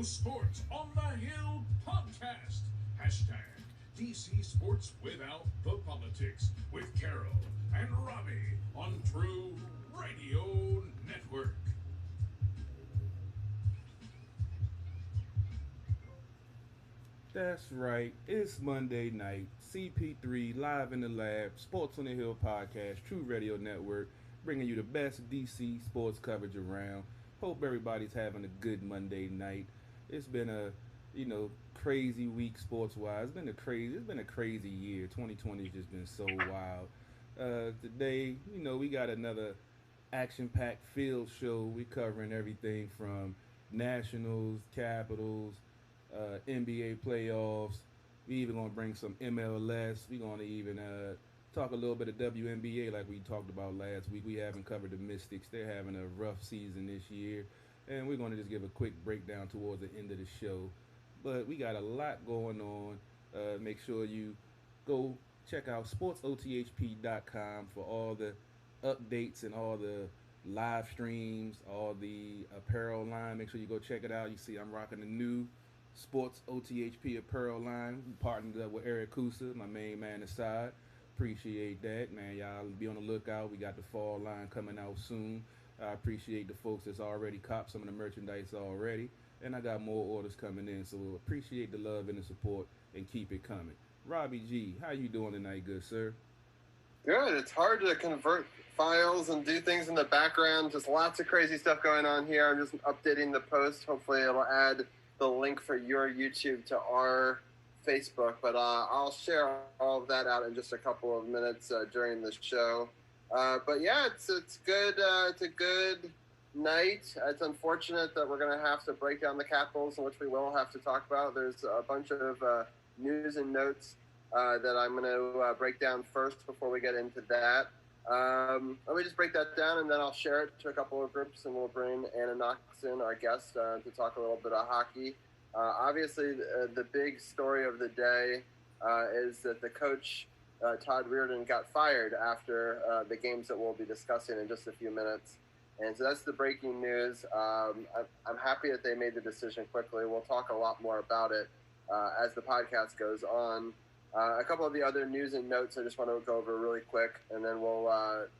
Radio Sports on the Hill podcast. Hashtag DC Sports Without the Politics with Carol and Robbie on True Radio Network. That's right. It's Monday night. CP3 live in the lab. Sports on the Hill podcast. True Radio Network. Bringing you the best DC sports coverage around. Hope everybody's having a good Monday night. It's been a, crazy week sports wise. It's been a crazy year. 2020 has just been so wild. Today, we got another action-packed field show. We covering everything from Nationals, Capitals, NBA playoffs. We even gonna bring some MLS. We gonna even talk a little bit of WNBA like we talked about last week. We haven't covered the Mystics. They're having a rough season this year, and we're gonna just give a quick breakdown towards the end of the show. But we got a lot going on. Make sure you go check out SportsOTHP.com for all the updates and all the live streams, all the apparel line. Make sure you go check it out. You see, I'm rocking the new Sports OTHP apparel line. We partnered up with Eric Kusa, my main man aside. Appreciate that, man. Y'all be on the lookout. We got the fall line coming out soon. I appreciate the folks that's already copped some of the merchandise already. And I got more orders coming in, so appreciate the love and the support and keep it coming. Robbie G, how you doing tonight, good sir? Good. It's hard to convert files and do things in the background. Just lots of crazy stuff going on here. I'm just updating the post. Hopefully it'll add the link for your YouTube to our Facebook, but I'll share all of that out in just a couple of minutes during the show. But yeah, it's good. It's a good night. It's unfortunate that we're going to have to break down the Capitals, which we will have to talk about. There's a bunch of news and notes that I'm going to break down first before we get into that. Let me just break that down, and then I'll share it to a couple of groups, and we'll bring Anna Knoxon, our guest, to talk a little bit of hockey. Obviously, the big story of the day is that the coach, Todd Reirden, got fired after the games that we'll be discussing in just a few minutes. And so that's the breaking news. I'm happy that they made the decision quickly. We'll talk a lot more about it as the podcast goes on. A couple of the other news and notes I just want to go over really quick, and then we'll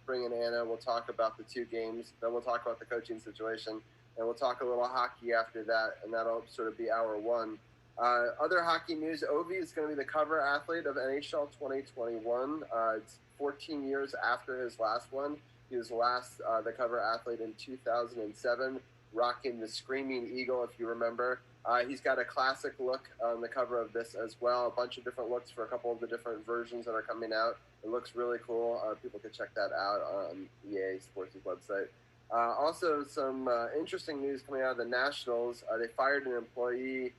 bring in Anna. We'll talk about the two games. Then we'll talk about the coaching situation, and we'll talk a little hockey after that, and that'll sort of be hour one. Other hockey news, Ovi is going to be the cover athlete of NHL 2021. It's 14 years after his last one. He was last the cover athlete in 2007, rocking the Screaming Eagle, if you remember. He's got a classic look on the cover of this as well. A bunch of different looks for a couple of the different versions that are coming out. It looks really cool. People can check that out on EA Sports' website. Also, some interesting news coming out of the Nationals. They fired an employee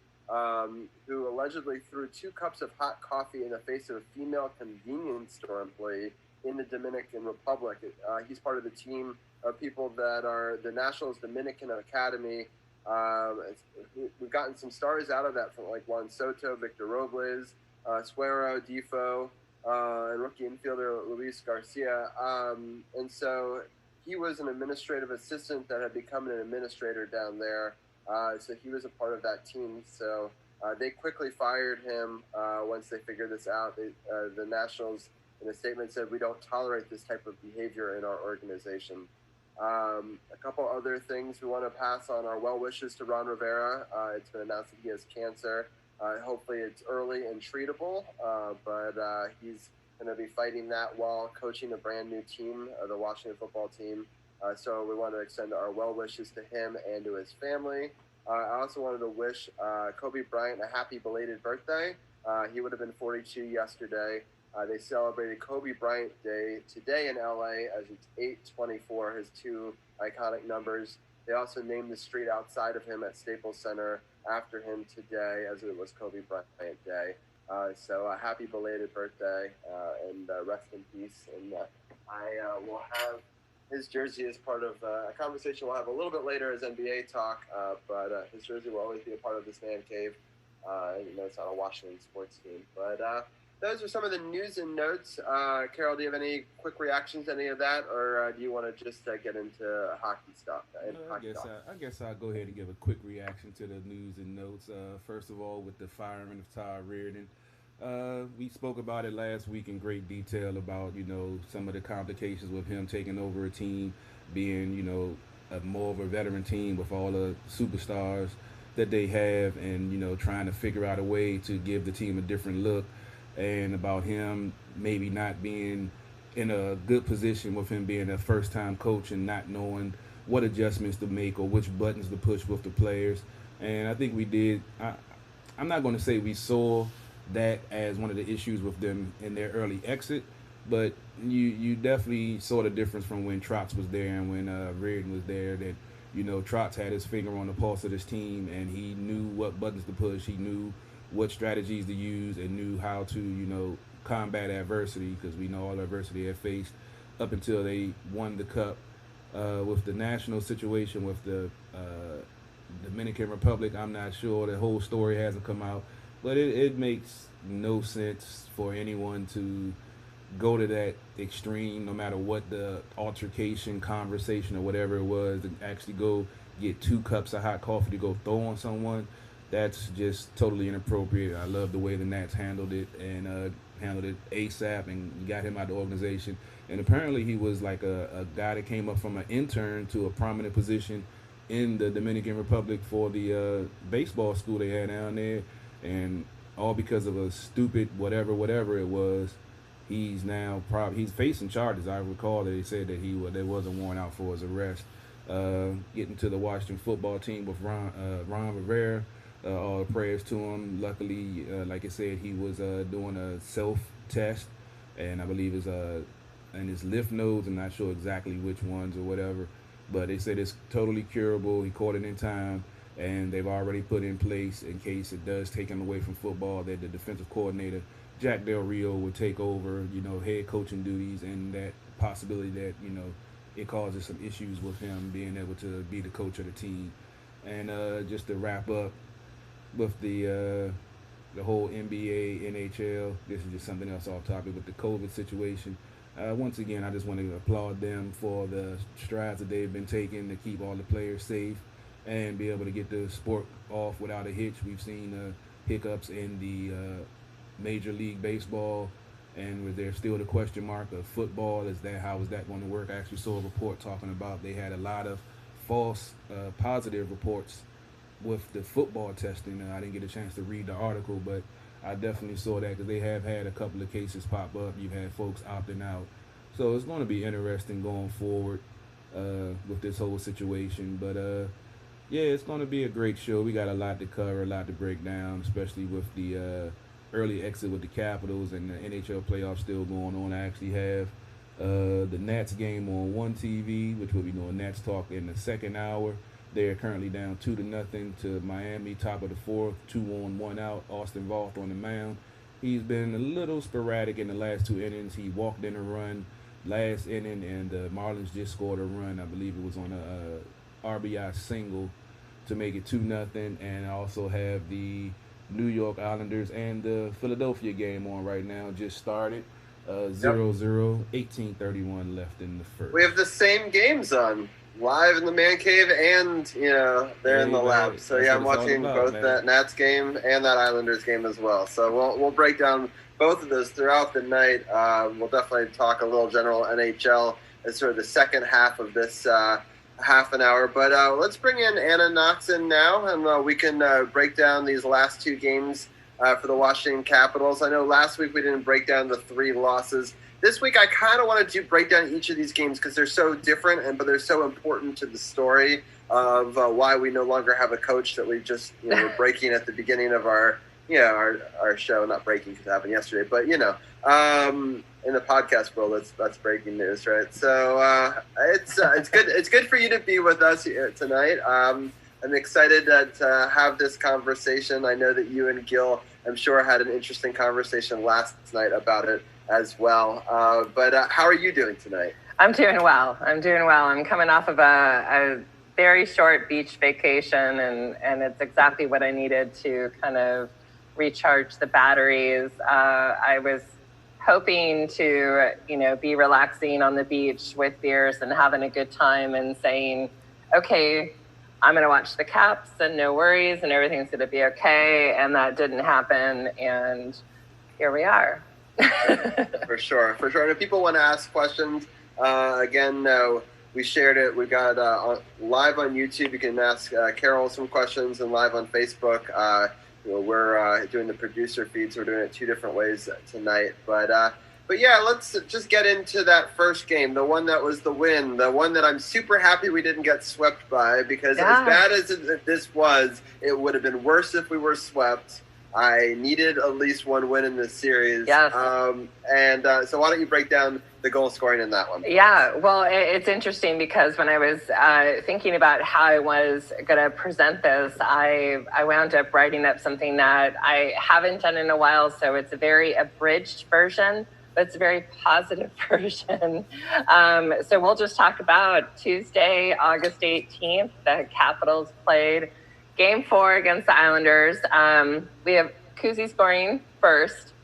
who allegedly threw 2 cups of hot coffee in the face of a female convenience store employee in the Dominican Republic. He's part of the team of people that are the Nationals Dominican Academy. We've gotten some stars out of that from like Juan Soto, Victor Robles, Suero, Difo, and rookie infielder Luis Garcia. And so he was an administrative assistant that had become an administrator down there. So he was a part of that team. So they quickly fired him once they figured this out. The Nationals, in a statement, said, "We don't tolerate this type of behavior in our organization." A couple other things we want to pass on our well wishes to Ron Rivera. It's been announced that he has cancer. Hopefully it's early and treatable, but he's going to be fighting that while coaching a brand new team, the Washington football team. So we want to extend our well wishes to him and to his family. I also wanted to wish Kobe Bryant a happy belated birthday. He would have been 42 yesterday. They celebrated Kobe Bryant Day today in LA as it's 8/24, his 2 iconic numbers. They also named the street outside of him at Staples Center after him today as it was Kobe Bryant Day. So happy belated birthday and rest in peace. And I will have his jersey as part of a conversation we'll have a little bit later as NBA talk, but his jersey will always be a part of this man cave. It's on a Washington sports team. But those are some of the news and notes. Carol, do you have any quick reactions to any of that, or do you want to just get into hockey stuff? I guess I'll go ahead and give a quick reaction to the news and notes. First of all, with the firing of Ty Reardon, we spoke about it last week in great detail about some of the complications with him taking over a team, being more of a veteran team with all the superstars that they have, and trying to figure out a way to give the team a different look, and about him maybe not being in a good position with him being a first-time coach and not knowing what adjustments to make or which buttons to push with the players. And I think we did. I'm not going to say we saw that as one of the issues with them in their early exit, but you definitely saw the difference from when Trotz was there and when Reardon was there, that Trotz had his finger on the pulse of this team, and he knew what buttons to push, he knew what strategies to use, and knew how to combat adversity, because we know all the adversity they faced up until they won the cup. With the national situation with the Dominican Republic, I'm not sure, the whole story hasn't come out, but it makes no sense for anyone to go to that extreme, no matter what the altercation, conversation, or whatever it was, to actually go get 2 cups of hot coffee to go throw on someone. That's just totally inappropriate. I love the way the Nats handled it, and handled it ASAP, and got him out of the organization. And apparently he was like a guy that came up from an intern to a prominent position in the Dominican Republic for the baseball school they had down there, and all because of a stupid whatever it was. He's now he's facing charges. I recall that they said that there was a warrant out for his arrest. Getting to the Washington football team with Ron Rivera, all the prayers to him. Luckily, like I said, he was doing a self-test, and I believe his lymph nodes. I'm not sure exactly which ones or whatever, but they said it's totally curable. He caught it in time, and they've already put in place, in case it does take him away from football, that the defensive coordinator Jack Del Rio would take over, head coaching duties, and that possibility that, it causes some issues with him being able to be the coach of the team. And just to wrap up with the whole NBA, NHL, this is just something else off topic with the COVID situation. Once again, I just want to applaud them for the strides that they've been taking to keep all the players safe and be able to get the sport off without a hitch. We've seen hiccups in the Major League Baseball, and there's still the question mark of football. How is that going to work? I actually saw a report talking about they had a lot of false positive reports with the football testing. I didn't get a chance to read the article, but I definitely saw that, because they have had a couple of cases pop up. You've had folks opting out. So it's going to be interesting going forward with this whole situation. But yeah, it's going to be a great show. We got a lot to cover, a lot to break down, especially with the early exit with the Capitals and the NHL playoffs still going on. I actually have the Nats game on one TV, which will be doing Nats Talk in the second hour. They're currently down 2-0 to Miami, top of the 4th, 2 on, 1 out. Austin Voth on the mound. He's been a little sporadic in the last 2 innings. He walked in a run last inning, and the Marlins just scored a run. I believe it was on a RBI single to make it 2-0. And I also have the New York Islanders and the Philadelphia game on right now. Just started 0-0, 18:31 left in the first. We have the same games on live in the man cave, and they're in the lab. So yeah, I'm watching both that Nats game and that Islanders game as well. So we'll break down both of those throughout the night. We'll definitely talk a little general NHL as sort of the second half of this half an hour. But let's bring in Anna Knox in now, and we can break down these last 2 games for the Washington Capitals. I know last week we didn't break down the 3 losses. This week I kind of wanted to break down each of these games because they're so different, but they're so important to the story of why we no longer have a coach that we just were breaking at the beginning of our show. Not breaking because it happened yesterday, but in the podcast world, that's breaking news, right? So it's good. It's good for you to be with us here tonight. I'm excited to have this conversation. I know that you and Gil, I'm sure, had an interesting conversation last night about it as well. But how are you doing tonight? I'm doing well. I'm coming off of a very short beach vacation, and it's exactly what I needed to kind of recharge the batteries. I was hoping to, be relaxing on the beach with beers and having a good time and saying, okay, I'm going to watch the Caps and no worries and everything's going to be okay. And that didn't happen. And here we are. For sure. And if people want to ask questions, again, we shared it. We got live on YouTube. You can ask Carol some questions, and live on Facebook. We're doing the producer feed, so we're doing it 2 different ways tonight. But yeah, let's just get into that first game, the one that was the win, the one that I'm super happy we didn't get swept by, because as bad as this was, it would have been worse if we were swept. I needed at least one win in this series. Yes. So why don't you break down the goal scoring in that one? Yeah, well, it's interesting because when I was thinking about how I was going to present this, I wound up writing up something that I haven't done in a while. So it's a very abridged version, but it's a very positive version. So we'll just talk about Tuesday, August 18th, the Capitals played Game 4 against the Islanders. We have Kuzi scoring first,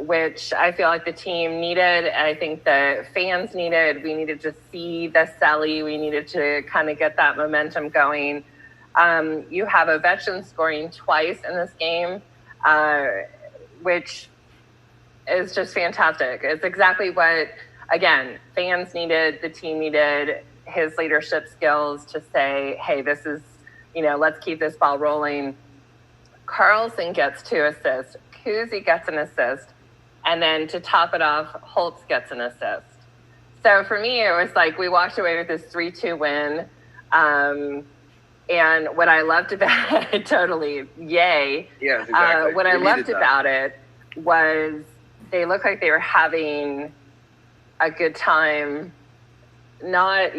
which I feel like the team needed. I think the fans needed. We needed to see the Selly. We needed to kind of get that momentum going. You have Ovechkin scoring twice in this game, which is just fantastic. It's exactly what, again, fans needed, the team needed, his leadership skills to say, hey, this is, let's keep this ball rolling. Carlson gets 2 assists. Kuzi gets an assist. And then to top it off, Holtz gets an assist. So for me, it was like we walked away with this 3-2 win. And what I loved about it, totally, yay. Yeah, exactly. What I loved about it was they looked like they were having a good time. Not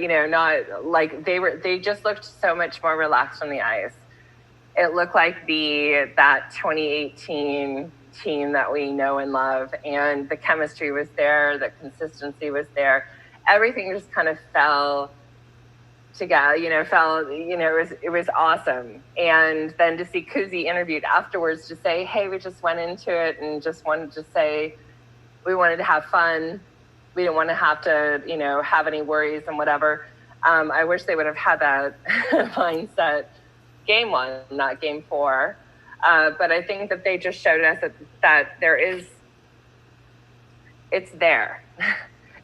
like they just looked so much more relaxed on the ice. It looked like that 2018 team that we know and love, and the chemistry was there, the consistency was there. Everything just kind of fell together, it was awesome. And then to see Kuzi interviewed afterwards to say, hey, we just went into it and just wanted to say we wanted to have fun. We didn't want to have to, have any worries and whatever. I wish they would have had that mindset game 1, not game 4. But I think that they just showed us that it's there.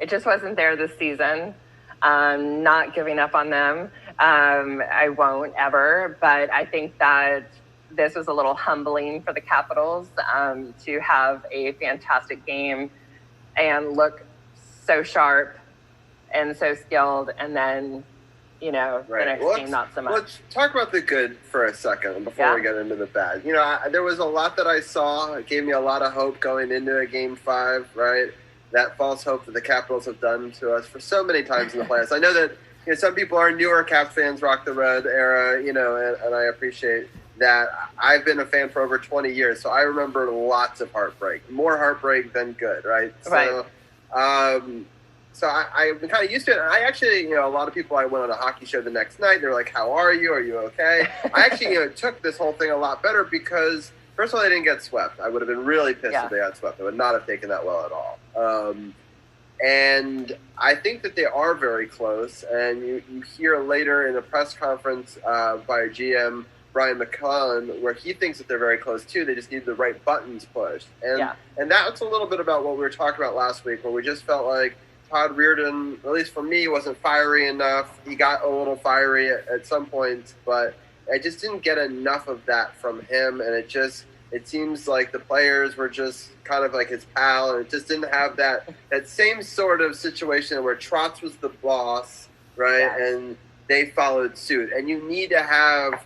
It just wasn't there this season. Not giving up on them. I won't ever, but I think that this was a little humbling for the Capitals to have a fantastic game and look so sharp and so skilled, and then, the next game not so much. Let's talk about the good for a second before we get into the bad. There was a lot that I saw. It gave me a lot of hope going into a Game 5, right? That false hope that the Capitals have done to us for so many times in the playoffs. I know that some people are newer Caps fans, Rock the Red era, and I appreciate that. I've been a fan for over 20 years, so I remember lots of heartbreak, more heartbreak than good, right? Right. So I've been kind of used to it. And I actually, a lot of people, I went on a hockey show the next night. They were like, how are you? Are you okay? I actually, took this whole thing a lot better because, first of all, they didn't get swept. I would have been really pissed if they got swept. I would not have taken that well at all. And I think that they are very close. And you hear later in a press conference by GM Brian McClellan where he thinks that they're very close too. They just need the right buttons pushed. And that's a little bit about what we were talking about last week, where we just felt like Todd Reardon, at least for me, wasn't fiery enough. He got a little fiery at some points, but I just didn't get enough of that from him. And it seems like the players were just kind of like his pal, and it just didn't have that same sort of situation where Trotz was the boss, right? Yes. And they followed suit. And you need to have,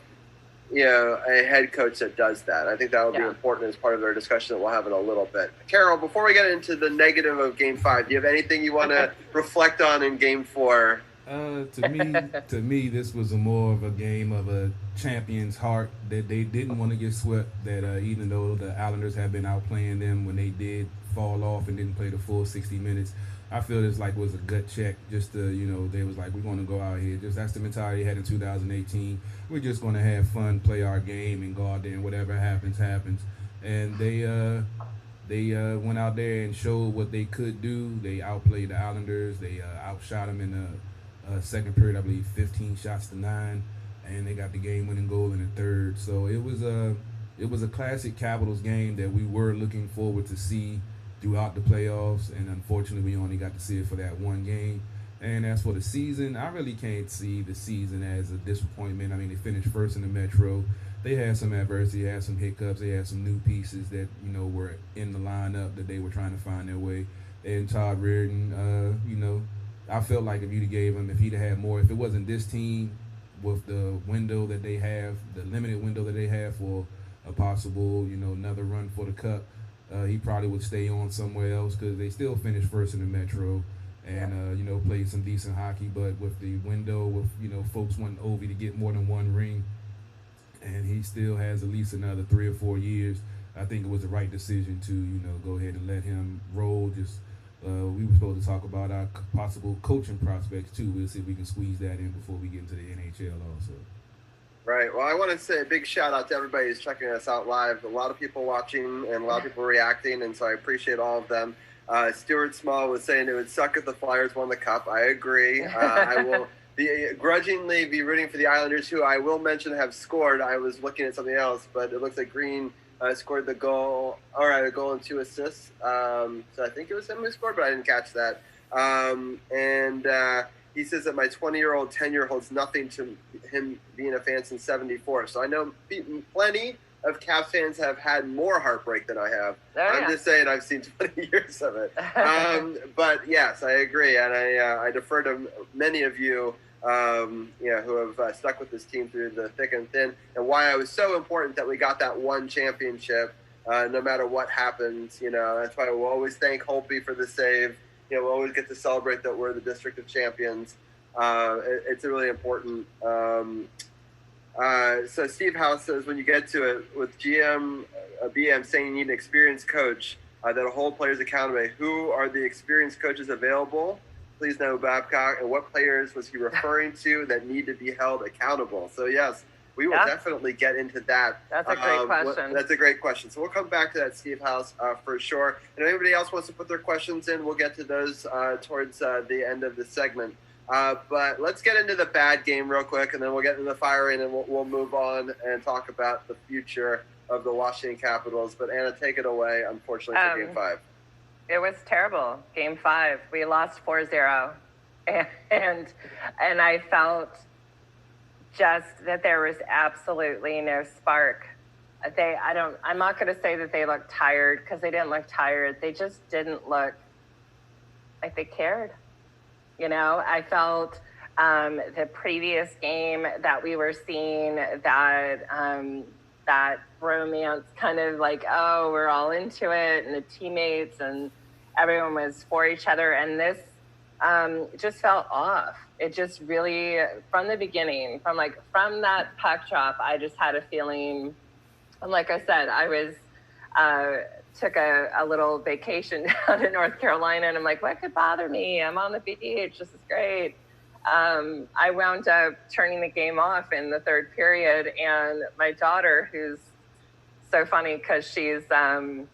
a head coach that does that. I think that will be important as part of our discussion that we'll have in a little bit. Carol, before we get into the negative of Game 5, do you have anything you want to reflect on in Game 4? To me, this was more of a game of a champion's heart, that they didn't want to get swept, that even though the Islanders have been outplaying them when they did fall off and didn't play the full 60 minutes, I feel it's like was a gut check. Just to, they was like, we're going to go out here. Just that's the mentality they had in 2018. We're just going to have fun, play our game, and go out there, and whatever happens, happens. And they went out there and showed what they could do. They outplayed the Islanders. They outshot them in the second period, I believe, 15 shots to 9, and they got the game-winning goal in the third. So it was a classic Capitals game that we were looking forward to see throughout the playoffs, and unfortunately we only got to see it for that one game. And as for the season, I really can't see the season as a disappointment. I mean, they finished first in the Metro. They had some adversity, had some hiccups, they had some new pieces that, were in the lineup that they were trying to find their way. And Todd Reardon, I felt like if he'd have had more, if it wasn't this team with the window that they have, the limited window that they have for a possible, another run for the Cup, he probably would stay on somewhere else because they still finished first in the Metro and, played some decent hockey. But with the window, with, folks wanting Ovi to get more than one ring, and he still has at least another 3 or 4 years, I think it was the right decision to, go ahead and let him roll. Just we were supposed to talk about our possible coaching prospects, too. We'll see if we can squeeze that in before we get into the NHL also. Right. Well, I want to say a big shout out to everybody who's checking us out live. A lot of people watching and a lot of people reacting, and so I appreciate all of them. Stuart Small was saying it would suck if the Flyers won the Cup. I agree. I will grudgingly be rooting for the Islanders, who I will mention have scored. I was looking at something else, but it looks like Green scored the goal. All right, a goal and 2 assists. So I think it was him who scored, but I didn't catch that. He says that my 20-year-old tenure holds nothing to him being a fan since '74. So I know plenty of Caps fans have had more heartbreak than I have. I'm just saying I've seen 20 years of it. But yes, I agree, and I defer to many of you, who have stuck with this team through the thick and thin, and why it was so important that we got that one championship, no matter what happens. That's why we'll always thank Holtby for the save. We'll always get to celebrate that we're the District of Champions. It's really important. So Steve House says, when you get to it, with BM saying you need an experienced coach that'll hold players accountable, who are the experienced coaches available? Please know Babcock. And what players was he referring to that need to be held accountable? So, yes, we will definitely get into that. That's a great question. That's a great question. So we'll come back to that, Steve House, for sure. And if anybody else wants to put their questions in, we'll get to those towards the end of the segment. But let's get into the bad game real quick, and then we'll get into the firing, and we'll move on and talk about the future of the Washington Capitals. But Anna, take it away, unfortunately, for Game 5. It was terrible. Game 5, we lost 4-0, and I felt just that there was absolutely no spark. I'm not going to say that they looked tired, because they didn't look tired. They just didn't look like they cared. I felt the previous game that we were seeing that romance kind of like, oh, we're all into it, and the teammates and everyone was for each other. And this just felt off. It just really, from the beginning, from that puck drop, I just had a feeling, and like I said, I was took a little vacation down in North Carolina, and I'm like, what could bother me? I'm on the beach. This is great. I wound up turning the game off in the third period, and my daughter, who's so funny because she's been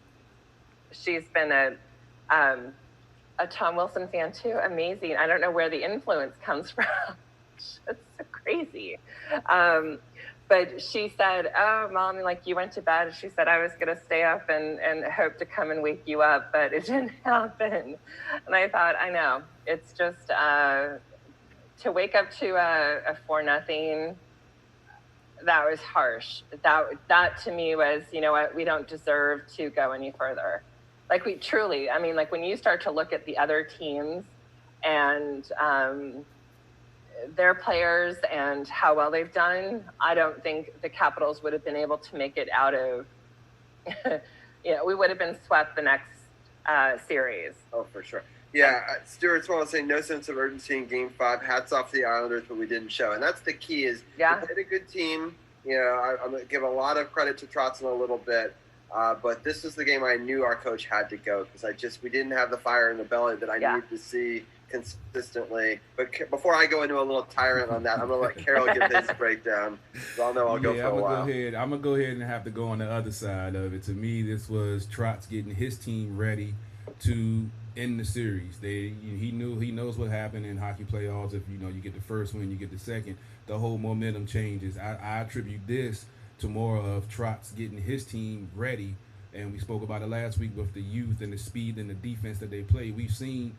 a Tom Wilson fan too. Amazing. I don't know where the influence comes from. It's so crazy. But she said, oh, Mom, you went to bed. She said, I was going to stay up and hope to come and wake you up, but it didn't happen. And I thought, I know. It's just to wake up to a 4-0, that was harsh. That to me was, you know what, we don't deserve to go any further. We truly, when you start to look at the other teams and their players and how well they've done, I don't think the Capitals would have been able to make it out of, we would have been swept the next series. Oh, for sure. Yeah, Stuart Swallow saying no sense of urgency in Game 5. Hats off to the Islanders, but we didn't show. And that's the key is we played a good team. I'm going to give a lot of credit to Trotson a little bit. But this was the game I knew our coach had to go because we didn't have the fire in the belly that I needed to see consistently. But before I go into a little tyrant on that, I'm going to let Carol give his breakdown. So I'll know I'll go for a while. I'm going to go ahead and have to go on the other side of it. To me, this was Trotz getting his team ready to end the series. He knows what happened in hockey playoffs. If you get the first win, you get the second, the whole momentum changes. I attribute this to more of Trotz getting his team ready. And we spoke about it last week with the youth and the speed and the defense that they play. We've seen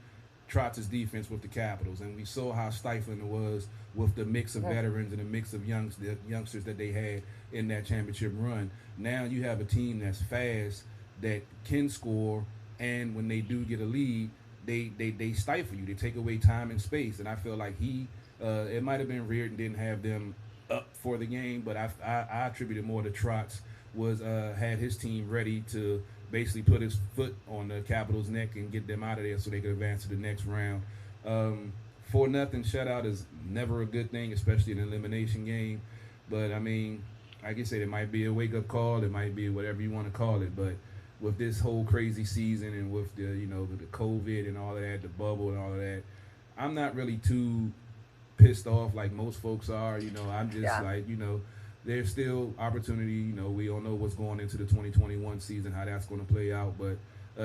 Trotz's defense with the Capitals, and we saw how stifling it was with the mix of veterans and the mix of youngsters that they had in that championship run. Now you have a team that's fast, that can score, and when they do get a lead, they stifle you. They take away time and space, and I feel like it might have been Reardon didn't have them up for the game, but I attribute it more to Trotz had his team ready to basically put his foot on the Capitals' neck and get them out of there so they could advance to the next round. 4-0 shutout is never a good thing, especially in an elimination game. But, I mean, like I said, it might be a wake-up call. It might be whatever you want to call it. But with this whole crazy season and with the COVID and all of that, the bubble and all of that, I'm not really too pissed off like most folks are. I'm just there's still opportunity. We all know what's going into the 2021 season, how that's going to play out. But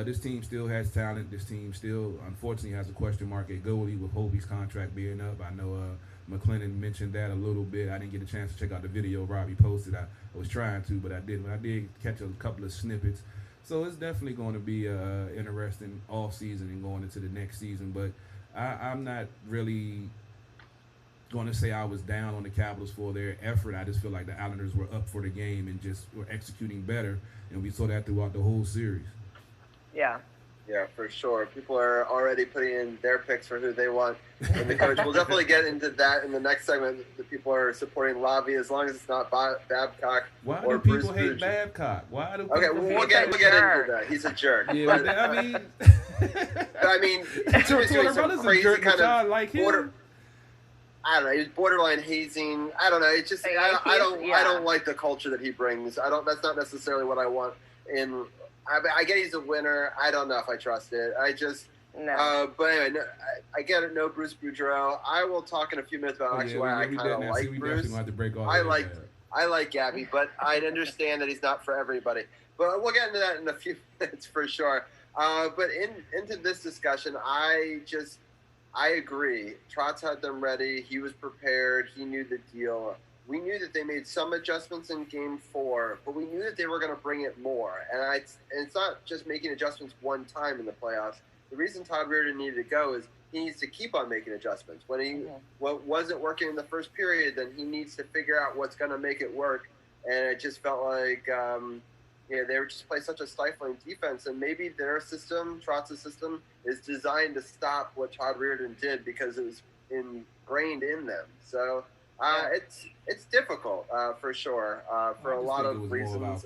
this team still has talent. This team still, unfortunately, has a question mark at goalie with Hobie's contract being up. I know McLennan mentioned that a little bit. I didn't get a chance to check out the video Robbie posted. I was trying to, but I didn't. I did catch a couple of snippets. So it's definitely going to be interesting off season and going into the next season. But I'm not really going to say I was down on the Capitals for their effort. I just feel like the Islanders were up for the game and just were executing better, and we saw that throughout the whole series. Yeah, for sure. People are already putting in their picks for who they want in the coach. We'll definitely get into that in the next segment. The people are supporting Lavi as long as it's not Babcock. Why or do people Bruce hate Bouge. Babcock? Why do Okay, we'll get into that. He's a jerk. Yeah, but, I mean, he was doing some crazy kind of like him. I don't know. He was borderline hazing. I don't know. It's just I don't like the culture that he brings. That's not necessarily what I want in. I get he's a winner. I don't know if I trust it. No. But anyway, I get it. No Bruce Boudreau. I will talk in a few minutes about why I kind of like Bruce. I like Gabby, but I understand that he's not for everybody. But we'll get into that in a few minutes for sure. But into this discussion, I agree. Trotz had them ready. He was prepared. He knew the deal. We knew that they made some adjustments in Game 4, but we knew that they were going to bring it more. And it's not just making adjustments one time in the playoffs. The reason Todd Reardon needed to go is he needs to keep on making adjustments. What wasn't working in the first period, then he needs to figure out what's going to make it work. And it just felt like they were just playing such a stifling defense, and maybe their system, Trotz's system, is designed to stop what Todd Reardon did because it was ingrained in them. So it's difficult for sure for a lot of reasons.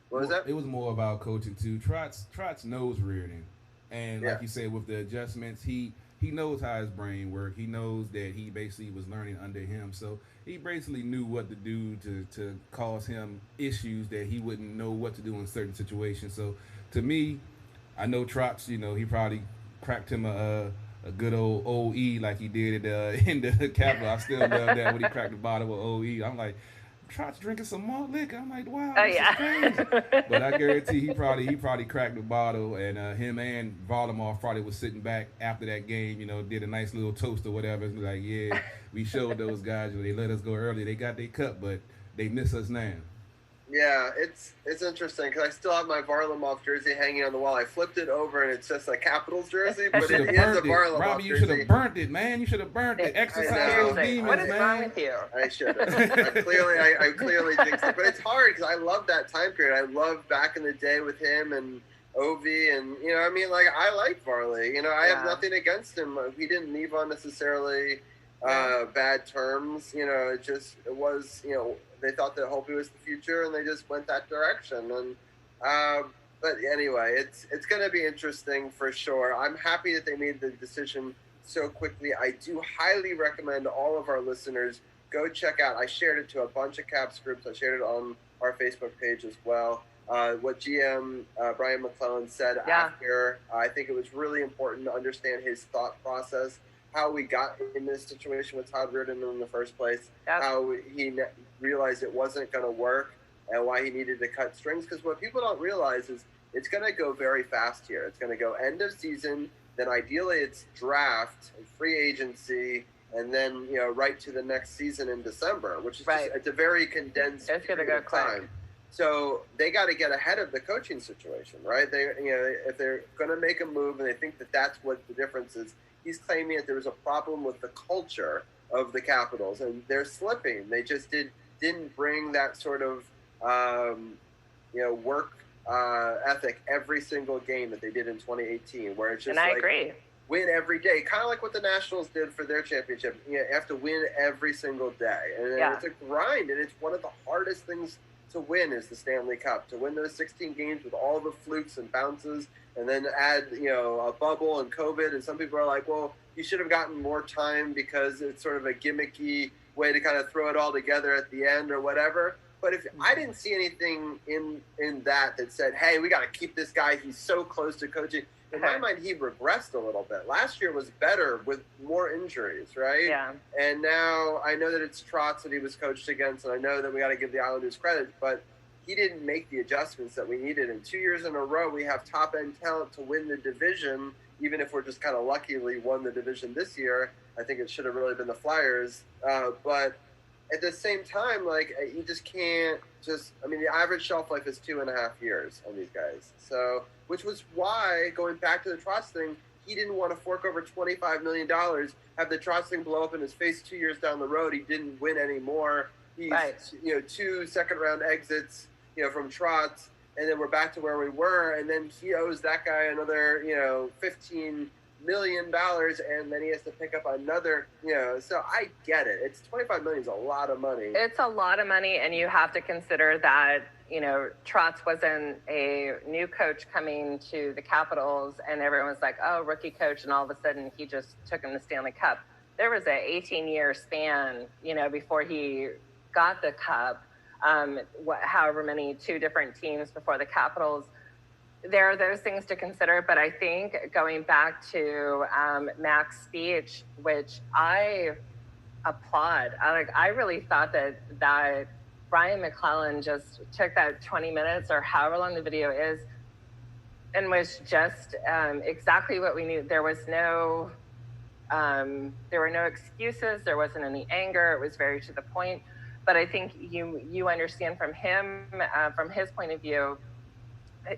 What was that? It was more about coaching too. Trotz knows Reardon, and like you said, with the adjustments, he knows how his brain works. He knows that he basically was learning under him, so he basically knew what to do to cause him issues that he wouldn't know what to do in certain situations. So to me, I know Trotz, he probably cracked him a good old OE like he did in the Capitol. I still love that when he cracked the bottle of OE. I'm like, Trotz drinking some malt liquor. I'm like, wow, this is crazy. But I guarantee he probably cracked the bottle, and him and Varlamov probably was sitting back after that game, did a nice little toast or whatever. It's like, yeah, we showed those guys, they let us go early. They got their cup, but they miss us now. Yeah, it's interesting because I still have my Varlamov jersey hanging on the wall. I flipped it over and it's just a Capitals jersey, but it is a Varlamov Robbie, you should have burnt it, man. You should have burnt it. Exercise those demons, what is man. wrong with you? I should have. I clearly jinxed it, but it's hard because I love that time period. I love back in the day with him and Ovi, and I like Varley. I have nothing against him. He didn't leave on necessarily bad terms. It was they thought that Holtby was the future, and they just went that direction. And but anyway, it's going to be interesting for sure. I'm happy that they made the decision so quickly. I do highly recommend all of our listeners go check out. I shared it to a bunch of Caps groups. I shared it on our Facebook page as well. What GM Brian McClellan said after, I think it was really important to understand his thought process, how we got in this situation with Todd Reardon in the first place, how he realized it wasn't going to work, and why he needed to cut strings. Because what people don't realize is it's going to go very fast here. It's going to go end of season, then ideally it's draft and free agency, and then right to the next season in December, which is just, it's a very condensed period of time. So they got to get ahead of the coaching situation, right? They, if they're going to make a move and they think that that's what the difference is, he's claiming that there was a problem with the culture of the Capitals and they're slipping. They just didn't bring that sort of, work ethic every single game that they did in 2018, where it's just agree. Win every day, kind of like what the Nationals did for their championship. You have to win every single day, and it's a grind, and it's one of the hardest things to win is the Stanley Cup. To win those 16 games with all the flukes and bounces, and then add a bubble and COVID, and some people are like, well, you should have gotten more time because it's sort of a gimmicky way to kind of throw it all together at the end or whatever. But if I didn't see anything in that said, hey, we got to keep this guy, he's so close to coaching. In my mind, he regressed a little bit. Last year was better with more injuries, right? Yeah. And now I know that it's Trotz that he was coached against, and I know that we got to give the Islanders credit, but he didn't make the adjustments that we needed. And 2 years in a row, we have top-end talent to win the division, even if we're just kind of luckily won the division this year. I think it should have really been the Flyers. But at the same time, you just can't the average shelf life is 2.5 years on these guys. So, which was why, going back to the Trotz thing, he didn't want to fork over $25 million, have the Trotz thing blow up in his face 2 years down the road. He didn't win anymore. He's, 2 second-round exits, from Trotz, and then we're back to where we were, and then he owes that guy another, $15 million, and then he has to pick up another, so I get it. It's $25 million is a lot of money. It's a lot of money, and you have to consider that, Trotz wasn't a new coach coming to the Capitals, and everyone was like, oh, rookie coach, and all of a sudden he just took him the Stanley Cup. There was an 18-year span, before he got the Cup, however many, 2 different teams before the Capitals. There are those things to consider, but I think going back to Mac's speech, which I applaud. I really thought that Brian McClellan just took that 20 minutes or however long the video is and was just exactly what we needed. There were no excuses. There wasn't any anger. It was very to the point. But I think you understand from him, from his point of view,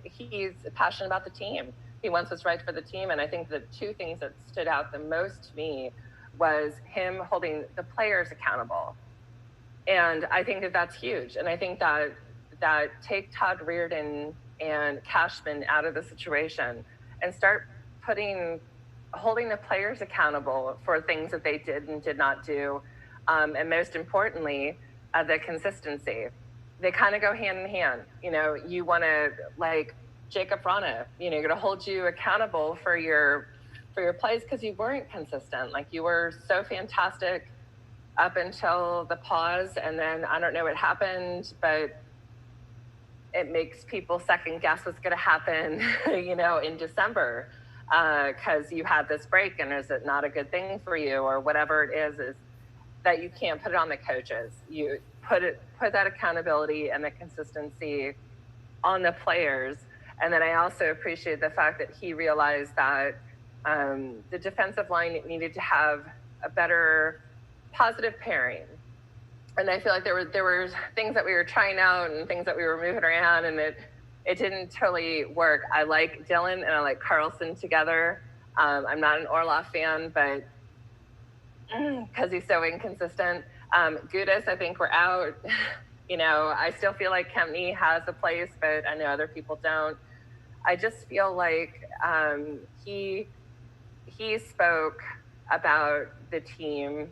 he's passionate about the team. He wants what's right for the team. And I think the 2 things that stood out the most to me was him holding the players accountable. And I think that that's huge. And I think that take Todd Reardon and Cashman out of the situation and start holding the players accountable for things that they did and did not do. And most importantly, the consistency. They kind of go hand in hand. You want to, like Jacob Vrana, you're going to hold you accountable for your plays because you weren't consistent. Like, you were so fantastic up until the pause, and then I don't know what happened, but it makes people second guess what's going to happen, in December, because you had this break, and is it not a good thing for you, or whatever it is that you can't put it on the coaches. You put that accountability and the consistency on the players. And then I also appreciate the fact that he realized that the defensive line needed to have a better positive pairing. And I feel like there were things that we were trying out and things that we were moving around, and it didn't totally work. I like Dylan and I like Carlson together. I'm not an Orlov fan, but because he's so inconsistent. Gudas, I think we're out. I still feel like Kempney has a place, but I know other people don't. I just feel like he spoke about the team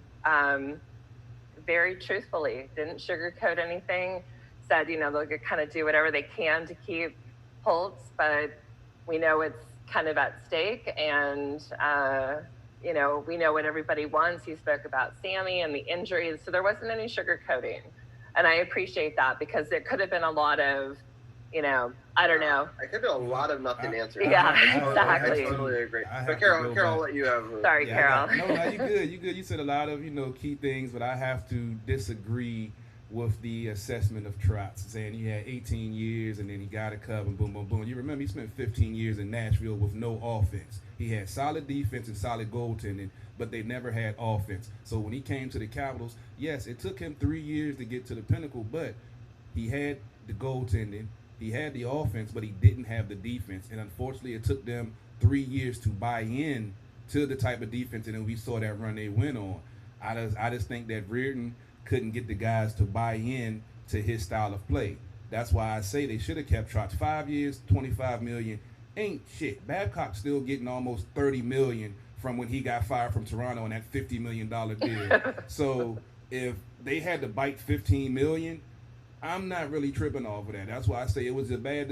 very truthfully, didn't sugarcoat anything, said, they'll kind of do whatever they can to keep Holtz, but we know it's kind of at stake, and we know what everybody wants. He spoke about Sammy and the injuries. So there wasn't any sugarcoating. And I appreciate that, because there could have been a lot of, I don't know. I could do a lot of nothing answers. Exactly. I totally agree. But Carol, I'll let you have. Sorry, Carol. No, you good. You good. You said a lot of key things, but I have to disagree with the assessment of Trotz, saying he had 18 years and then he got a cup and boom, boom, boom. You remember he spent 15 years in Nashville with no offense. He had solid defense and solid goaltending, but they never had offense. So when he came to the Capitals, yes, it took him 3 years to get to the pinnacle, but he had the goaltending, he had the offense, but he didn't have the defense. And unfortunately, it took them 3 years to buy in to the type of defense, and then we saw that run they went on. I just think that Reardon couldn't get the guys to buy in to his style of play. That's why I say they should have kept Trotz. 5 years, $25 million ain't shit. Babcock's still getting almost $30 million from when he got fired from Toronto on that $50 million deal. So if they had to bite $15 million, I'm not really tripping off of that. That's why I say it was a bad.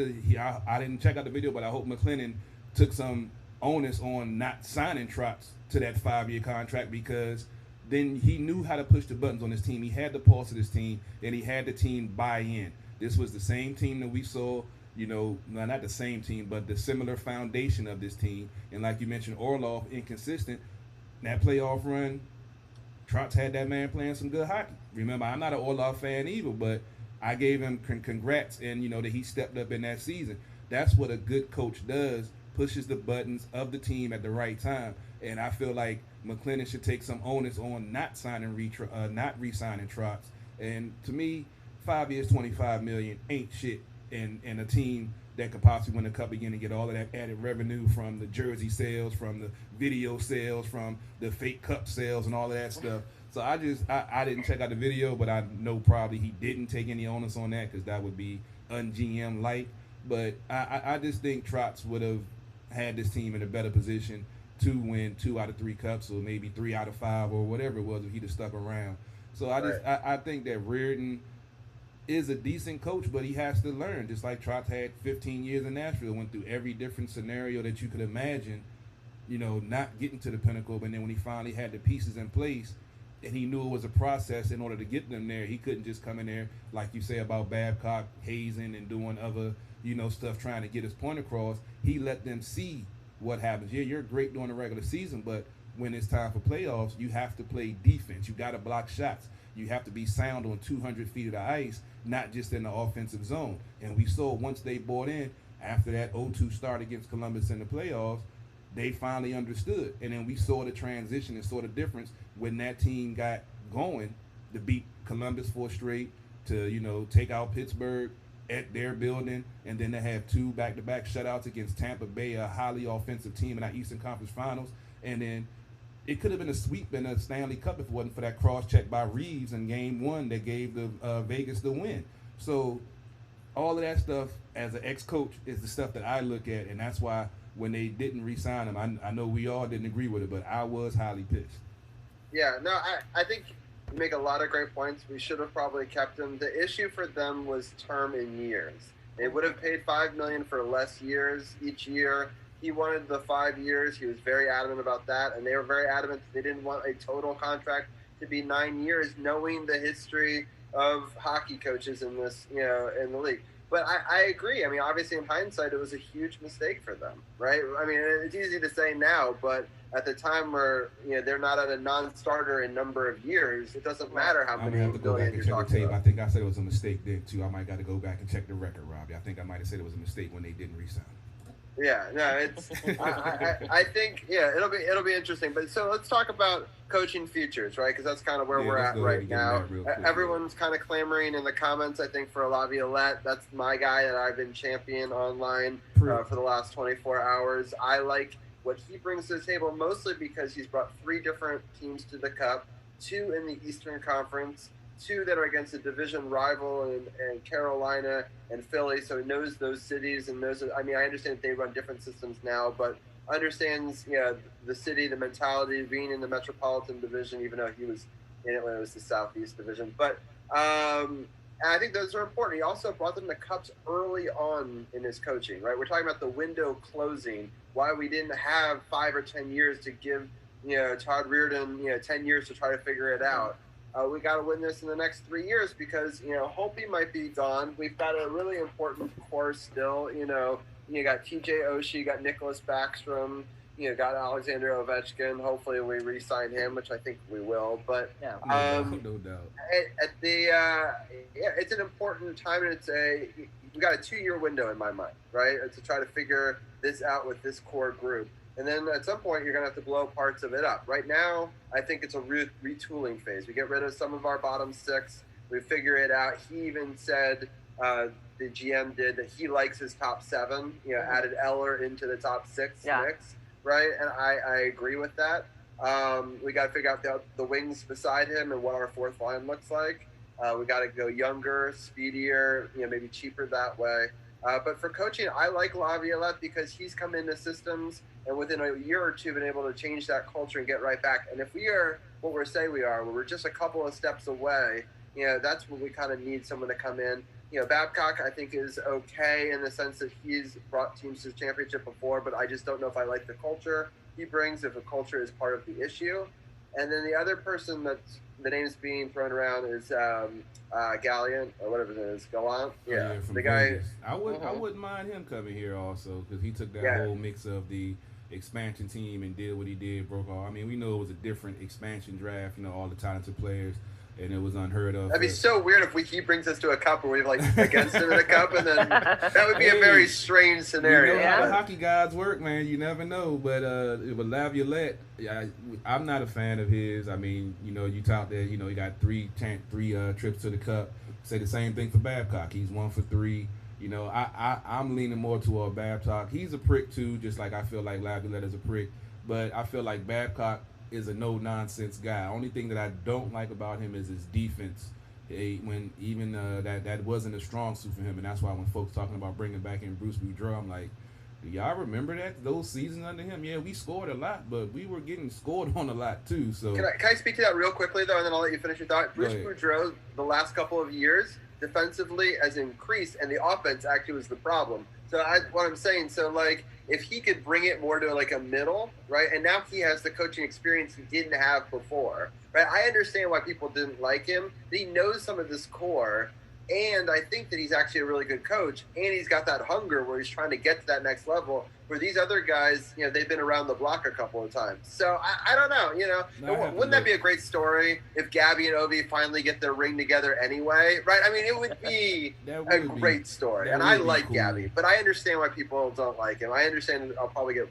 I didn't check out the video, but I hope McLennan took some onus on not signing Trotz to that 5-year contract, because then he knew how to push the buttons on his team. He had the pulse of his team, and he had the team buy in. This was the same team that we saw, not the same team, but the similar foundation of this team. And like you mentioned, Orlov, inconsistent. That playoff run, Trotz had that man playing some good hockey. Remember, I'm not an Orlov fan either, but I gave him congrats, and, that he stepped up in that season. That's what a good coach does, pushes the buttons of the team at the right time. And I feel like McLennan should take some onus on not re-signing Trotz. And to me, 5 years, $25 million ain't shit. And a team that could possibly win a cup again and get all of that added revenue from the jersey sales, from the video sales, from the fake cup sales, and all of that stuff. So I didn't check out the video, but I know probably he didn't take any onus on that, because that would be un-GM-like. But I just think Trotz would have had this team in a better position to win 2 out of 3 cups, or maybe 3 out of 5, or whatever it was, if he'd have stuck around. So I think that Reardon is a decent coach, but he has to learn. Just like Trotz had 15 years in Nashville, went through every different scenario that you could imagine, not getting to the pinnacle. But then when he finally had the pieces in place, and he knew it was a process in order to get them there, he couldn't just come in there, like you say about Babcock, hazing and doing other, stuff trying to get his point across. He let them see what happens. Yeah, you're great during the regular season, but when it's time for playoffs, you have to play defense. You got to block shots. You have to be sound on 200 feet of the ice, not just in the offensive zone. And we saw once they bought in, after that 0-2 start against Columbus in the playoffs, they finally understood. And then we saw the transition and saw the difference when that team got going to beat Columbus 4 straight, to take out Pittsburgh at their building, and then to have 2 back-to-back shutouts against Tampa Bay, a highly offensive team in our Eastern Conference Finals. And then it could have been a sweep in a Stanley Cup if it wasn't for that cross-check by Reeves in Game 1 that gave the Vegas the win. So all of that stuff, as an ex-coach, is the stuff that I look at, and that's why when they didn't re-sign him, I know we all didn't agree with it, but I was highly pissed. Yeah, no, I think you make a lot of great points. We should have probably kept him. The issue for them was term in years. They would have paid $5 million for less years each year. He wanted the 5 years. He was very adamant about that, and they were very adamant they didn't want a total contract to be 9 years, knowing the history of hockey coaches in this, in the league. But I agree. I mean, obviously, in hindsight, it was a huge mistake for them, right? I mean, it's easy to say now, but at the time where they're not at a non-starter in number of years, it doesn't matter how many million you're talking about. I think I said it was a mistake then too. I might got to go back and check the record, Robbie. I think I might have said it was a mistake when they didn't re-sign. Yeah, no, it's. I think it'll be interesting. But so let's talk about coaching futures, right? Because that's kind of where we're at right now. Everyone's kind of clamoring in the comments, I think, for Laviolette. That's my guy that I've been championing online for the last 24 hours. I like what he brings to the table, mostly because he's brought 3 different teams to the Cup, 2 in the Eastern Conference, 2 that are against a division rival in Carolina and Philly, so he knows those cities and knows. I mean, I understand that they run different systems now, but understands the city, the mentality, being in the Metropolitan Division, even though he was in it when it was the Southeast Division. But and I think those are important. He also brought them to Cups early on in his coaching, right? We're talking about the window closing, why we didn't have 5 or 10 years to give Todd Reardon, 10 years to try to figure it out. We got to win this in the next 3 years because, Holtby might be gone. We've got a really important core still. You got TJ Oshie, you got Nicholas Backstrom, got Alexander Ovechkin. Hopefully we re-sign him, which I think we will. But no doubt. It's an important time, and we got a 2-year window in my mind, right, to try to figure this out with this core group. And then at some point, you're going to have to blow parts of it up. Right now, I think it's a retooling phase. We get rid of some of our bottom 6. We figure it out. He even said, the GM did, that he likes his top 7, added Eller into the top 6 mix, right? And I agree with that. We got to figure out the wings beside him and what our fourth line looks like. We got to go younger, speedier, maybe cheaper that way. But for coaching, I like Laviolette because he's come into systems and within a year or two been able to change that culture and get right back. And if we are what we're saying we are, where we're just a couple of steps away, that's when we kind of need someone to come in. Babcock, I think, is okay in the sense that he's brought teams to the championship before, but I just don't know if I like the culture he brings, if the culture is part of the issue. And then the other person that's the name's being thrown around is Gallant or whatever it is, Gallant. Yeah, from the guy. Vegas. I wouldn't mind him coming here also because he took that whole mix of the expansion team and did what he did, broke all. I mean, we know it was a different expansion draft. All the talented players. And it was unheard of. That'd be so weird if he brings us to a cup where we're against him in a cup, and then that would be a very strange scenario. How the hockey gods work, man. You never know. But with Laviolette, I'm not a fan of his. I mean, you talk that he got three trips to the cup. Say the same thing for Babcock. He's 1 for 3. I'm leaning more toward Babcock. He's a prick too, just like I feel like Laviolette is a prick. But I feel like Babcock is a no-nonsense guy. Only thing that I don't like about him is his defense. That wasn't a strong suit for him, and that's why when folks talking about bringing back in Bruce Boudreau, I'm like, do y'all remember those seasons under him? Yeah, we scored a lot, but we were getting scored on a lot too. So can I speak to that real quickly though, and then I'll let you finish your thought. Bruce Boudreau, the last couple of years, defensively has increased, and the offense actually was the problem. So what I'm saying, if he could bring it more to a middle, right? And now he has the coaching experience he didn't have before, right? I understand why people didn't like him. He knows some of this core, and I think that he's actually a really good coach, and he's got that hunger where he's trying to get to that next level. Where these other guys, they've been around the block a couple of times. So I don't know, wouldn't that be a great story if Gabby and Ovi finally get their ring together anyway, right? I mean, it would be a great story, and I like cool. Gabby, but I understand why people don't like him. I understand I'll probably get.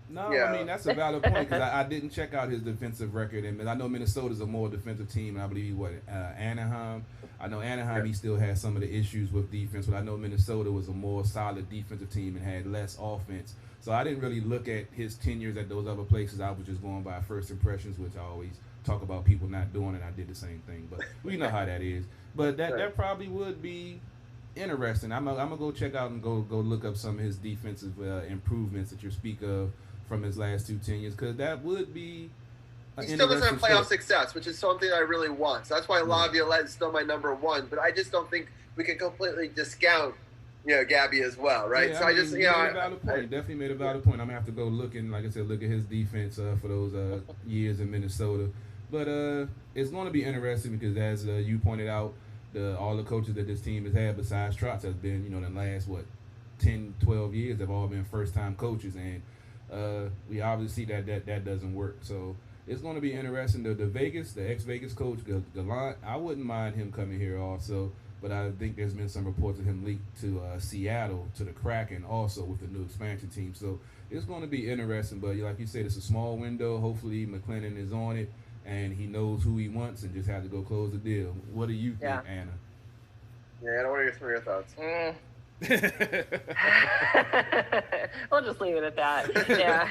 No, I mean, that's a valid point because I didn't check out his defensive record. And I know Minnesota's a more defensive team, and I believe, Anaheim. I know Anaheim, he still has some of the issues with defense, but I know Minnesota was a more solid defensive team and had less offense. So I didn't really look at his tenures at those other places. I was just going by first impressions, which I always talk about people not doing, and I did the same thing. But we know how that is. But that probably would be interesting. I'm gonna go check out and go look up some of his defensive improvements that you speak of from his last 2 tenures, because that would be he still doesn't have playoff success, which is something I really want. So that's why Laviolette is still my number 1. But I just don't think we can completely discount, Gabby as well, right? Yeah, so I just, made a valid point. Definitely made a valid point. I'm gonna have to go look and, like I said, look at his defense for those years in Minnesota. But it's going to be interesting because, as you pointed out, all the coaches that this team has had besides Trotz has been, the last 10, 12 years have all been first-time coaches, and we obviously see that doesn't work. So it's going to be interesting. The ex-Vegas coach, Gallant, I wouldn't mind him coming here also, but I think there's been some reports of him leaked to Seattle, to the Kraken also with the new expansion team. So it's going to be interesting, but like you said, it's a small window. Hopefully McLennan is on it, and he knows who he wants and just has to go close the deal. What do you think, Anna? Yeah, I don't want to hear some of your thoughts. We'll just leave it at that. Yeah.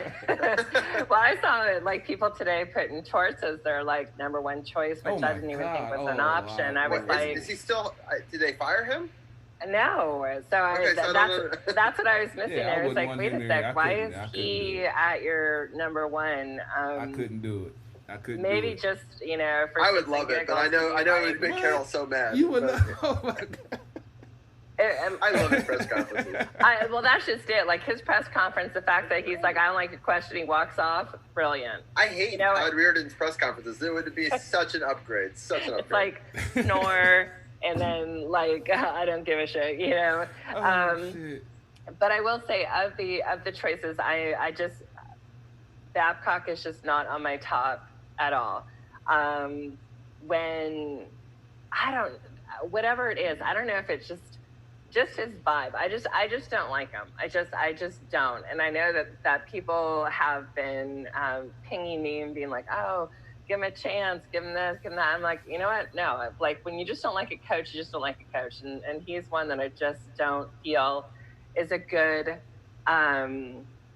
Well, I saw people today putting Torts as their number 1 choice, which I didn't even think was an option. Wow. I was is he still? Did they fire him? No. So, that's what I was missing. Yeah, I was like, wait a sec, why is he at your number 1? I couldn't do it. I couldn't. Maybe do it. just for I would love it, but I know it would make Carol so mad. You would know. Oh my God. I love his press conferences. Well, that's just it. Like his press conference, the fact that he's like, I don't like your question, he walks off, brilliant. I hate Todd Reardon's press conferences. It would be such an upgrade. Such an upgrade. It's like snore and then like I don't give a shit, you know. Shit. But I will say of the choices, I just Babcock is just not on my top at all. When whatever it is, I don't know if it's just his vibe. I just don't like him. I just don't. And I know that people have been pinging me and being like, oh, give him a chance, give him this, give him that. I'm like, you know what? No, like when you just don't like a coach, you just don't like a coach. And he's one that I just don't feel is a good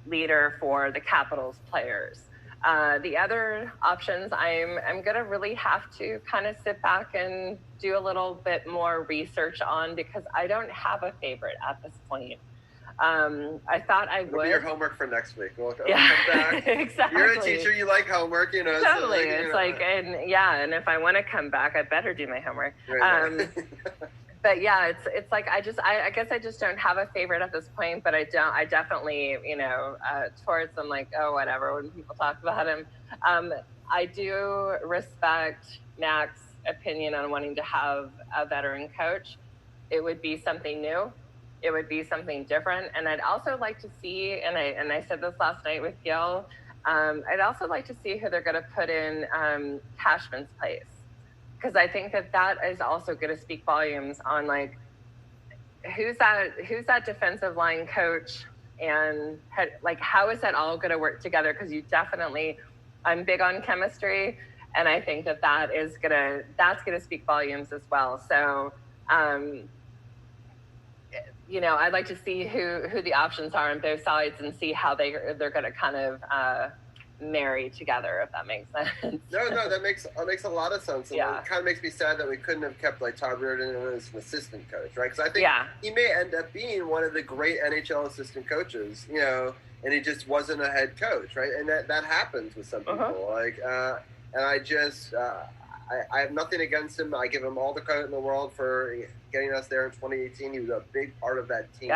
leader for the Capitals players. The other options, I'm going to really have to kind of sit back and do a little bit more research on because I don't have a favorite at this point. I thought I would. It'll be your homework for next week. We'll come back. Exactly. You're a teacher. You like homework, you know. Totally. So and if I want to come back, I better do my homework. Right. But yeah, it's like I guess I just don't have a favorite at this point. But I definitely, you know, towards I'm like, oh, whatever. When people talk about him, I do respect Mac's opinion on wanting to have a veteran coach. It would be something new. It would be something different. And I'd also like to see, and I said this last night with Gil, I'd also like to see who they're going to put in Cashman's place. Because I think that is also going to speak volumes on like who's that defensive line coach and like how is that all going to work together? Because I'm big on chemistry, and I think that's gonna speak volumes as well. So, you know, I'd like to see who the options are on both sides and see how they're going to kind of marry together, if that makes sense. No, that makes a lot of sense. And it kind of makes me sad that we couldn't have kept like Todd Reardon as an assistant coach, right? Because I think he may end up being one of the great NHL assistant coaches, you know, and he just wasn't a head coach, right? And that happens with some people. Like, and I have nothing against him. I give him all the credit in the world for getting us there in 2018. He was a big part of that team.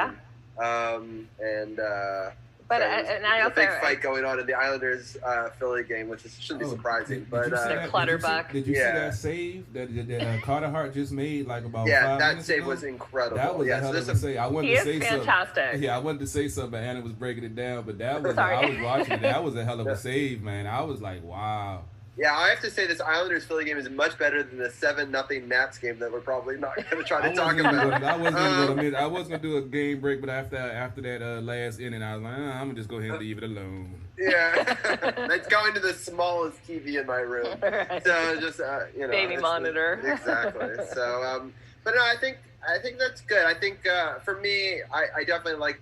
But I also, a big fight going on in the Islanders Philly game, which shouldn't be surprising. The Clutterbuck. Did you see that save that Carter Hart just made like about 5 that minutes save ago? Was incredible. That was a hell of a save. I wanted to say fantastic. Something. Yeah, I wanted to say something, but Anna was breaking it down. But that was I was watching it. That was a hell of a save, man. I was like, wow. Yeah, I have to say this Islanders Philly game is much better than the 7-0 Nats game that we're probably not going to try to talk about. I was going to do a game break, but after that last inning, I was like, I'm going to just go ahead and leave it alone. Yeah, that's going to the smallest TV in my room. Right. So just you know, baby monitor. Exactly. So, but no, I think that's good. I think for me, I definitely like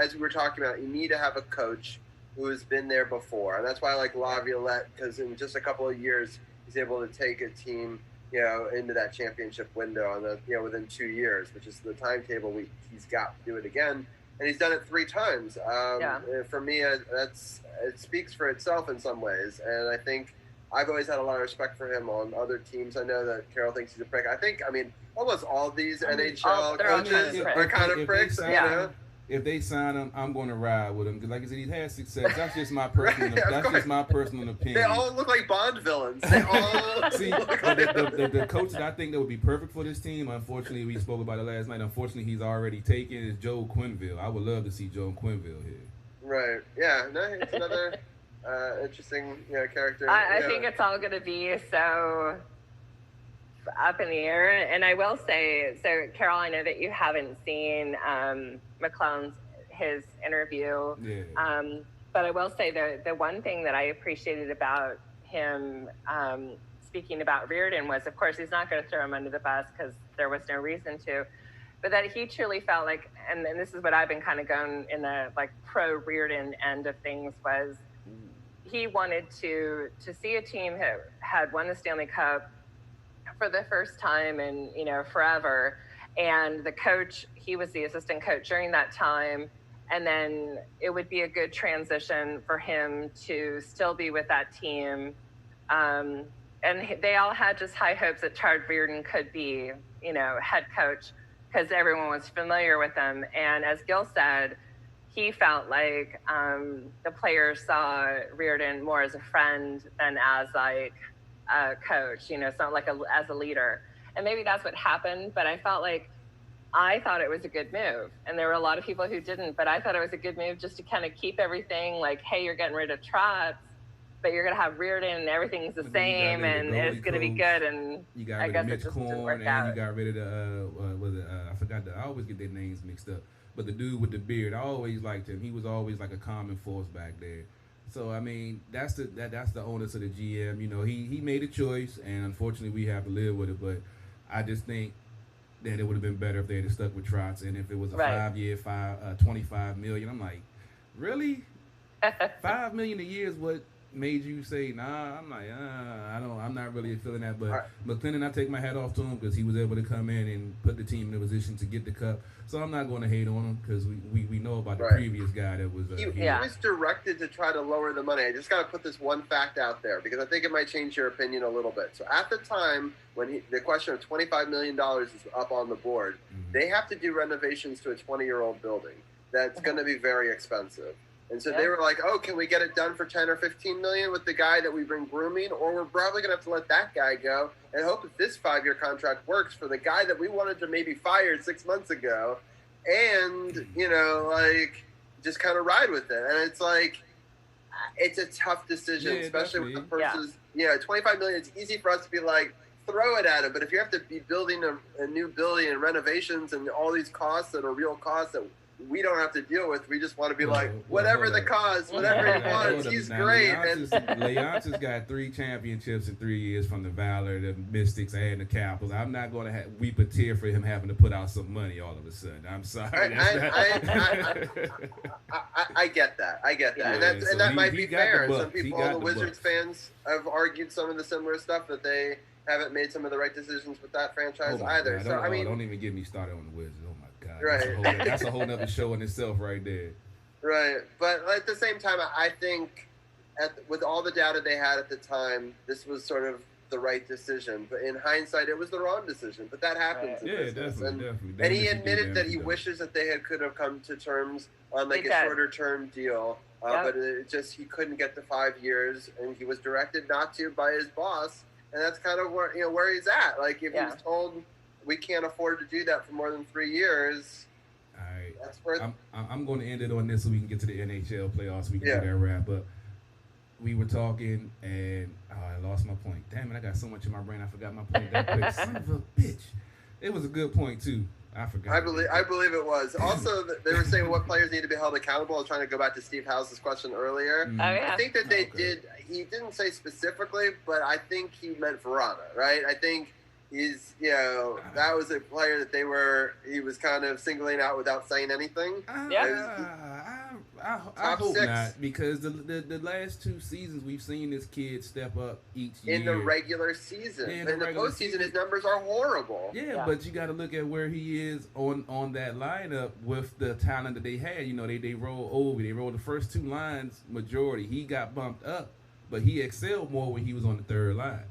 as we were talking about, you need to have a coach who has been there before. And that's why I like Laviolette, because in just a couple of years, he's able to take a team, you know, into that championship window within 2 years, which is the timetable he's got to do it again. And he's done it 3 times. For me, it speaks for itself in some ways. And I think I've always had a lot of respect for him on other teams. I know that Carol thinks he's a prick. I mean, almost all these NHL coaches are kind of pricks, you know? If they sign him, I'm going to ride with him. Because like I said, he's had success. That's just my personal opinion. They all look like Bond villains. They all see the coach that I think that would be perfect for this team. Unfortunately, we spoke about it last night. Unfortunately, he's already taken is Joe Quenneville. I would love to see Joe Quenneville here. Right. Yeah. No, it's another interesting character. I think it's all going to be so up in the air. And I will say, so Carol, I know that you haven't seen McClellan's his interview, but I will say the one thing that I appreciated about him speaking about Reardon was, of course, he's not going to throw him under the bus because there was no reason to, but that he truly felt like, and this is what I've been kind of going in the like pro Reardon end of things, was he wanted to see a team who had won the Stanley Cup for the first time in forever, and the coach, he was the assistant coach during that time, and then it would be a good transition for him to still be with that team, and they all had just high hopes that Todd Reardon could be head coach because everyone was familiar with him. And as Gil said, he felt like the players saw Reardon more as a friend than as like a coach, so like as a leader. And maybe that's what happened, but I thought it was a good move. And there were a lot of people who didn't, but I thought it was a good move just to kind of keep everything like, hey, you're getting rid of Trotz, but you're going to have Reardon and everything's the same and it's going to be good. And you got I rid guess of Mitch it just didn't Korn, work and out. you got rid of I forgot I always get their names mixed up. But the dude with the beard, I always liked him. He was always like a common force back there. So I mean, that's the onus of the GM. He made a choice, and unfortunately, we have to live with it. But I just think that it would have been better if they had stuck with Trotz, and if it was a 5-year, $25 million. I'm like, really? $5 million a year is what made you say, nah? I'm like, I'm not really feeling that. But McClendon, I take my hat off to him because he was able to come in and put the team in a position to get the cup. So I'm not going to hate on him because we know about the previous guy that was he was directed to try to lower the money. I just got to put this one fact out there because I think it might change your opinion a little bit. So at the time when the question of $25 million is up on the board, they have to do renovations to a 20-year-old building. That's going to be very expensive. And so they were like, oh, can we get it done for 10 or 15 million with the guy that we bring grooming? Or we're probably going to have to let that guy go and hope that this 5-year contract works for the guy that we wanted to maybe fire 6 months ago. And, just kind of ride with it. And it's like, it's a tough decision, especially with the purses. 25 million, it's easy for us to be like, throw it at him. But if you have to be building a new building and renovations and all these costs that are real costs that we don't have to deal with. We just want to be whatever the cause, whatever he wants. He's great. Leontis got 3 championships in 3 years from the Valor, the Mystics, and the Capitals. I'm not going to weep a tear for him having to put out some money all of a sudden. I'm sorry. I get that. And that might be fair. And some people, the Wizards fans, have argued some of the similar stuff that they haven't made some of the right decisions with that franchise either. God. So don't even get me started on the Wizards. Oh my God, right. That's a whole nother show in itself right there. Right, but at the same time, I think with all the data they had at the time, this was sort of the right decision. But in hindsight, it was the wrong decision. But that happens. Right. In business. Definitely. And he admitted that he wishes that they could have come to terms on a shorter term deal. But he couldn't get to 5 years, and he was directed not to by his boss. And that's kind of where he's at. Like if he was told we can't afford to do that for more than 3 years. All right. That's where I'm going to end it on this so we can get to the NHL playoffs. So we can do that wrap up. We were talking, and I lost my point. Damn it, I got so much in my brain, I forgot my point that quick. Son of a bitch. It was a good point, too. I forgot. I believe it was. Also, they were saying what players need to be held accountable. I was trying to go back to Steve House's question earlier. Mm-hmm. I think that they did. He didn't say specifically, but I think he meant Verana, right? I think he's, that was a player that he was kind of singling out without saying anything. I hope 6. Not, because the last 2 seasons we've seen this kid step up each year. In the regular season. In the postseason, his numbers are horrible. Yeah, but you got to look at where he is on that lineup with the talent that they had. They roll over. They rolled the first 2 lines majority. He got bumped up, but he excelled more when he was on the 3rd line.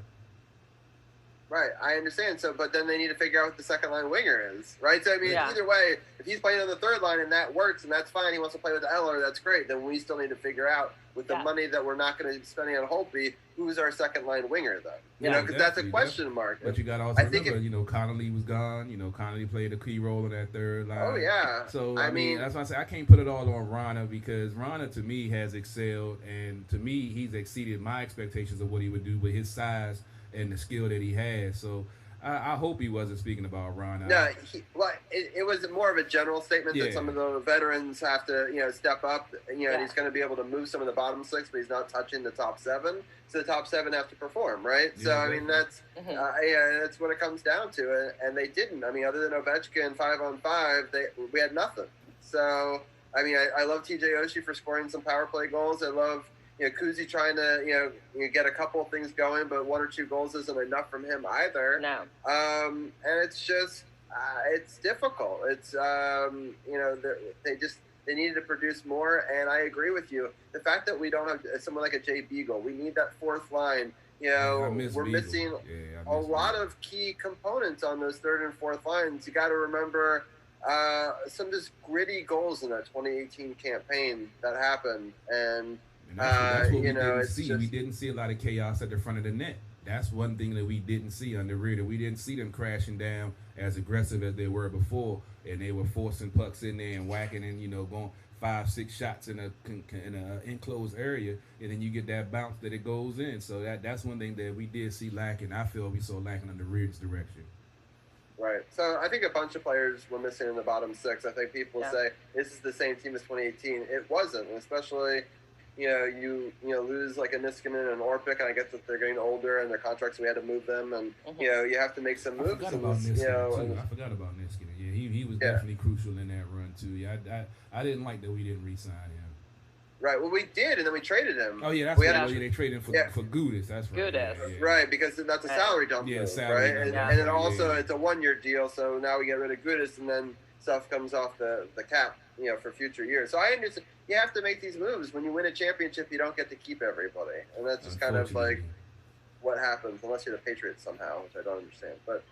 Right, I understand. So, but then they need to figure out what the second line winger is, right? So, I mean, either way, if he's playing on the 3rd line and that works and that's fine, he wants to play with Eller, that's great. Then we still need to figure out with the money that we're not going to be spending on Holtby, who's our second line winger, then? Because that's a question mark. But you got to also remember, Connolly was gone. Connolly played a key role in that 3rd line. Oh yeah. So I mean, that's why I say I can't put it all on Rana because Rana to me has excelled, and to me he's exceeded my expectations of what he would do with his size and the skill that he has. So. I hope he wasn't speaking about Ron. No, it was more of a general statement that some of the veterans have to, step up. And he's going to be able to move some of the bottom 6, but he's not touching the top 7. So the top 7 have to perform, right? Yeah, so I mean, that's that's what it comes down to, and they didn't. I mean, other than Ovechkin 5-on-5, we had nothing. So I mean, I love TJ Oshie for scoring some power play goals. I love. Kuzi trying to, get a couple of things going, but 1 or 2 goals isn't enough from him either. No. And it's just, it's difficult. It's, they needed to produce more, and I agree with you. The fact that we don't have someone like a Jay Beagle, we need that 4th line You know, I miss we're Beagle. missing I a miss lot Beagle. of key components on those third and fourth lines. You got to remember some just gritty goals in that 2018 campaign that happened, and That's what we didn't it's see. just We didn't see a lot of chaos at the front of the net. That's one thing that we didn't see under Reader. We didn't see them crashing down as aggressive as they were before, and they were forcing pucks in there and whacking and going 5-6 shots in a enclosed area, and then you get that bounce that it goes in. So that's one thing that we did see lacking. I feel we saw lacking under Reader's direction. Right. So I think a bunch of players were missing in the bottom six. I think people say this is the same team as 2018. It wasn't, especially. You lose like a Niskanen and Orpik, and I get that they're getting older and their contracts, we had to move them, and you have to make some moves. I forgot about Niskanen too. I forgot about Niskanen. Yeah, he was definitely crucial in that run too. Yeah, I didn't like that we didn't re-sign him. Right. Well, we did, and then we traded him. Oh yeah, that's right. They traded him for Gudis. That's right. Gudis. Yeah. Right, because that's a salary dump. Yeah, move, salary right? dump. And then also it's a 1-year deal, so now we get rid of Gudis, and then stuff comes off the cap, for future years. So I understand you have to make these moves. When you win a championship, you don't get to keep everybody, and that's just kind of like what happens, unless you're the Patriots somehow, which I don't understand. But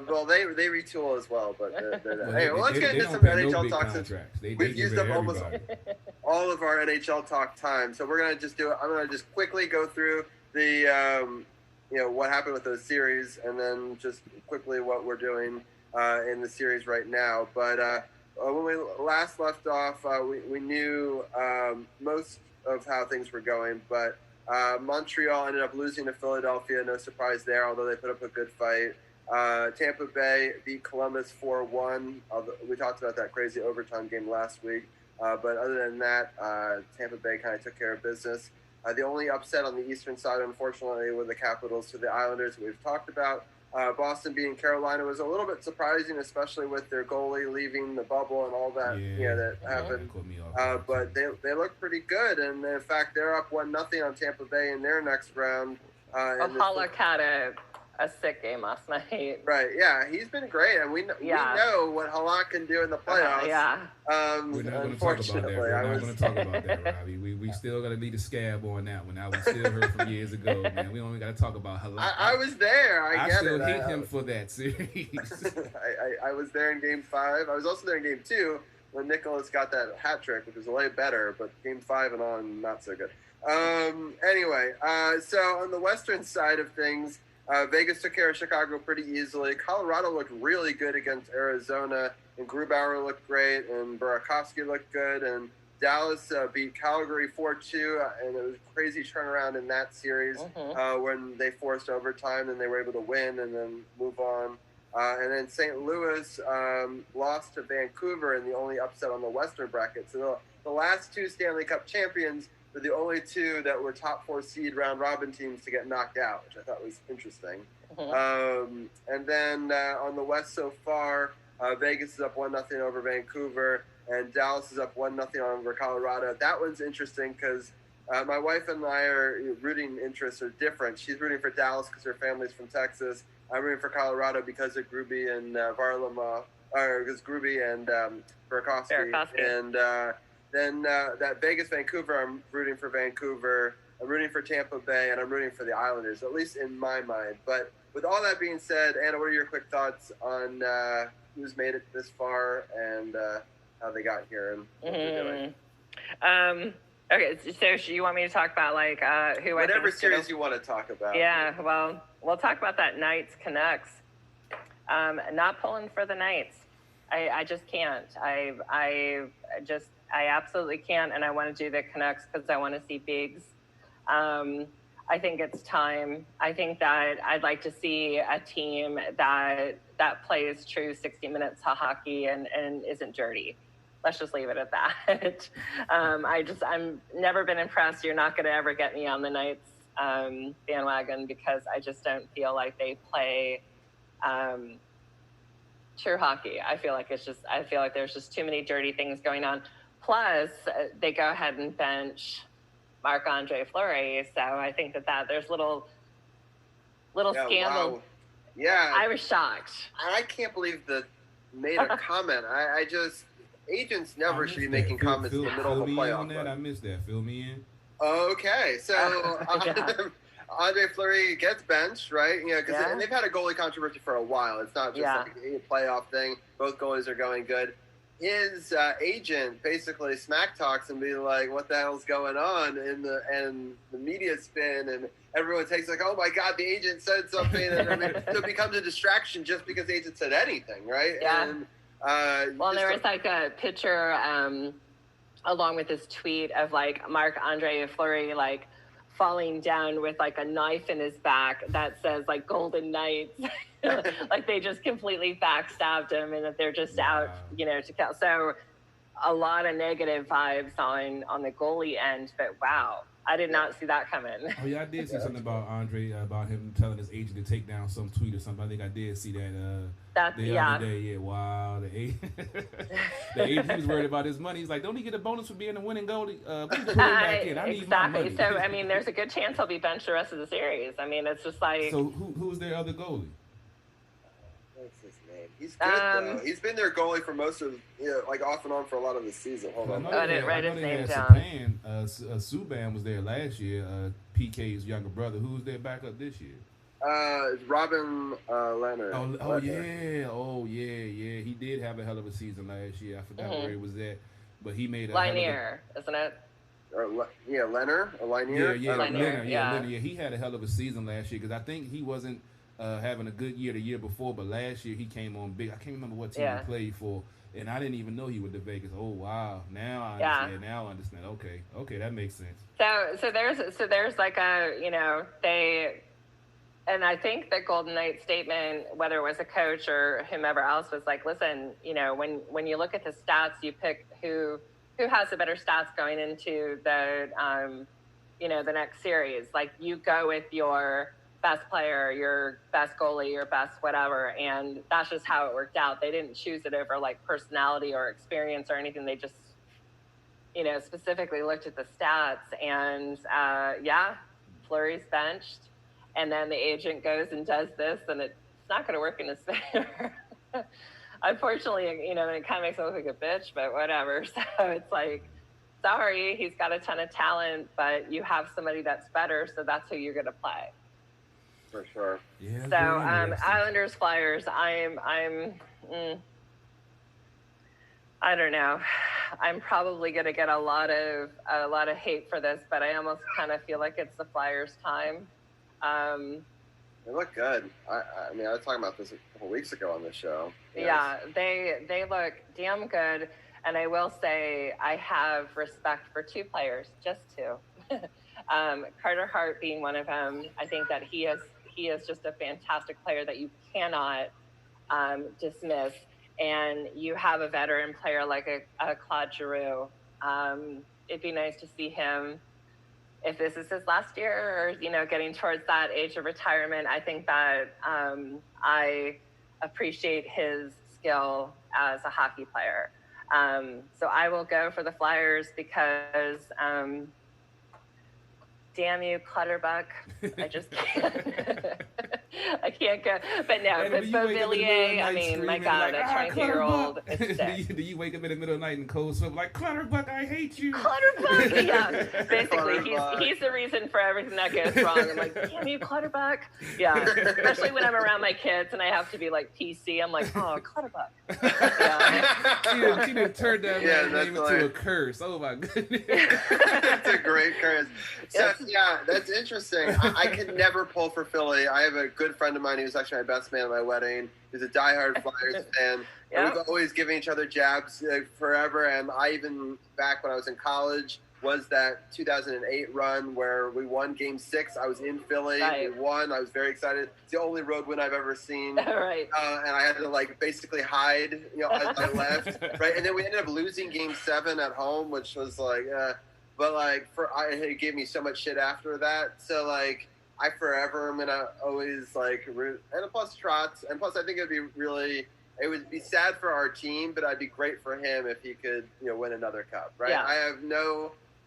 well, they retool as well. But anyway, let's get into some NHL talk. Since we've used up almost all of our NHL talk time, so we're gonna just I'm gonna just quickly go through the what happened with those series, and then just quickly what we're doing in the series right now. But when we last left off, we knew most of how things were going, but Montreal ended up losing to Philadelphia. No surprise there, although they put up a good fight. Tampa Bay beat Columbus 4-1. We talked about that crazy overtime game last week. But other than that, Tampa Bay kind of took care of business. The only upset on the eastern side, unfortunately, were the Capitals to the Islanders that we've talked about. Boston beating Carolina was a little bit surprising, especially with their goalie leaving the bubble and all that that happened. But they look pretty good, and in fact, they're up 1-0 on Tampa Bay in their next round. Halak had a sick game last night. Right, yeah, he's been great, and we know what Halak can do in the playoffs. We're not going to talk about that. We're not going to talk about that, Robbie. We still got to leave the scab on that one. We still heard from years ago, man. We only got to talk about Halak. I was there. I still hate him for that series. I was there in Game 5. I was also there in Game 2 when Nicholas got that hat trick, which was a lot better, but Game 5 and on, not so good. Anyway, so on the western side of things, Vegas took care of Chicago pretty easily. Colorado looked really good against Arizona, and Grubauer looked great, and Burakovsky looked good, and Dallas beat Calgary 4-2, and it was a crazy turnaround in that series when they forced overtime, and they were able to win and then move on. And then St. Louis lost to Vancouver in the only upset on the Western bracket. So the last two Stanley Cup champions were the only two that were top 4 seed round robin teams to get knocked out, which I thought was interesting. And then on the West so far, Vegas is up 1-0 over Vancouver, and Dallas is up 1-0 over Colorado. That one's interesting because my wife and I rooting interests are different. She's rooting for Dallas because her family's from Texas. I'm rooting for Colorado because of Gruby and Varlamov, or because Gruby and Burakovsky. And then that Vegas-Vancouver, I'm rooting for Vancouver. I'm rooting for Tampa Bay, and I'm rooting for the Islanders, at least in my mind. But with all that being said, Anna, what are your quick thoughts on who's made it this far and how they got here and what they're doing? Okay, so you want me to talk about who whatever series you want to talk about? Yeah, well, we'll talk about that Knights Canucks. Not pulling for the Knights. I just can't. I absolutely can't, and I want to do the Canucks because I want to see Bigs. I think it's time. I think that I'd like to see a team that plays true 60 minutes of hockey and isn't dirty. Let's just leave it at that. I'm never been impressed. You're not going to ever get me on the Knights bandwagon because I just don't feel like they play true hockey. I feel like there's just too many dirty things going on. Plus, they go ahead and bench Marc-Andre Fleury. So I think that there's little scandal. Wow. Yeah. I was shocked. I can't believe that made a comment. I just, agents never should be making comments in the middle of a playoff. I missed that. Fill me in. Okay. So Andre Fleury gets benched, right? And they've had a goalie controversy for a while. It's not just like a playoff thing. Both goalies are going good. His agent basically smack talks and be like, "What the hell's going on?" And the media spin, and everyone takes like, "Oh my God, the agent said something," and it becomes a distraction just because the agent said anything, right? Yeah. And, there was like a picture along with this tweet of like Marc-Andre Fleury like falling down with like a knife in his back that says like Golden Knights. Like they just completely backstabbed him and that they're just out, to kill. So a lot of negative vibes on the goalie end, but wow, I did not see that coming. Oh yeah, I did see something about Andre, about him telling his agent to take down some tweet or something. I think I did see that the other day. Yeah, wow. The agent, he was worried about his money. He's like, don't he get a bonus for being a winning goalie? Put him back in. I need my money. So I mean, there's a good chance he'll be benched the rest of the series. I mean, it's just like. So who's their other goalie? What's his name? He's good though. He's been their goalie for most of, like off and on for a lot of the season. Hold on. I didn't write his name down. Subban was there last year. PK's younger brother. Who was their backup this year? Robin Leonard. Oh yeah. He did have a hell of a season last year. I forgot where he was at, but he made a Linier, isn't it? Leonard or Linier. Linier. Yeah, he had a hell of a season last year because I think he wasn't having a good year the year before, but last year he came on big. I can't remember what team he played for, and I didn't even know he was the Vegas. Oh wow, now I understand. Now I understand. Okay, that makes sense. So there's like a they. And I think the Golden Knights statement, whether it was a coach or whomever else, was like, listen, when you look at the stats, you pick who has the better stats going into the the next series. Like you go with your best player, your best goalie, your best whatever, and that's just how it worked out. They didn't choose it over like personality or experience or anything. They just specifically looked at the stats, and Fleury's benched. And then the agent goes and does this, and it's not going to work in his favor. Unfortunately, it kind of makes him look like a bitch, but whatever. So it's like, sorry, he's got a ton of talent, but you have somebody that's better, so that's who you're going to play. For sure. Yeah. So Islanders, Flyers, I don't know. I'm probably going to get a lot of hate for this, but I almost kind of feel like it's the Flyers' time. They look good. I mean, I was talking about this a couple weeks ago on the show. Yeah, they look damn good, and I will say I have respect for two players, just two. Carter Hart being one of them. I think that he is just a fantastic player that you cannot dismiss. And you have a veteran player like a Claude Giroux. It'd be nice to see him. If this is his last year or, getting towards that age of retirement, I think that I appreciate his skill as a hockey player. So I will go for the Flyers because, damn you, Clutterbuck. I just can't. I can't go. But no, but Beauvillier, I mean, my God, a 22-year-old is sick. Do you wake up in the middle of the night and cold sweat like, Clutterbuck, I hate you? Clutterbuck, yeah. Basically, he's the reason for everything that goes wrong. I'm like, damn you, Clutterbuck. Yeah, especially when I'm around my kids and I have to be like PC. I'm like, oh, Clutterbuck. Yeah. She done turned that name into a curse. Oh, my goodness. That's a great curse. So, yeah, that's interesting. I could never pull for Philly. I have a good friend of mine who's actually my best man at my wedding. He's a diehard Flyers fan. And we've always given each other jabs forever. And I even, back when I was in college, was that 2008 run where we won Game 6. I was in Philly. Right. We won. I was very excited. It's the only road win I've ever seen. Right. And I had to, basically hide, as I left. Right. And then we ended up losing Game 7 at home, which was but it gave me so much shit after that. So I forever am gonna always root, and plus Trotz, and plus I think it would be sad for our team, but I'd be great for him if he could win another cup, right? Yeah.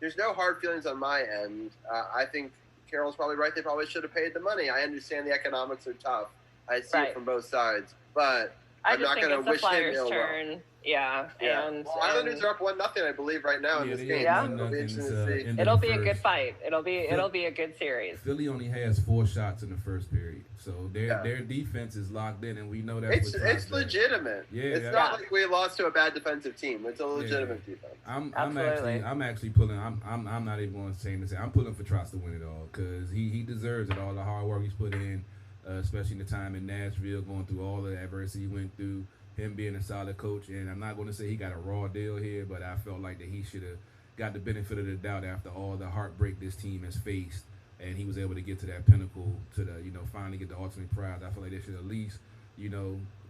There's no hard feelings on my end. I think Carol's probably right. They probably should have paid the money. I understand the economics are tough. I see it from both sides, but I I'm just not think going it's to the wish him Flyers' ill will. turn. Yeah. Yeah. And Well, Islanders are up 1-0, I believe, right now in this they game. got So it'll be 1-0, interesting to see. end of it'll the be a good first. fight. It'll be a good series. Philly only has 4 shots in the first period, so Yeah. their defense is locked in, and we know that's It's legitimate. Yeah, it's not like we lost to a bad defensive team. It's a legitimate defense. I'm Absolutely. actually pulling. I'm not even going to say this. I'm pulling for Trotz to win it all because he deserves it. All the hard work he's put in, especially in the time in Nashville, going through all the adversity he went through. Him being a solid coach, and I'm not going to say he got a raw deal here, but I felt like that he should have got the benefit of the doubt after all the heartbreak this team has faced, and he was able to get to that pinnacle, to the finally get the ultimate prize. I feel like they should at least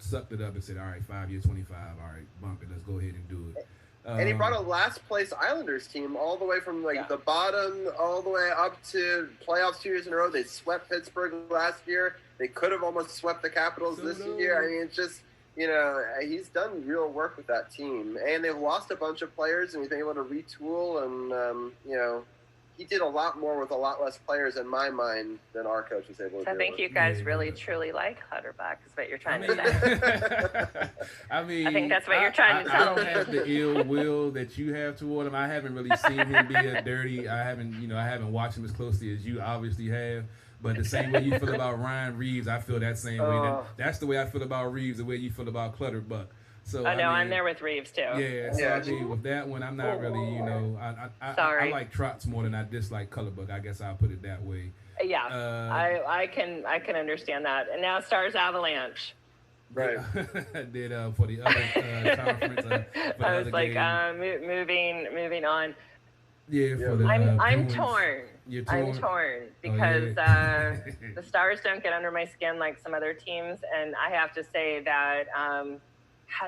sucked it up and said, all right, 5 years, 25, all right, bump it, let's go ahead and do it. And he brought a last place Islanders team all the way from the bottom all the way up to playoffs 2 years in a row. They swept Pittsburgh last year. They could have almost swept the Capitals this year. I mean, it's just, he's done real work with that team. And they've lost a bunch of players, and he's been able to retool. And, he did a lot more with a lot less players, in my mind, than our coach was able to do. I think you guys really, truly like Clutterbuck, is what you're trying to say. I think that's what you're trying to tell I don't have the ill will that you have toward him. I haven't really seen him be a dirty. I haven't watched him as closely as you obviously have. But the same way you feel about Ryan Reeves, I feel that same way. That's the way I feel about Reeves, the way you feel about Clutterbuck. So I know, I'm there with Reeves too. Yeah, so I mean, with that one, I'm not really, I like Trotz more than I dislike Clutterbuck. I guess I'll put it that way. Yeah, I can understand that. And now Stars Avalanche. Right. Did for the other conference. I was like, moving on. Yeah, for the. I'm torn. You're torn. I'm torn because the Stars don't get under my skin like some other teams, and I have to say that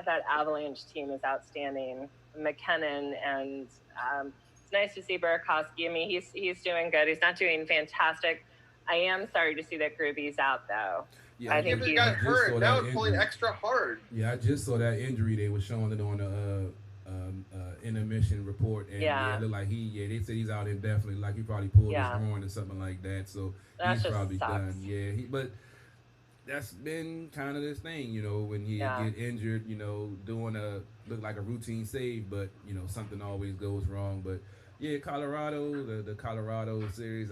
that Avalanche team is outstanding. McKinnon, and it's nice to see Burakovsky. I mean, he's doing good. He's not doing fantastic. I am sorry to see that Gruby's out though. Yeah, I think he got hurt. Now it's pulling extra hard. Yeah, I just saw that injury they were showing it on the intermission report, and it looked like they said he's out indefinitely, like he probably pulled his groin or something like that. So that he's probably sucks. done. Yeah, but that's been kind of this thing, when you get injured, doing look like a routine save, but something always goes wrong. But yeah, Colorado, the Colorado series.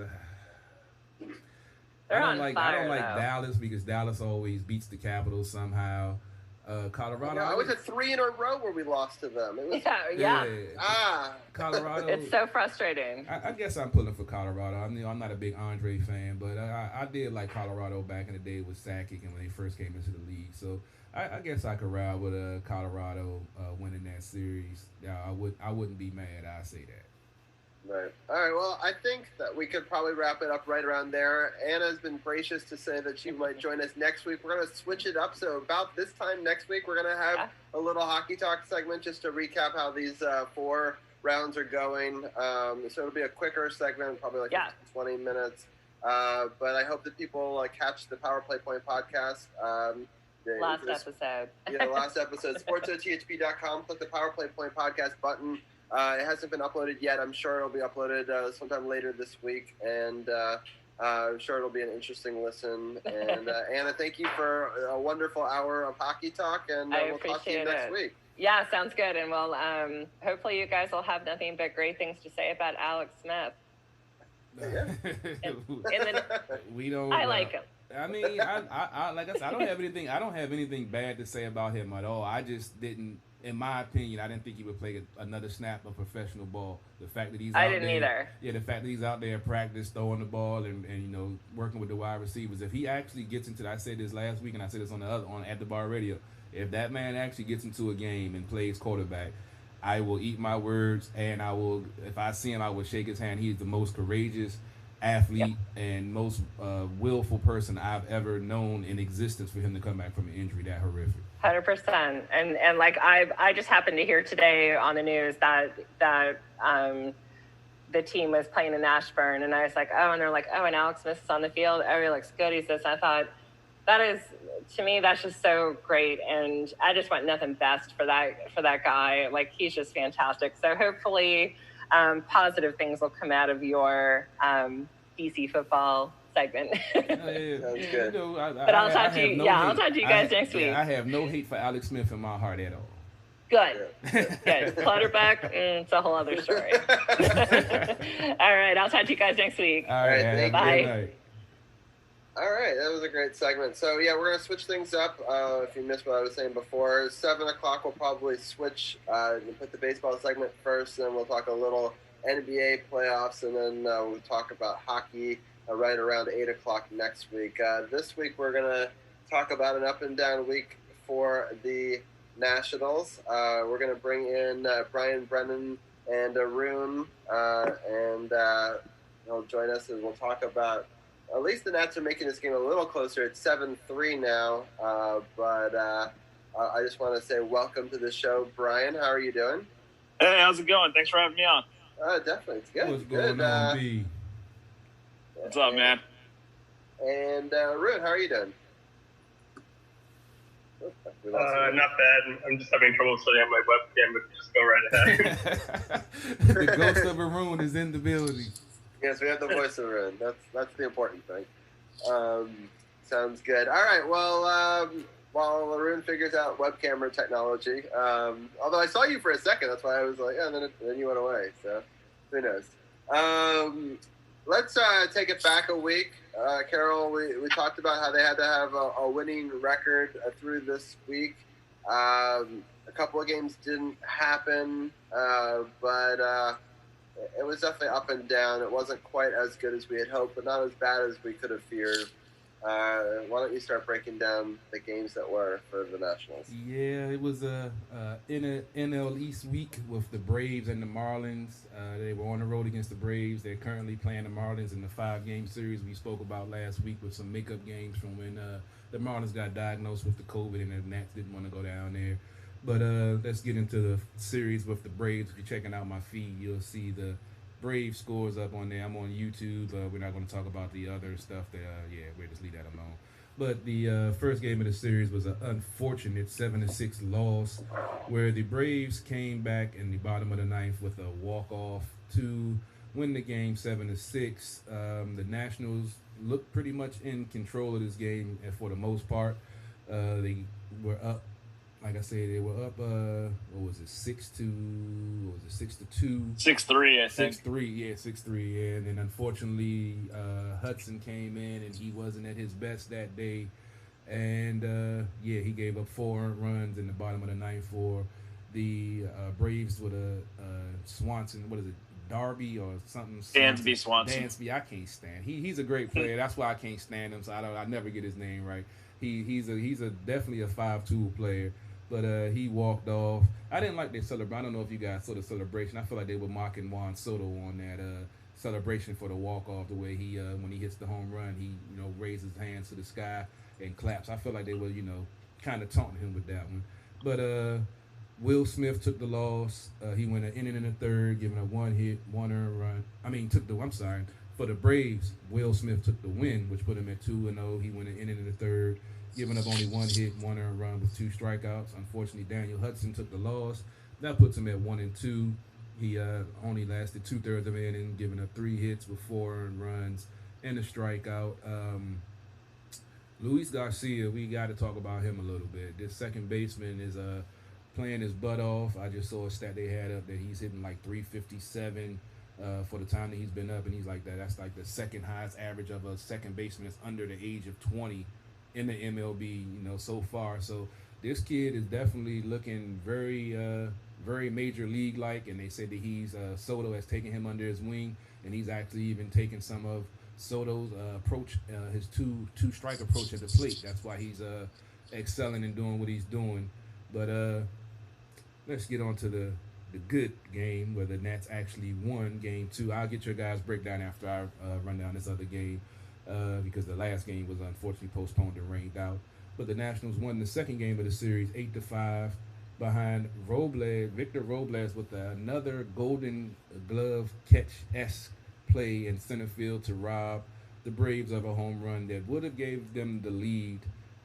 I don't like Dallas because Dallas always beats the Capitals somehow. Colorado. I went to 3 in a row where we lost to them. It was, Colorado. It's so frustrating. I guess I'm pulling for Colorado. I'm not a big Andre fan, but I did like Colorado back in the day with Sakic and when they first came into the league. So I guess I could ride with Colorado winning that series. I wouldn't be mad. I say that. Right. All right. Well, I think that we could probably wrap it up right around there. Anna's been gracious to say that she might join us next week. We're going to switch it up. So about this time next week, we're going to have a little hockey talk segment just to recap how these 4 rounds are going. So it'll be a quicker segment, probably like 20 minutes. But I hope that people catch the Power Play Point podcast. Last episode. Yeah, the last episode. SportsOTHP.com. Click the Power Play Point podcast button. It hasn't been uploaded yet. I'm sure it'll be uploaded sometime later this week, and I'm sure it'll be an interesting listen. And Anna, thank you for a wonderful hour of hockey talk, and we'll talk to you next week. Yeah, sounds good. And well, hopefully you guys will have nothing but great things to say about Alex Smith. We don't. I like him. I mean, I like I said, I don't have anything bad to say about him at all. I just didn't. In my opinion, I didn't think he would play another snap of professional ball. The fact that he's I didn't either. Yeah, the fact that he's out there practice throwing the ball and working with the wide receivers. If he actually gets into, I said this last week and I said this on at the bar radio. If that man actually gets into a game and plays quarterback, I will eat my words, and I will. If I see him, I will shake his hand. He is the most courageous athlete and most willful person I've ever known in existence. For him to come back from an injury that horrific. 100%. And like I just happened to hear today on the news that the team was playing in Ashburn, and I was like, and they're like, and Alex Smith is on the field. Oh, he looks good. He's this. I thought that is, to me, that's just so great, and I just want nothing best for that guy. Like, he's just fantastic. So hopefully positive things will come out of your DC football segment. Sounds good. You know, But I'll talk to you. I'll talk to you guys next week. I have no hate for Alex Smith in my heart at all. Good. Clutterbuck, it's a whole other story. All right, I'll talk to you guys next week. All right, thank you. Bye. All right, that was a great segment. So, yeah, we're going to switch things up. If you missed what I was saying before, 7 o'clock we'll probably switch and put the baseball segment first, and then we'll talk a little NBA playoffs, and then we'll talk about hockey right around 8 o'clock next week. This week we're going to talk about an up-and-down week for the Nationals. We're going to bring in Brian Brennan and Arun, and they'll join us, and we'll talk about at least the Nats are making this game a little closer. It's 7-3 now, but I just want to say welcome to the show, Brian. How are you doing? Hey, how's it going? Thanks for having me on. Definitely, it's good. What's going on, B? What's up, man? And Arun, how are you doing? Not bad. I'm just having trouble setting up my webcam, but just go right ahead. The ghost of Arun is in the building. Yes, we have the voice of Arun. That's the important thing. Sounds good. All right. Well, while Arun figures out web camera technology, although I saw you for a second, that's why I was like, and then you went away. So who knows? Let's take it back a week. Carol, we talked about how they had to have a winning record through this week. A couple of games didn't happen, but it was definitely up and down. It wasn't quite as good as we had hoped, but not as bad as we could have feared. Why don't you start breaking down the games that were for the Nationals? Yeah, it was a NL East week with the Braves and the Marlins. They were on the road against the Braves. They're currently playing the Marlins in the 5-game series we spoke about last week with some makeup games from when the Marlins got diagnosed with the COVID and the Nats didn't want to go down there. But let's get into the series with the Braves. If you're checking out my feed, you'll see the Braves scores up on there. I'm on YouTube. We're not going to talk about the other stuff. We'll just leave that alone. But the first game of the series was an unfortunate 7-6 loss, where the Braves came back in the bottom of the ninth with a walk-off to win the game 7-6. The Nationals looked pretty much in control of this game, and for the most part, they were up. Like I said, they were up. 6-2? 6-2? 6-3, I think. 6-3. Yeah. And then unfortunately, Hudson came in and he wasn't at his best that day. And he gave up 4 runs in the bottom of the ninth for the Braves with a Swanson. What is it? Darby or something? Dansby Swanson. Dansby, I can't stand. He's a great player. That's why I can't stand him. So I never get his name right. He's definitely a 5-tool player. But he walked off. I didn't like their celebration. I don't know if you guys saw the celebration. I feel like they were mocking Juan Soto on that celebration for the walk-off, the way he, when he hits the home run, he, raises his hands to the sky and claps. I feel like they were, kind of taunting him with that one. But Will Smith took the loss. He went an inning in the third, giving up 1 hit, 1 earned run. For the Braves, Will Smith took the win, which put him at 2-0. He went an inning in the third, giving up only 1 hit, 1 earned run with 2 strikeouts. Unfortunately, Daniel Hudson took the loss. That puts him at 1-2. He only lasted 2/3 of an inning, giving up 3 hits with 4 earned runs and a strikeout. Luis Garcia, we got to talk about him a little bit. This second baseman is playing his butt off. I just saw a stat they had up that he's hitting like 357 for the time that he's been up, and he's like that. That's like the second highest average of a second baseman that's under the age of 20 in the MLB, so far. So this kid is definitely looking very, very major league like, and they said that Soto has taken him under his wing, and he's actually even taken some of Soto's approach, his two strike approach at the plate. That's why he's excelling and doing what he's doing. But let's get on to the good game where the Nats actually won game 2. I'll get your guys' breakdown after I run down this other game. Because the last game was unfortunately postponed and rained out. But the Nationals won the second game of the series 8-5 behind Victor Robles with another Golden Glove catch-esque play in center field to rob the Braves of a home run that would have gave them the lead,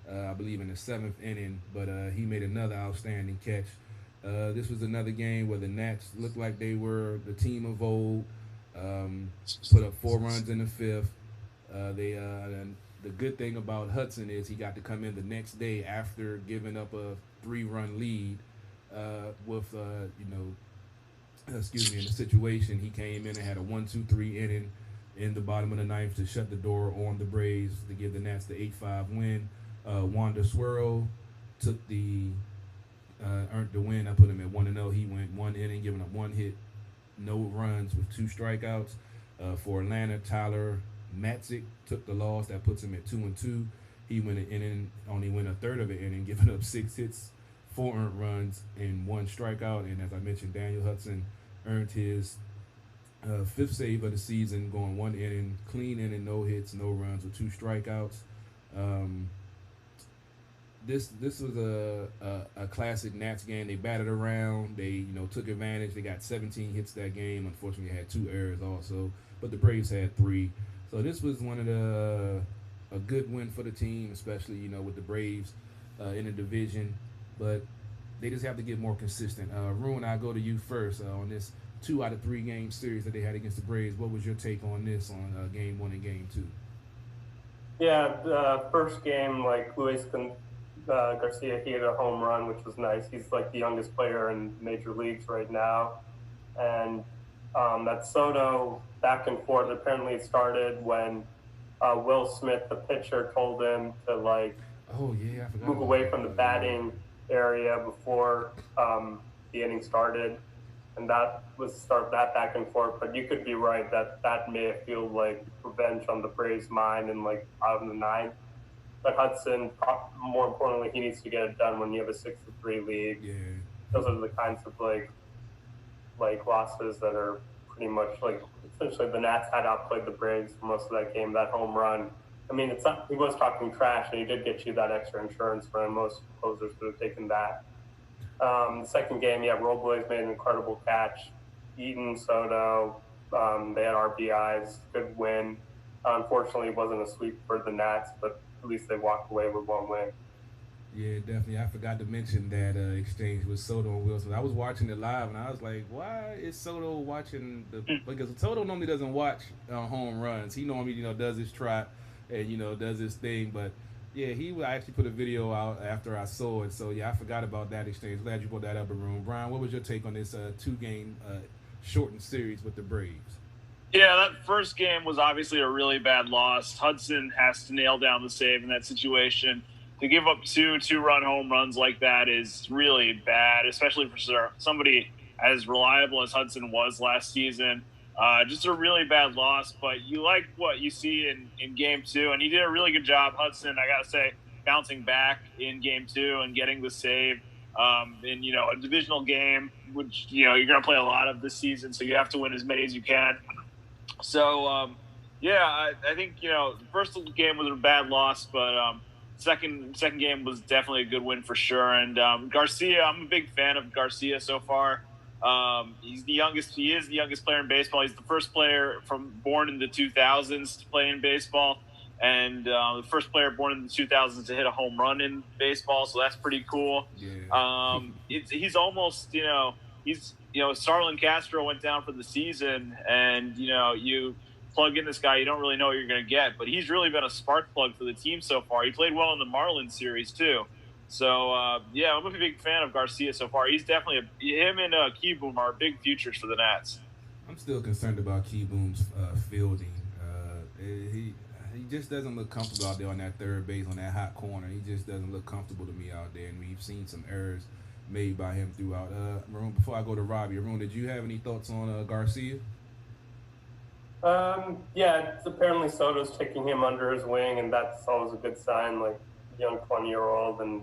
I believe, in the 7th inning. But he made another outstanding catch. This was another game where the Nats looked like they were the team of old. Put up 4 runs in the 5th. And the good thing about Hudson is he got to come in the next day after giving up a 3-run lead with in the situation. He came in and had a 1-2-3 inning in the bottom of the ninth to shut the door on the Braves to give the Nats the 8-5 win. Wander Swirl took earned the win. I put him at 1-0. He went 1 inning, giving up 1 hit, no runs with 2 strikeouts. For Atlanta, Tyler Matzik took the loss. That puts him at 2-2. He went an inning, only went a third of an inning, giving up 6 hits, 4 earned runs, and 1 strikeout. And as I mentioned, Daniel Hudson earned his 5th save of the season, going 1 inning, clean inning, no hits, no runs, with 2 strikeouts. This was a classic Nats game. They batted around. They took advantage. They got 17 hits that game. Unfortunately, had 2 errors also, but the Braves had 3. So this was a good win for the team, especially with the Braves in the division. But they just have to get more consistent. Rune, I'll go to you first on this 2 out of 3 game series that they had against the Braves. What was your take on this on game 1 and game 2? Yeah, the first game, Luis Garcia, he hit a home run, which was nice. He's like the youngest player in major leagues right now. And that Soto back and forth, apparently it started when Will Smith, the pitcher, told him to I forgot move away from the batting area before the inning started. And that was start that back and forth. But you could be right that may feel like revenge on the Braves' mind and out in the ninth. But Hudson, more importantly, he needs to get it done when you have a 6-3 lead. Yeah. Those are the kinds of losses that are pretty much essentially the Nats had outplayed the Braves for most of that game. That home run, I mean, it's not, he was talking trash, and he did get you that extra insurance run. Most closers would have taken that. The second game, Robles made an incredible catch. Eaton, Soto, they had RBIs, good win. Unfortunately, it wasn't a sweep for the Nats, but at least they walked away with 1 win. Yeah, definitely. I forgot to mention that exchange with Soto and Wilson. I was watching it live, and I was like, why is Soto watching because Soto normally doesn't watch home runs. He normally, does his trot and, does his thing. But, yeah, I actually put a video out after I saw it. So, yeah, I forgot about that exchange. Glad you brought that up, Arun. Brian, what was your take on this 2-game shortened series with the Braves? Yeah, that first game was obviously a really bad loss. Hudson has to nail down the save in that situation. To give up 2 2-run home runs like that is really bad, especially for somebody as reliable as Hudson was last season. Just a really bad loss, but you like what you see in game 2, and he did a really good job, Hudson, I got to say, bouncing back in game 2 and getting the save in, a divisional game, which, you're going to play a lot of this season, so you have to win as many as you can. So, I think, the first game was a bad loss, but second game was definitely a good win for sure. And Garcia, I'm a big fan of Garcia so far. He is the youngest player in baseball. He's the first player born in the 2000s to play in baseball, and the first player born in the 2000s to hit a home run in baseball. So that's pretty cool. Yeah. He's almost, Starlin Castro went down for the season, and you plug in this guy, you don't really know what you're going to get, but he's really been a spark plug for the team so far. He played well in the Marlins series too. So, I'm a big fan of Garcia so far. He's definitely him and Keyboom are big futures for the Nats. I'm still concerned about Keyboom's fielding. He just doesn't look comfortable out there on that third base, on that hot corner. He just doesn't look comfortable to me out there, and we've seen some errors made by him throughout. Maroon, before I go to Robbie, Maroon, did you have any thoughts on Garcia? It's apparently Soto's taking him under his wing, and that's always a good sign, young 20-year-old and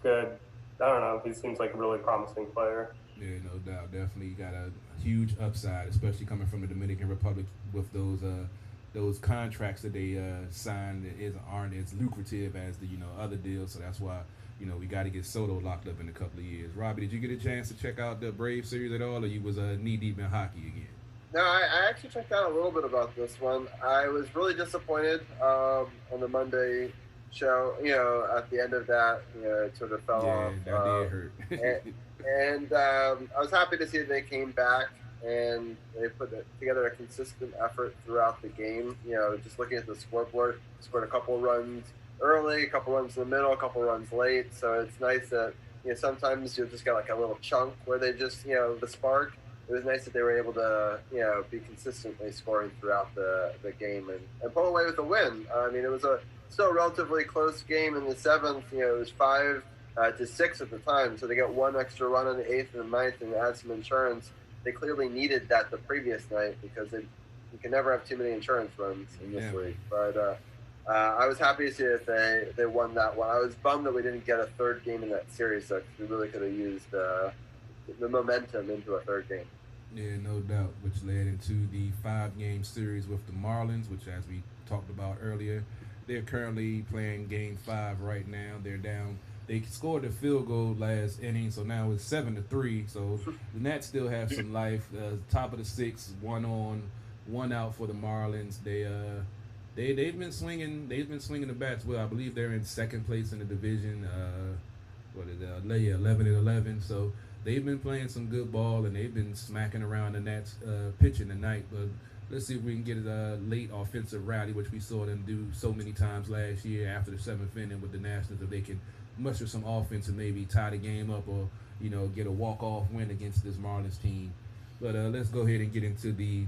good. I don't know. He seems like a really promising player. Yeah, no doubt. Definitely got a huge upside, especially coming from the Dominican Republic with those contracts that they signed that aren't as lucrative as the other deals. So that's why we got to get Soto locked up in a couple of years. Robbie, did you get a chance to check out the Braves series at all, or you was knee deep in hockey again? No, I actually checked out a little bit about this one. I was really disappointed on the Monday show. At the end of that, it sort of fell off. Yeah, that did hurt. and I was happy to see they came back. and they put together a consistent effort throughout the game. Just looking at the scoreboard, scored a couple runs early, a couple runs in the middle, a couple runs late. So it's nice that sometimes you'll just get like a little chunk where they just the spark. It was nice that they were able to be consistently scoring throughout the game and pull away with a win. I mean, it was still a relatively close game in the seventh. It was 5-6 at the time, so they got one extra run on the eighth and the ninth and add some insurance. They clearly needed that the previous night because you can never have too many insurance runs in this league. But I was happy to see that they won that one. I was bummed that we didn't get a third game in that series, though, because we really could have used the momentum into a third game. Yeah, no doubt, which led into the 5-game series with the Marlins, which, as we talked about earlier, they're currently playing Game 5 right now. They're down. They scored a field goal last inning, so now it's 7-3. So the Nats still have some life. Top of the 6th, 1 on, 1 out for the Marlins. They've been swinging. They've been swinging the bats well. I believe they're in second place in the division. 11-11. So they've been playing some good ball, and they've been smacking around the Nats pitching tonight. But let's see if we can get a late offensive rally, which we saw them do so many times last year after the 7th inning with the Nationals, if they can muster some offense and maybe tie the game up or, get a walk-off win against this Marlins team. But let's go ahead and get into the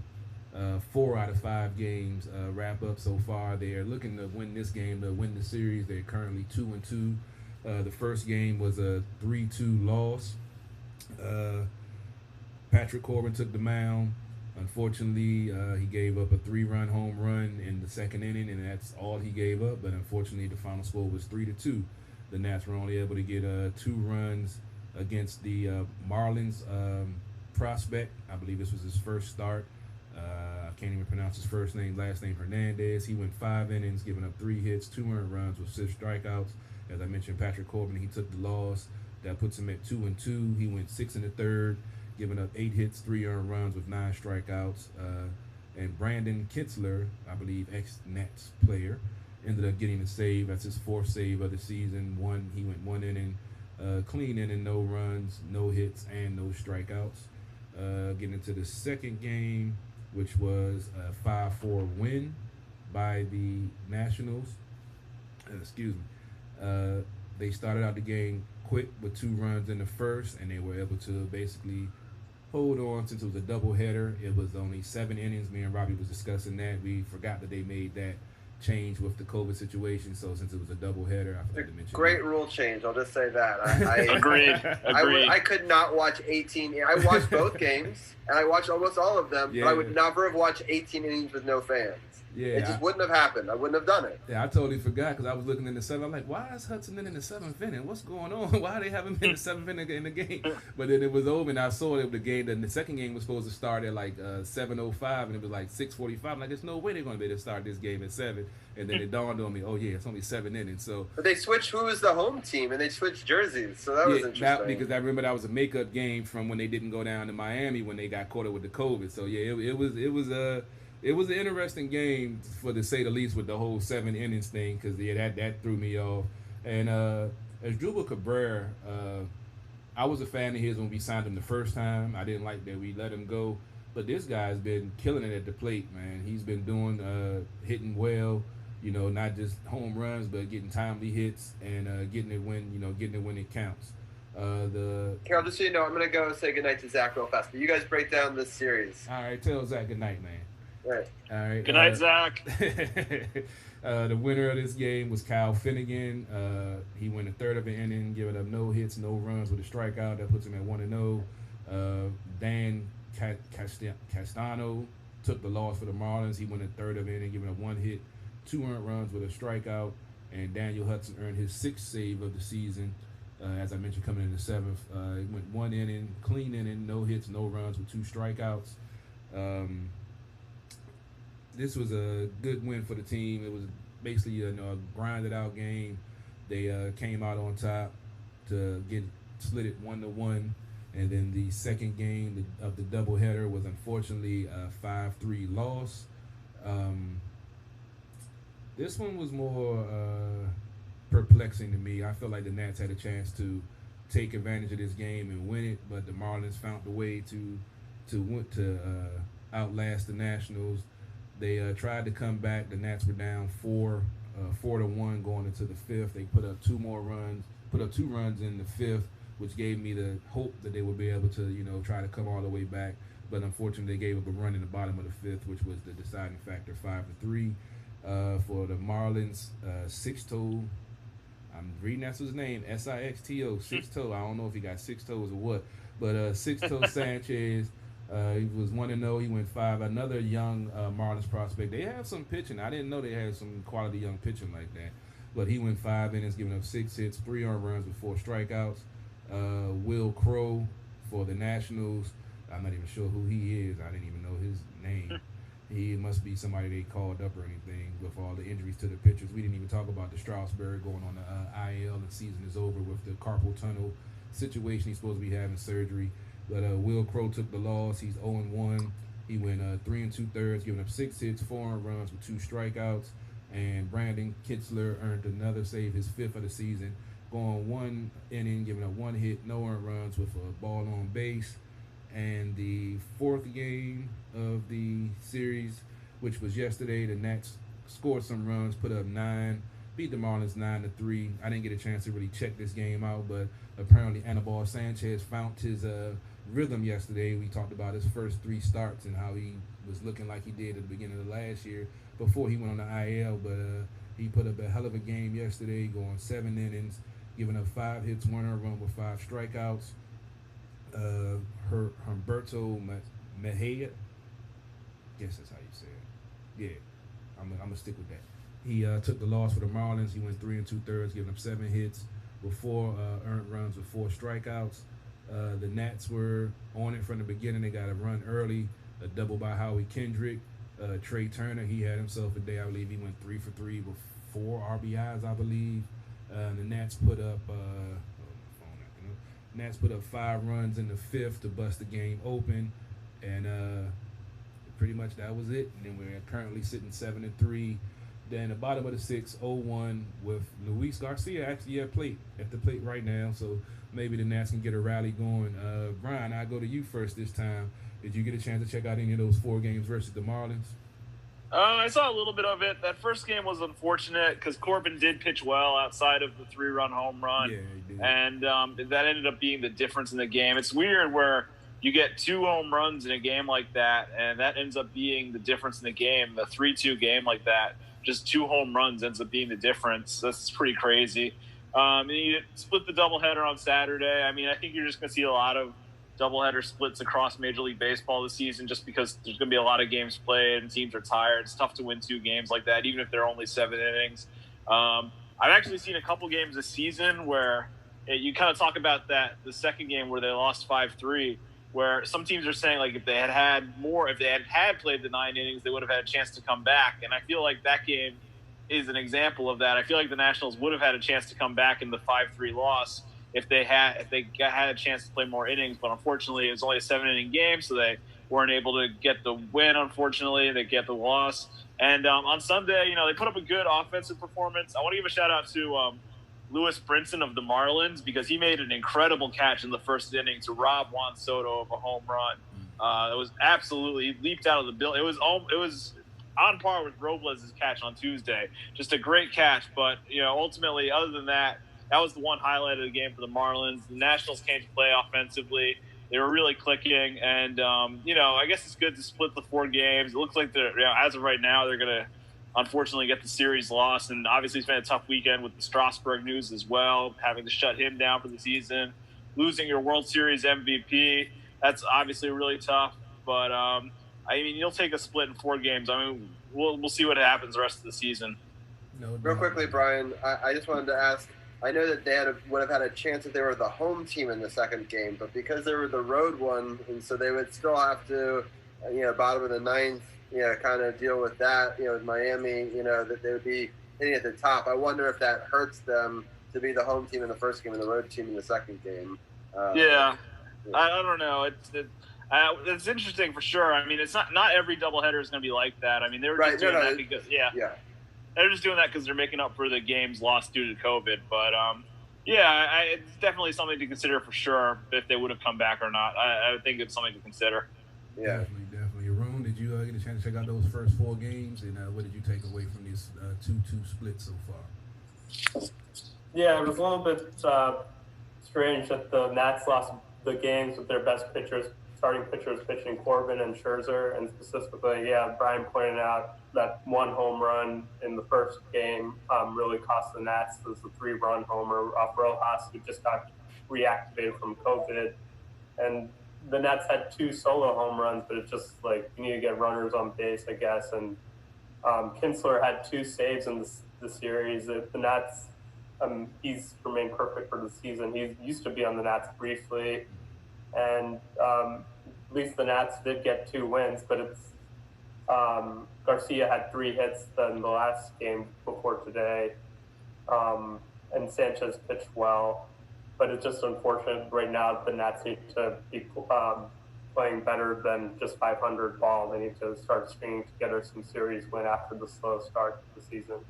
4 out of 5 games wrap up so far. They are looking to win this game, to win the series. They're currently 2-2. The first game was a 3-2 loss. Patrick Corbin took the mound. Unfortunately, he gave up a 3-run home run in the second inning, and that's all he gave up. But unfortunately, the final score was 3-2. The Nats were only able to get 2 runs against the Marlins prospect. I believe this was his first start. I can't even pronounce his first name, last name Hernandez. He went 5 innings, giving up 3 hits, 2 earned runs with 6 strikeouts. As I mentioned, Patrick Corbin, he took the loss. That puts him at 2-2. He went 6 1/3, giving up 8 hits, 3 earned runs with 9 strikeouts. And Brandon Kitzler, I believe ex-Nats player, ended up getting a save. That's his 4th save of the season. He went 1 inning, clean inning, no runs, no hits, and no strikeouts. Getting into the second game, which was a 5-4 win by the Nationals. They started out the game quick with 2 runs in the first, and they were able to basically hold on since it was a doubleheader. It was only 7 innings. Me and Robbie was discussing that. We forgot that they made that change with the COVID situation. So since it was a doubleheader, I forgot to mention great that. Rule change. I'll just say that. Agreed. I could not watch 18. I watched both games, and I watched almost all of them. Yeah. But I would never have watched 18 innings with no fans. Yeah, It just wouldn't have happened. I wouldn't have done it. Yeah, I totally forgot because I was looking in the 7th. I'm like, why is Hudson in the 7th inning? What's going on? Why they haven't been in the 7th inning in the game? But then it was over, and I saw that the game. The second game was supposed to start at like 7:05, and it was like 6:45. I'm like, there's no way they're going to be able to start this game at 7. And then it dawned on me, oh yeah, it's only 7 innings. So, but they switched who was the home team, and they switched jerseys, so that was interesting. Because I remember that was a makeup game from when they didn't go down to Miami when they got caught up with the COVID. So yeah, it was an interesting game, for to say the least, with the whole 7 innings thing, because that threw me off. And Asdrubal Cabrera, I was a fan of his when we signed him the first time. I didn't like that we let him go, but this guy's been killing it at the plate, man. He's been hitting well, not just home runs, but getting timely hits and getting it when it counts. Carol, just so you know, I'm gonna go say goodnight to Zach real fast, but you guys break down this series. All right, tell Zach goodnight, man. Right. All right. Good night, Zach. The winner of this game was Kyle Finnegan. He went 1/3 of an inning, giving up no hits, no runs with a strikeout. That puts him at 1-0. Dan Castano took the loss for the Marlins. He went 1/3 of an inning, giving up 1 hit, 2 earned runs with a strikeout. And Daniel Hudson earned his 6th save of the season. As I mentioned, coming in the 7th. He went 1 inning, clean inning, no hits, no runs with 2 strikeouts. This was a good win for the team. It was basically a grinded out game. They came out on top to get split it 1-1, and then the second game of the doubleheader was unfortunately a 5-3 loss. This one was more perplexing to me. I felt like the Nats had a chance to take advantage of this game and win it, but the Marlins found a way to to outlast the Nationals. They tried to come back. The Nats were down 4-1 going into the fifth. They put up two runs in the fifth, which gave me the hope that they would be able to, try to come all the way back. But unfortunately, they gave up a run in the bottom of the fifth, which was the deciding factor, 5-3. For the Marlins, Sixto, I'm reading that's his name, Sixto, Sixto. I don't know if he got six toes or what, but Sixto Sanchez, he was 1-0. He went 5. Another young Marlins prospect. They have some pitching. I didn't know they had some quality young pitching like that. But he went 5 innings, giving up 6 hits, 3 earned runs with 4 strikeouts. Will Crow for the Nationals. I'm not even sure who he is. I didn't even know his name. He must be somebody they called up or anything with all the injuries to the pitchers. We didn't even talk about the Strasburg going on the IL, and the season is over with the carpal tunnel situation. He's supposed to be having surgery. But Will Crow took the loss. He's 0-1. He went 3 2/3, giving up 6 hits, 4 earned runs with 2 strikeouts. And Brandon Kitzler earned another save, his 5th of the season, going 1 inning, giving up 1 hit, no earned runs with a ball on base. And the 4th game of the series, which was yesterday, the Nats scored some runs, put up 9, beat the Marlins 9-3. I didn't get a chance to really check this game out, but apparently Anibal Sanchez found his rhythm yesterday. We talked about his first 3 starts and how he was looking like he did at the beginning of the last year before he went on the IL, but he put up a hell of a game yesterday, going 7 innings, giving up 5 hits, 1 earned run with 5 strikeouts. Humberto Mejia, guess that's how you say it. Yeah, I'm gonna stick with that. He took the loss for the Marlins. He went 3 2/3, giving up 7 hits with 4 earned runs with 4 strikeouts. The Nats were on it from the beginning. They got a run early, a double by Howie Kendrick. Trey Turner, he had himself a day. I believe he went 3 for 3 with 4 RBIs, I believe. The Nats put up Nats put up 5 runs in the 5th to bust the game open, and pretty much that was it. And then we're currently sitting 7-3. Then the bottom of the 6th, 0-1 with Luis Garcia actually at the plate right now. So maybe the Nats can get a rally going. Brian, I'll go to you first this time. Did you get a chance to check out any of those 4 games versus the Marlins? I saw a little bit of it. That first game was unfortunate because Corbin did pitch well outside of the 3-run home run. Yeah, he did. And that ended up being the difference in the game. It's weird where you get 2 home runs in a game like that, and that ends up being the difference in the game. The 3-2 game like that, just 2 home runs ends up being the difference. That's pretty crazy. And you split the doubleheader on Saturday. I mean, I think you're just going to see a lot of doubleheader splits across Major League Baseball this season just because there's going to be a lot of games played and teams are tired. It's tough to win 2 games like that, even if they're only 7 innings. I've actually seen a couple games this season where you kind of talk about that, the second game where they lost 5-3, where some teams are saying, like, if they had played the 9 innings, they would have had a chance to come back. And I feel like that game is an example of that. I feel like the Nationals would have had a chance to come back in the 5-3 loss if they had a chance to play more innings, but unfortunately it was only a 7-inning game, so they weren't able to get the win. Unfortunately, they get the loss. And on Sunday, they put up a good offensive performance. I want to give a shout out to Lewis Brinson of the Marlins because he made an incredible catch in the first inning to rob Juan Soto of a home run. It was absolutely, he leaped out of the building. It was on par with Robles' catch on Tuesday. Just a great catch, but ultimately, other than that, that was the one highlight of the game for the Marlins. The Nationals came to play offensively. They were really clicking, and I guess it's good to split the 4 games. It looks like they're, as of right now, they're going to unfortunately get the series lost, and obviously it's been a tough weekend with the Strasburg news as well, having to shut him down for the season, losing your World Series MVP. That's obviously really tough, but you'll take a split in 4 games. We'll see what happens the rest of the season. Real quickly, Brian, I just wanted to ask. I know that they would have had a chance if they were the home team in the second game, but because they were the road one, and so they would still have to, bottom of the 9th, kind of deal with that, with Miami, that they would be hitting at the top. I wonder if that hurts them to be the home team in the first game and the road team in the second game. I don't know. It's interesting for sure. I mean, it's not every doubleheader is going to be like that. I mean, they were just doing that because they're just doing that because they're making up for the games lost due to COVID. But it's definitely something to consider for sure if they would have come back or not. I would think it's something to consider. Yeah. Definitely. Arun, did you get a chance to check out those first 4 games, and what did you take away from this 2-2 split so far? Yeah, it was a little bit strange that the Nats lost the games with their best pitchers, starting pitchers pitching Corbin and Scherzer, and specifically, Brian pointed out that one home run in the first game really cost the Nats. It was a 3-run homer off Rojas, who just got reactivated from COVID, and the Nets had 2 solo home runs, but it's just like you need to get runners on base, I guess. And Kinsler had 2 saves in the series. The Nats, he's remained perfect for the season. He used to be on the Nats briefly, and at least the Nats did get 2 wins. But it's Garcia had 3 hits in the last game before today, and Sanchez pitched well. But it's just unfortunate right now the Nats need to be playing better than just 500 ball. They need to start stringing together some series win after the slow start to the season.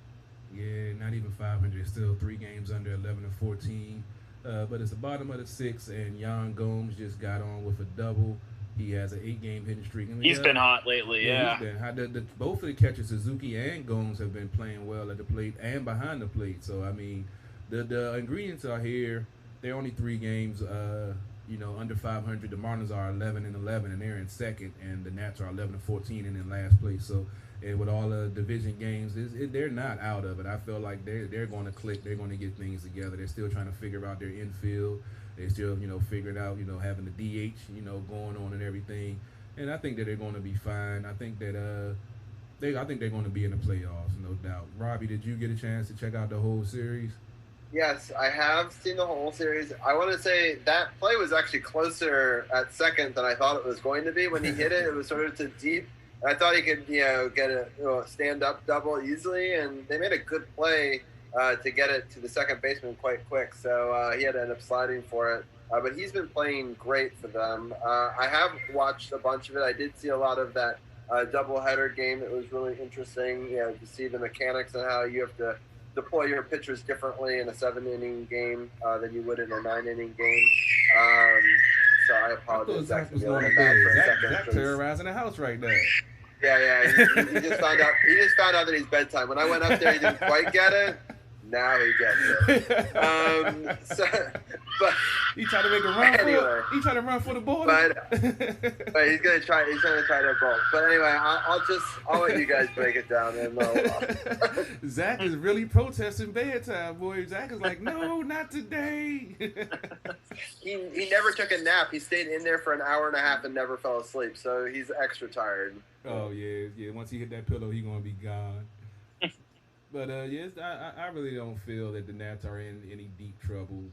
Yeah, not even 500. Still 3 games under 11-14. But it's the bottom of the 6th, and Yan Gomes just got on with a double. He has an 8-game hitting streak. He's been hot lately, He's been hot. Both of the catchers, Suzuki and Gomes, have been playing well at the plate and behind the plate. So, I mean, the ingredients are here. They're only 3 games, under 500. The Marlins are 11-11, and they're in second, and the Nats are 11-14 and in last place. So, and with all the division games, they're not out of it. I feel like they're going to click. They're going to get things together. They're still trying to figure out their infield. They're still, figuring out, having the DH, going on and everything. And I think that they're going to be fine. I think that I think they're going to be in the playoffs, no doubt. Robbie, did you get a chance to check out the whole series? Yes, I have seen the whole series. I want to say that play was actually closer at second than I thought it was going to be. When he hit it, it was sort of to deep. I thought he could, get a stand-up double easily, and they made a good play to get it to the second baseman quite quick. So he had to end up sliding for it. But he's been playing great for them. I have watched a bunch of it. I did see a lot of that doubleheader game. It was really interesting, to see the mechanics and how you have to deploy your pitchers differently in a 7-inning game than you would in a 9-inning game. So I apologize. Zach was going to bed. Zach terrorizing the house right now. Yeah. He just found out. He just found out that he's bedtime. When I went up there, he didn't quite get it. Now he gets it. But he tried to make a run anyway, he tried to run for the ball. But he's gonna try. He's gonna try to bolt. But anyway, I'll let you guys break it down. And Zach is really protesting bedtime, boy. Zach is like, no, not today. He never took a nap. He stayed in there for an hour and a half and never fell asleep. So he's extra tired. Oh yeah. Once he hit that pillow, he's gonna be gone. But I really don't feel that the Nats are in any deep trouble.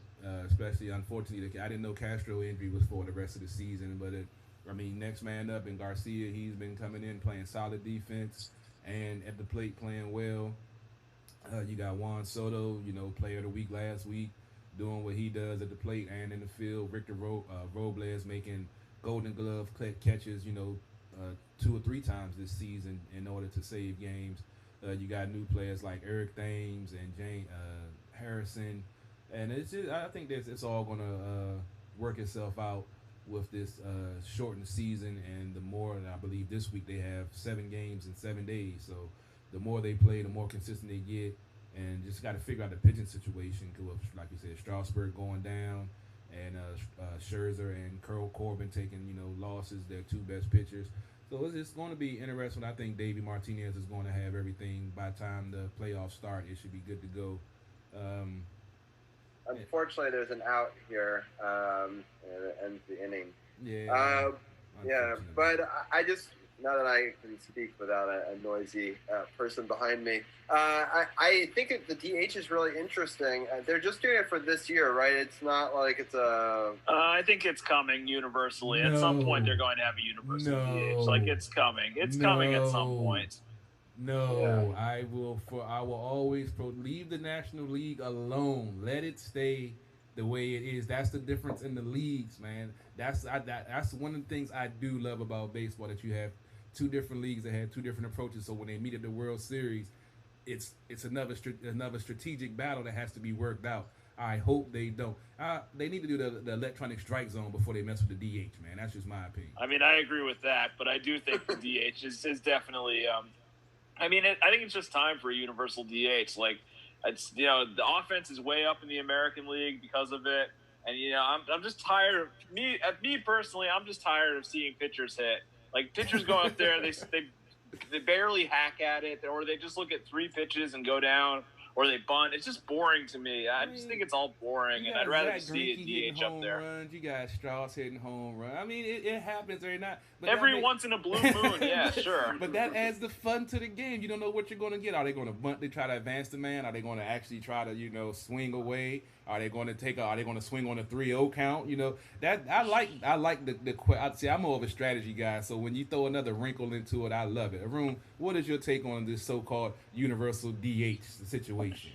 Especially, unfortunately, I didn't know Castro injury was for the rest of the season. But next man up, and Garcia, he's been coming in playing solid defense and at the plate playing well. You got Juan Soto, player of the week last week, doing what he does at the plate and in the field. Victor Robles making Golden Glove catches, 2 or 3 times this season in order to save games. You got new players like Eric Thames and Jane Harrison, and it's just, I think that it's all going to work itself out with this shortened season. And the more, I believe this week they have 7 games in 7 days. So the more they play, the more consistent they get, and just got to figure out the pitching situation. Because, like you said, Strasburg going down, and Scherzer and Corbin taking losses. Their 2 best pitchers. So it's going to be interesting. I think Davey Martinez is going to have everything by the time the playoffs start. It should be good to go. Unfortunately, there's an out here, and it ends the inning. Yeah. But I just, now that I can speak without a noisy person behind me, I think the DH is really interesting. They're just doing it for this year, right? It's not like it's a... I think it's coming universally. At some point, they're going to have a universal DH. Like, it's coming. It's coming at some point. No, yeah. I will always leave the National League alone. Let it stay the way it is. That's the difference in the leagues, man. That's one of the things I do love about baseball, that you have 2 different leagues that have 2 different approaches. So when they meet at the World Series, it's another strategic battle that has to be worked out. I hope they don't. They need to do the electronic strike zone before they mess with the DH, man. That's just my opinion. I mean, I agree with that, but I do think the DH is definitely. I think it's just time for a universal DH. Like, it's the offense is way up in the American League because of it, and I'm just tired of me personally. I'm just tired of seeing pitchers hit. Like, pitchers go out there, they barely hack at it, or they just look at 3 pitches and go down, or they bunt. It's just boring to me. I just think it's all boring, and I'd rather just see a DH up there. Runs. You got Strauss hitting home run. I mean, it happens every night. But every once in a blue moon, yeah, sure. But that adds the fun to the game. You don't know what you're going to get. Are they going to bunt to try to advance the man? Are they going to actually try to, swing away? Are they going to swing on a 3-0 count? That I like the see, I'm more of a strategy guy. So when you throw another wrinkle into it, I love it. Arun, what is your take on this so-called universal DH situation?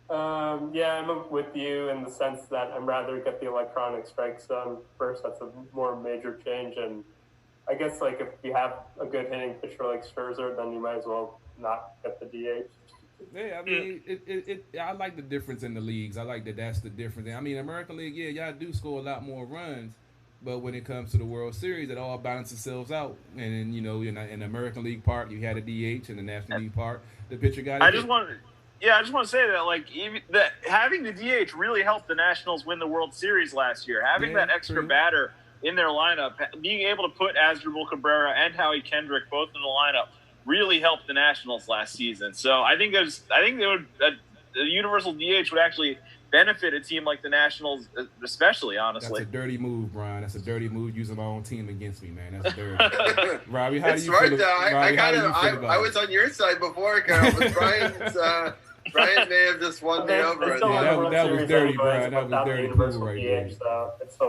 Yeah, I'm with you in the sense that I'd rather get the electronic strike zone first. That's a more major change. And I guess, like, if you have a good hitting pitcher like Scherzer, then you might as well not get the DH. Yeah, I mean, I like the difference in the leagues. I like that's the difference. I mean, American League, y'all do score a lot more runs, but when it comes to the World Series, it all balances itself out. And then, in the American League part, you had a DH, in the National League part, the pitcher got it. I just want to say that, like, having the DH really helped the Nationals win the World Series last year. Having that extra batter in their lineup, being able to put Asdrubal Cabrera and Howie Kendrick both in the lineup, really helped the Nationals last season. So I think the universal DH would actually benefit a team like the Nationals, especially, honestly. That's a dirty move, Brian. That's a dirty move using my own team against me, man. That's dirty. Robbie, how do you feel about I was on your side before, Carol, but Brian may have just won me over. That was dirty, Brian. That was dirty move right there.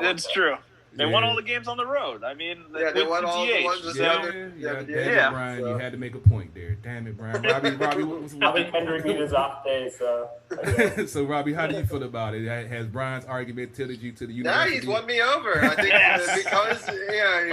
That's true. They won all the games on the road. I mean, they won all the ones. Yeah, Brian, you had to make a point there. Damn it, Brian. Robbie, what's Kendrick need his off day, so. So, Robbie, how do you feel about it? Has Brian's argument tilted you to the university? Nah, he's won me over. I think because he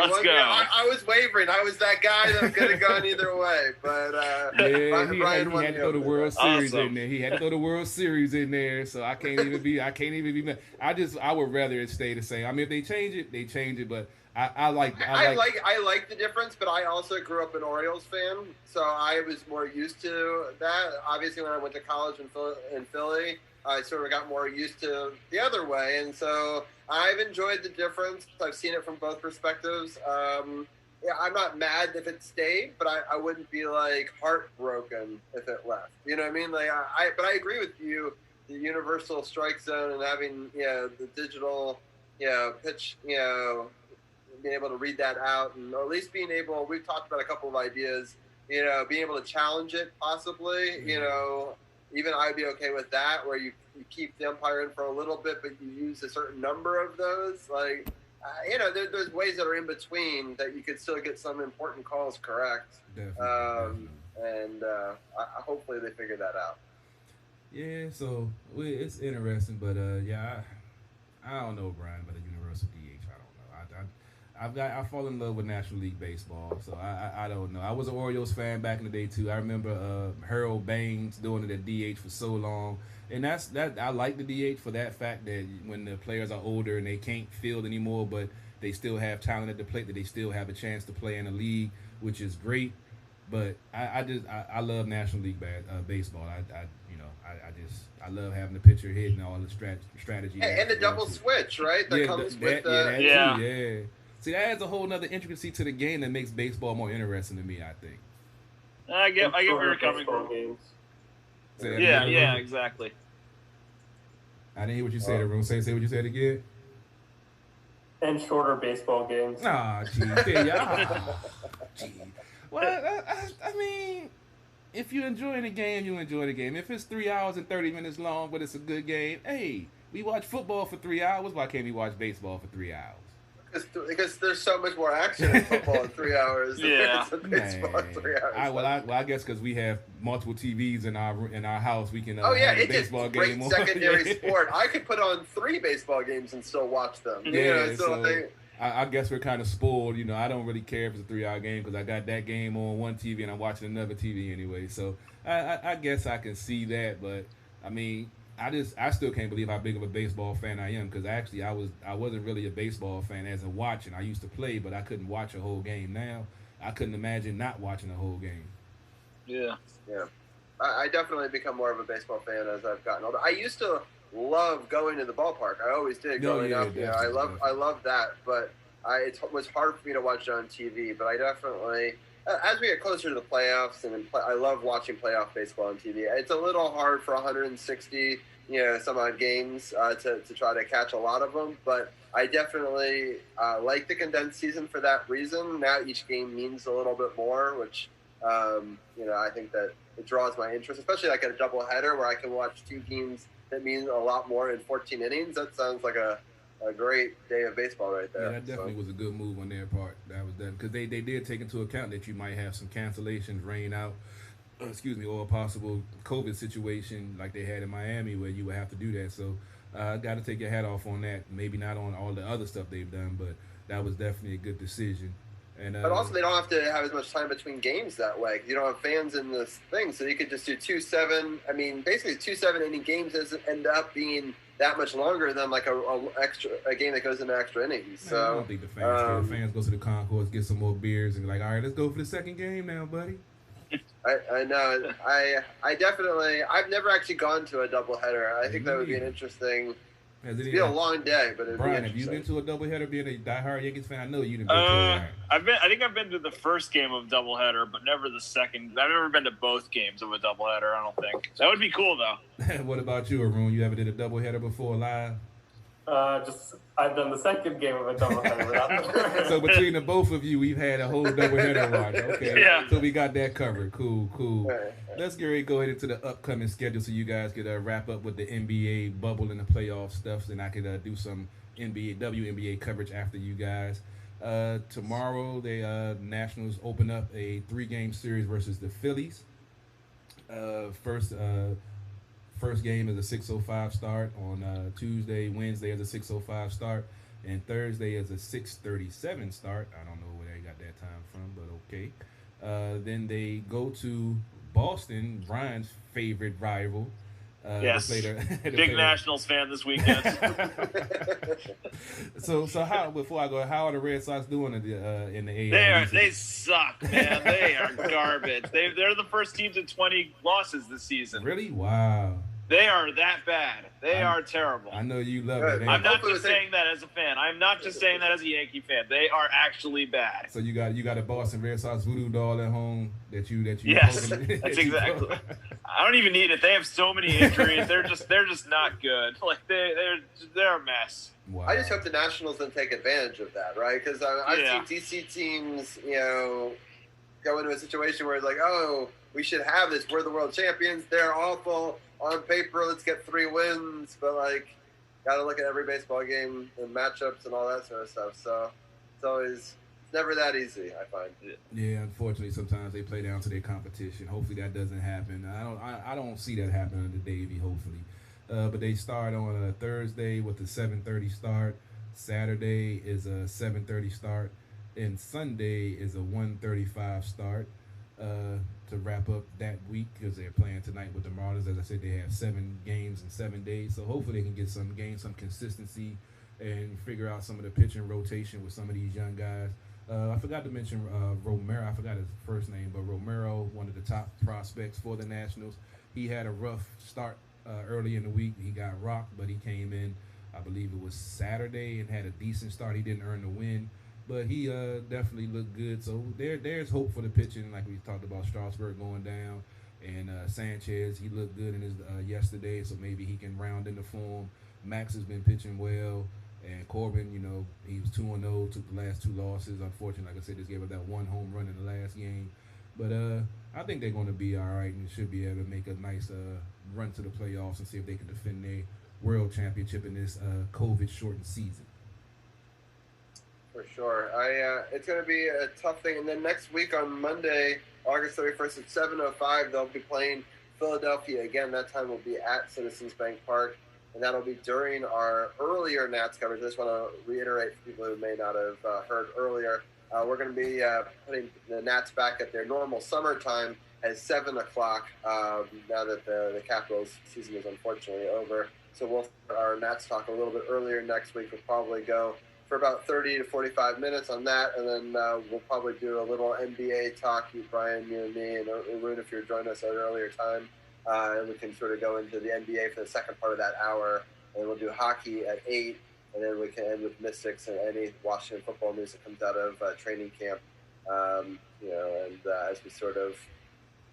won me. I was wavering. I was that guy that could have gone either way, but Brian had to throw the World Series in there. He had to throw the World Series in there, so I can't even be mad. I would rather it stay the same. I mean, if they change it, they change it, but I like the difference, but I also grew up an Orioles fan, so I was more used to that. Obviously, when I went to college in Philly, I sort of got more used to the other way, and so I've enjoyed the difference. I've seen it from both perspectives. I'm not mad if it stayed, but I wouldn't be like heartbroken if it left. You know what I mean? Like but I agree with you. The universal strike zone and having the digital pitch, being able to read that out, and or at least being able, we've talked about a couple of ideas, being able to challenge it possibly, even I'd be okay with that, where you keep the umpire in for a little bit, but you use a certain number of those. Like, there's ways that are in between that you could still get some important calls correct. Definitely. And hopefully they figure that out. Yeah, so it's interesting, but I don't know, Brian, about the universal DH. I don't know. I fall in love with National League Baseball, so I don't know. I was an Orioles fan back in the day too. I remember Harold Baines doing it at DH for so long, and I like the DH for that fact that when the players are older and they can't field anymore, but they still have talent at the plate, that they still have a chance to play in the league, which is great. But I love National League baseball. I love having the pitcher hitting all the strategy. And the double switch, right? That comes with the... Yeah. See, that adds a whole other intricacy to the game that makes baseball more interesting to me, I think. I get where you're coming from. Yeah, exactly. I didn't hear what you said, Arun. Say what you said again. And shorter baseball games. Gee. Well, I mean, if you enjoy the game, you enjoy the game. If it's 3 hours and 30 minutes long, but it's a good game, hey, we watch football for 3 hours. Why can't we watch baseball for 3 hours? Because there's so much more action in football in 3 hours than baseball in 3 hours. I guess because we have multiple TVs in our house, we can have a baseball game on. Secondary sport. I could put on 3 baseball games and still watch them. I guess we're kind of spoiled. I don't really care if it's a 3-hour game because I got that game on one TV and I'm watching another TV anyway. So I guess I can see that, but I mean, I still can't believe how big of a baseball fan I am, because actually I wasn't really a baseball fan as a watching. I used to play, but I couldn't watch a whole game. Now I couldn't imagine not watching a whole game. Yeah. Yeah. I definitely become more of a baseball fan as I've gotten older. I used to love going to the ballpark. I always did growing up. You know, I love that, but it was hard for me to watch it on TV. But I definitely, as we get closer to the playoffs, and I love watching playoff baseball on TV. It's a little hard for 160, some odd games to try to catch a lot of them. But I definitely like the condensed season for that reason. Now each game means a little bit more, which I think that it draws my interest, especially like a doubleheader where I can watch two games that mean a lot more in 14 innings. That sounds like a great day of baseball right there. Yeah, that definitely was a good move on their part. That was because they did take into account that you might have some cancellations, rain out, or a possible COVID situation like they had in Miami where you would have to do that. So I got to take your hat off on that. Maybe not on all the other stuff they've done, but that was definitely a good decision. And, but also, they don't have to have as much time between games that way. You don't have fans in this thing, so you could just do 2-7. I mean, basically 2-7 inning games doesn't end up being that much longer than like a game that goes into extra innings. So I don't think the fans care. The fans go to the concourse, get some more beers, and be like, all right, let's go for the second game now, buddy. I know. I definitely. I've never actually gone to a doubleheader. I think that would be an interesting. It'd be a long day, but it'd Brian, be have you been to a doubleheader being a diehard Yankees fan? I know you didn't. I think I've been to the first game of doubleheader, but never the second. I've never been to both games of a doubleheader. I don't think that would be cool though. What about you, Arun? You ever did a doubleheader before live? I've done the second game of a doubleheader. So between the both of you, we've had a whole doubleheader watch. Okay, yeah. So we got that covered. Cool. Let's go ahead into the upcoming schedule so you guys could wrap up with the NBA bubble and the playoff stuff, and I could do some WNBA coverage after you guys. Tomorrow, the Nationals open up a 3-game series versus the Phillies. First game is a 6:05 start on Tuesday. Wednesday is a 6:05 start, and Thursday is a 6:37 start. I don't know where they got that time from, but okay. Then they go to Boston, Brian's favorite rival. Yes, big Nationals fan this weekend. So how? Before I go, how are the Red Sox doing in the AL? They suck, man. They are garbage. They're the first team to 20 losses this season. Really? Wow. They are that bad. They are terrible. I know you love it. I'm not just saying that as a fan. I'm not just saying that as a Yankee fan. They are actually bad. So you got a Boston Red Sox voodoo doll at home that you yes, that's exactly. I don't even need it. They have so many injuries. They're just not good. Like they're a mess. Wow. I just hope the Nationals then take advantage of that, right? Because I've seen DC teams, go into a situation where it's like, oh, we should have this. We're the world champions. They're awful. On paper, let's get 3 wins, but got to look at every baseball game and matchups and all that sort of stuff. So it's never that easy, I find. Yeah, unfortunately, sometimes they play down to their competition. Hopefully, that doesn't happen. I don't see that happening under Davey. Hopefully, but they start on a Thursday with a 7:30 start. Saturday is a 7:30 start, and Sunday is a 1:35 start. To wrap up that week, because they're playing tonight with the Marlins. As I said, they have 7 games in 7 days, so hopefully they can gain some consistency and figure out some of the pitching rotation with some of these young guys. I forgot to mention Romero. I forgot his first name, but Romero, one of the top prospects for the Nationals. He had a rough start early in the week. He got rocked, but he came in, I believe it was Saturday, and had a decent start. He didn't earn the win, but he definitely looked good. So there's hope for the pitching, like we talked about Strasburg going down. And Sanchez, he looked good in his yesterday, so maybe he can round into form. Max has been pitching well. And Corbin, he was 2-0, took the last 2 losses. Unfortunately, like I said, just gave up that 1 home run in the last game. But I think they're going to be all right and should be able to make a nice run to the playoffs and see if they can defend their world championship in this COVID-shortened season. For sure. It's going to be a tough thing. And then next week on Monday, August 31st at 7:05, they'll be playing Philadelphia again. That time will be at Citizens Bank Park, and that'll be during our earlier Nats coverage. I just want to reiterate for people who may not have heard earlier, we're going to be putting the Nats back at their normal summertime at 7 o'clock. Now that the Capitals season is unfortunately over, so we'll start our Nats talk a little bit earlier next week. We'll probably go for about 30 to 45 minutes on that, and then we'll probably do a little NBA talk. You, Brian, you, and me, and Arun, if you're joining us at an earlier time, and we can sort of go into the NBA for the second part of that hour, and we'll do hockey at 8, and then we can end with Mystics and any Washington football news that comes out of training camp. As we sort of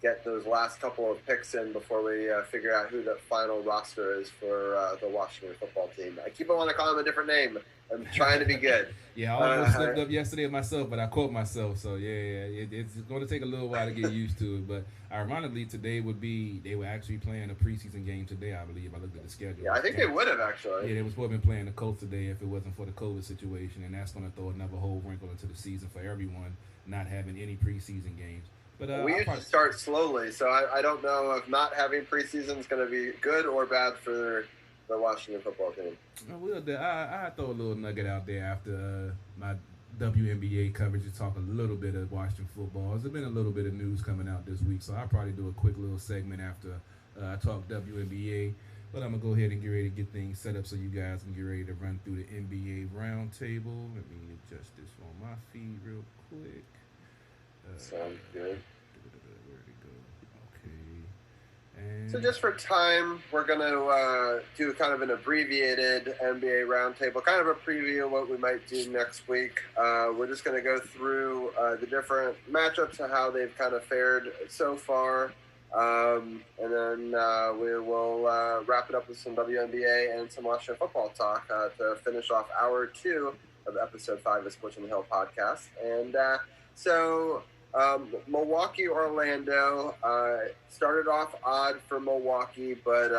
get those last couple of picks in before we figure out who the final roster is for the Washington football team. I keep on wanting to call him a different name. I'm trying to be good. Yeah, I almost slipped up yesterday myself, but I caught myself. So, it's going to take a little while to get used to it. But ironically, they were actually playing a preseason game today, I believe. I looked at the schedule. Yeah, I think they would have, actually. Yeah, they were supposed to be playing the Colts today if it wasn't for the COVID situation. And that's going to throw another whole wrinkle into the season for everyone not having any preseason games. But we usually start slowly, so I don't know if not having preseason is going to be good or bad for the Washington football team. I throw a little nugget out there after my WNBA coverage to talk a little bit of Washington football. There's been a little bit of news coming out this week, so I'll probably do a quick little segment after I talk WNBA. But I'm going to go ahead and get ready to get things set up so you guys can get ready to run through the NBA roundtable. Let me adjust this on my feed real quick. Sounds good. Where'd it go? Okay. And So just for time, we're going to do kind of an abbreviated NBA roundtable, kind of a preview of what we might do next week. We're just going to go through the different matchups and how they've kind of fared so far. And then we will wrap it up with some WNBA and some Washington football talk to finish off hour 2 of episode 5 of Sports on the Hill podcast. And Milwaukee, Orlando started off odd for Milwaukee, but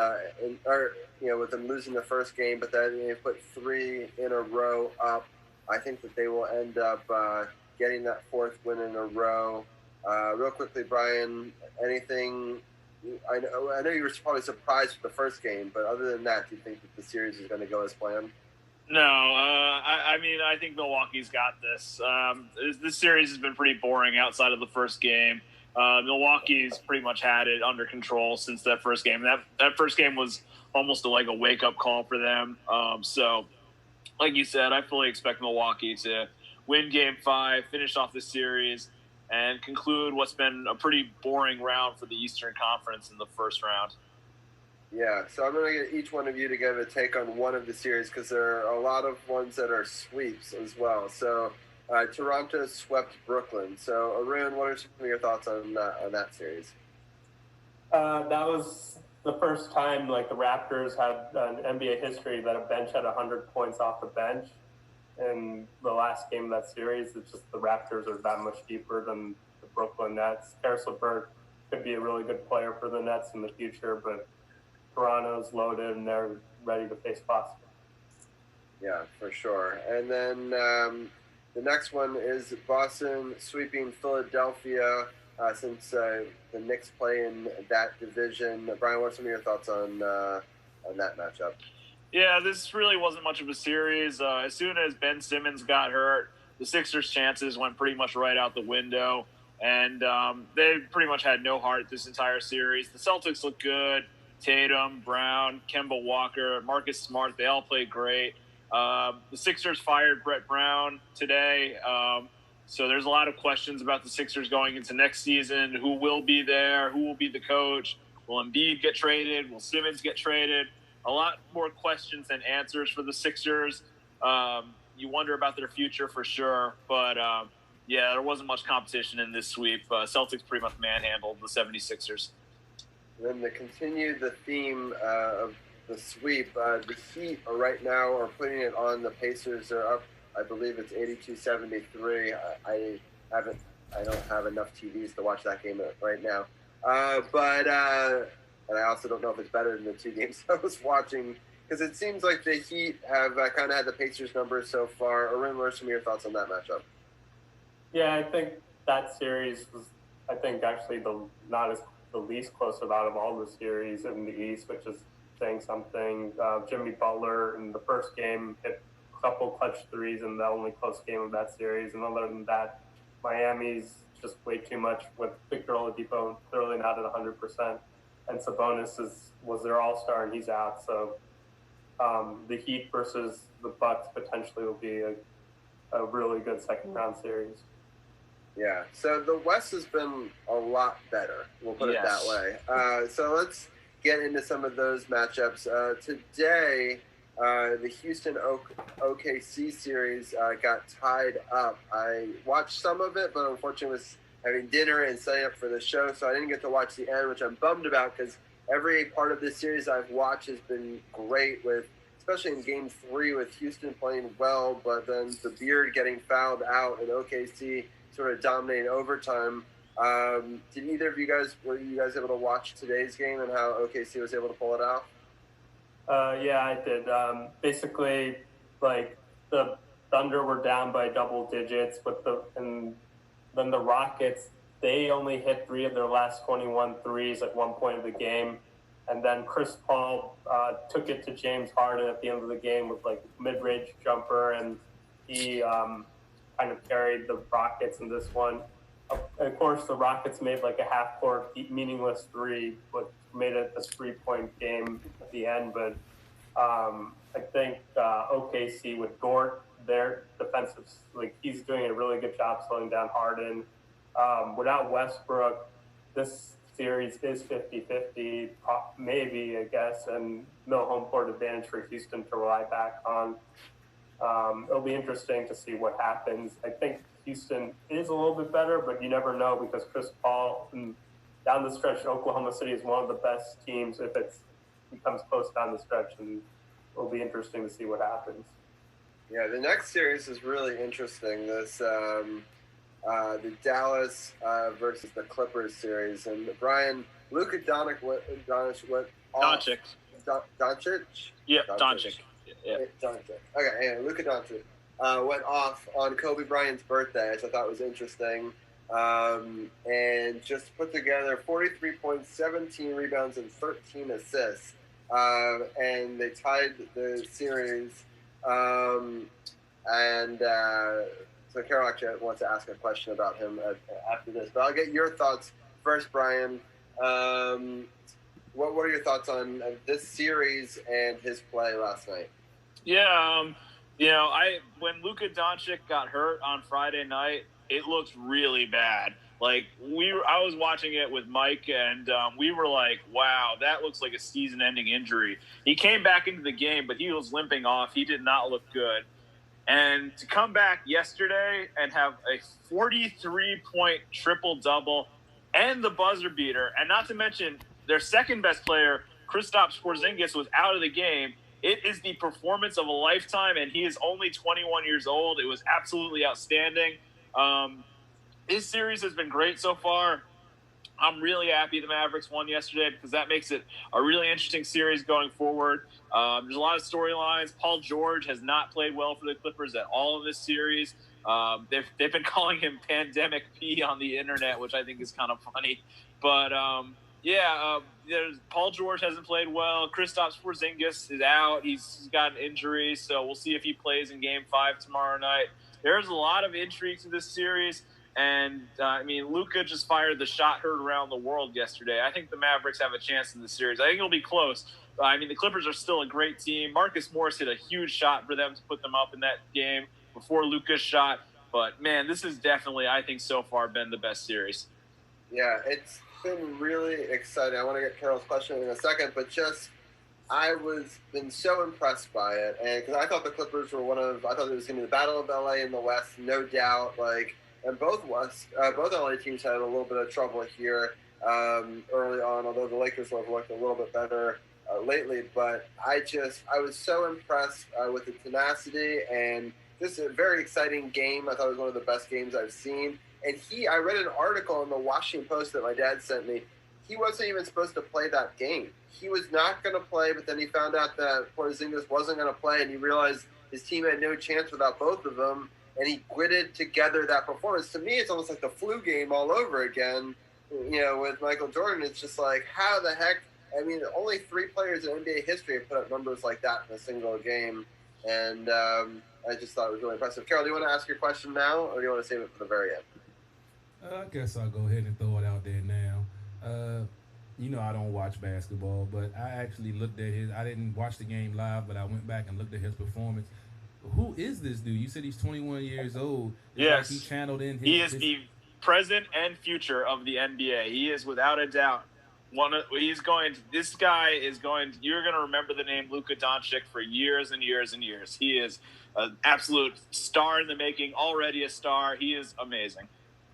with them losing the first game, but then they put 3 in a row up. I think that they will end up getting that 4th win in a row. Real quickly, Brian, anything? I know you were probably surprised with the first game, but other than that, do you think that the series is going to go as planned? No, I think Milwaukee's got this. This series has been pretty boring outside of the first game. Milwaukee's pretty much had it under control since that first game. That first game was almost like a wake-up call for them. So, like you said, I fully expect Milwaukee to win Game 5, finish off the series, and conclude what's been a pretty boring round for the Eastern Conference in the first round. Yeah, so I'm going to get each one of you to give a take on one of the series because there are a lot of ones that are sweeps as well. So Toronto swept Brooklyn. So Arun, what are some of your thoughts on that series? That was the first time the Raptors had an NBA history that a bench had 100 points off the bench. In the last game of that series, it's just the Raptors are that much deeper than the Brooklyn Nets. Karis LeVert could be a really good player for the Nets in the future, but Toronto's loaded and they're ready to face Boston. Yeah, for sure. And then the next one is Boston sweeping Philadelphia since the Knicks play in that division. Brian, what are some of your thoughts on that matchup? Yeah, this really wasn't much of a series. As soon as Ben Simmons got hurt, the Sixers' chances went pretty much right out the window, and they pretty much had no heart this entire series. The Celtics looked good. Tatum, Brown, Kemba Walker, Marcus Smart, they all played great. The Sixers fired Brett Brown today, so there's a lot of questions about the Sixers going into next season. Who will be there? Who will be the coach? Will Embiid get traded? Will Simmons get traded? A lot more questions than answers for the Sixers. You wonder about their future for sure, but there wasn't much competition in this sweep. Celtics pretty much manhandled the 76ers. Then to continue the theme of the sweep, the Heat right now are putting it on the Pacers. They're up, I believe it's 82-73. I don't have enough TVs to watch that game right now. And I also don't know if it's better than the 2 games I was watching because it seems like the Heat have kind of had the Pacers numbers so far. Arun, what are some of your thoughts on that matchup? Yeah, I think that series was, actually the least close out of all the series in the East, which is saying something. Jimmy Butler in the first game hit a couple clutch threes in the only close game of that series. And other than that, Miami's just way too much with Victor Oladipo clearly not at 100%. And Sabonis was their all-star, and he's out. So the Heat versus the Bucks potentially will be a really good second-round series. Yeah, so the West has been a lot better, we'll put it that way. So let's get into some of those matchups. Today, the Houston OKC series got tied up. I watched some of it, but unfortunately was having dinner and setting up for the show, so I didn't get to watch the end, which I'm bummed about because every part of this series I've watched has been great, with especially in Game 3 with Houston playing well, but then the Beard getting fouled out and OKC sort of dominating overtime. Did either of you guys, were you guys able to watch today's game and how OKC was able to pull it out? Yeah, I did. Basically, like, the Thunder were down by double digits, and then the Rockets, they only hit 3 of their last 21 threes at one point of the game. And then Chris Paul took it to James Harden at the end of the game with, like, mid-range jumper, and he kind of carried the Rockets in this one. Of course, the Rockets made like a half-court meaningless 3, but made it a 3-point game at the end. But I think OKC with Dort, their defensive, like, he's doing a really good job slowing down Harden. Without Westbrook, this series is 50-50, maybe, I guess, and no home court advantage for Houston to rely back on. It'll be interesting to see what happens. I think Houston is a little bit better, but you never know because Chris Paul, down the stretch, Oklahoma City is one of the best teams if it becomes close down the stretch, and it'll be interesting to see what happens. Yeah, the next series is really interesting. This the Dallas versus the Clippers series, and Brian, Luka Doncic went off. Doncic? Yep, Doncic. Yeah. Doncic. Okay, yeah, Luka Doncic went off on Kobe Bryant's birthday, which I thought was interesting, and just put together 43 points, 17 rebounds, and 13 assists, and they tied the series. So Carol actually wants to ask a question about him after this, but I'll get your thoughts first, Brian. What are your thoughts on this series and his play last night? Yeah, when Luka Doncic got hurt on Friday night, it looked really bad. Like, I was watching it with Mike, and we were like, wow, that looks like a season-ending injury. He came back into the game, but he was limping off. He did not look good. And to come back yesterday and have a 43-point triple-double and the buzzer beater, and not to mention their second-best player, Kristaps Porzingis, was out of the game. It is the performance of a lifetime, and he is only 21 years old. It was absolutely outstanding. His series has been great so far. I'm really happy the Mavericks won yesterday because that makes it a really interesting series going forward. There's a lot of storylines. Paul George has not played well for the Clippers at all in this series. They've been calling him Pandemic P on the internet, which I think is kind of funny. But Paul George hasn't played well. Kristaps Porzingis is out. He's got an injury, so we'll see if he plays in Game 5 tomorrow night. There's a lot of intrigue to this series. And, Luka just fired the shot heard around the world yesterday. I think the Mavericks have a chance in this series. I think it'll be close. The Clippers are still a great team. Marcus Morris hit a huge shot for them to put them up in that game before Luka's shot. But, man, this has definitely, I think, so far been the best series. Yeah, it's been really exciting. I want to get Carol's question in a second, but I was been so impressed by it. And because I thought the Clippers were I thought it was going to be the Battle of LA in the West, no doubt. And both LA teams had a little bit of trouble here early on, although the Lakers have looked a little bit better lately. But I was so impressed with the tenacity and just a very exciting game. I thought it was one of the best games I've seen. And I read an article in the Washington Post that my dad sent me. He wasn't even supposed to play that game. He was not going to play, but then he found out that Porzingis wasn't going to play, and he realized his team had no chance without both of them. And he gritted together that performance. To me, it's almost like the flu game all over again, with Michael Jordan. It's just like, how the heck? Only 3 players in NBA history have put up numbers like that in a single game. And I just thought it was really impressive. Carol, do you want to ask your question now, or do you want to save it for the very end? I guess I'll go ahead and throw it out there now. I don't watch basketball, but I actually looked at his. I didn't watch the game live, but I went back and looked at his performance. Who is this dude? You said he's 21 years old. It's like he Yes. channeled in He is the present and future of the NBA. He is without a doubt this guy is going to, you're going to remember the name Luka Doncic for years and years and years. He is an absolute star in the making, already a star. He is amazing.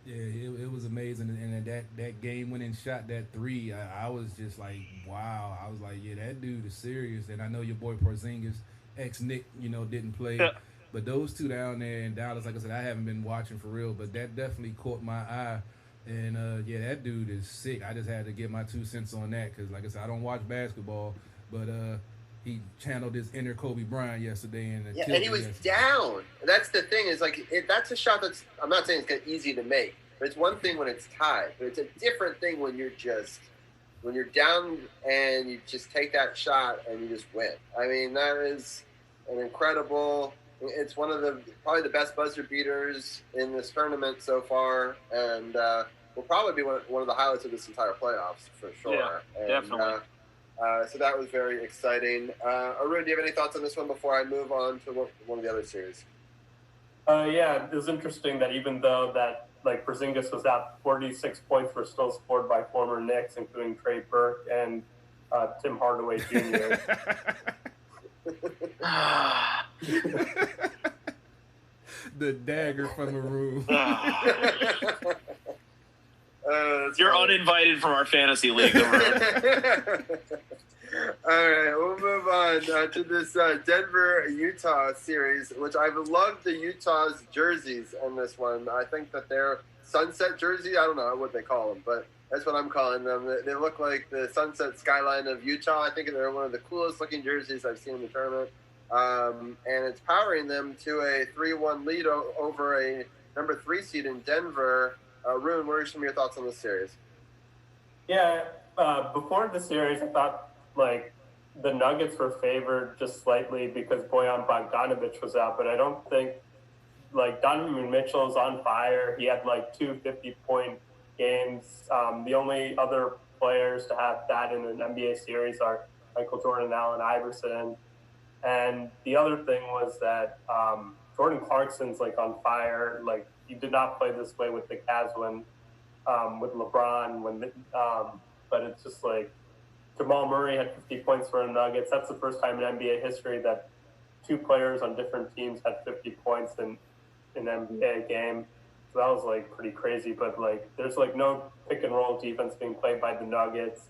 Yeah, it was amazing, and that game winning shot, that three, I was just like, wow. I was like, yeah, that dude is serious. And I know your boy Porzingis, ex Nick, didn't play, Yeah. but those two down there in Dallas, like I said, I haven't been watching for real, but that definitely caught my eye. And yeah, that dude is sick. I just had to get my 2 cents on that because, like I said, I don't watch basketball, but he channeled his inner Kobe Bryant yesterday, and he was down. That's the thing is that's a shot that's, I'm not saying it's easy to make, but it's one thing when it's tied, but it's a different thing when you're down and you just take that shot and you just win. I mean, that is an incredible. It's one of probably the best buzzer beaters in this tournament so far, and will probably be one of the highlights of this entire playoffs for sure. Yeah, definitely. So that was very exciting. Arun, do you have any thoughts on this one before I move on to one of the other series? Yeah, it was interesting that even though that Porzingis was out, 46 points were still scored by former Knicks, including Trey Burke and Tim Hardaway Jr. The dagger from the room. You're uninvited from our fantasy league. All right, we'll move on to this Denver-Utah series, which I've loved the Utah's jerseys on this one. I think that they're sunset jersey. I don't know what they call them, but that's what I'm calling them. They look like the sunset skyline of Utah. I think they're one of the coolest looking jerseys I've seen in the tournament. And it's powering them to a 3-1 lead over a number 3 seed in Denver. Rune, what are some of your thoughts on this series? Yeah, before the series, I thought the Nuggets were favored just slightly because Bojan Bogdanovic was out, but I don't think Donovan Mitchell's on fire. He had 2 50-point games. The only other players to have that in an NBA series are Michael Jordan, Allen Iverson. And the other thing was that Jordan Clarkson's on fire. He did not play this way with the Cavs when with LeBron. But it's just Jamal Murray had 50 points for the Nuggets. That's the first time in NBA history that 2 players on different teams had 50 points in an NBA game. So that was pretty crazy. But there's no pick and roll defense being played by the Nuggets.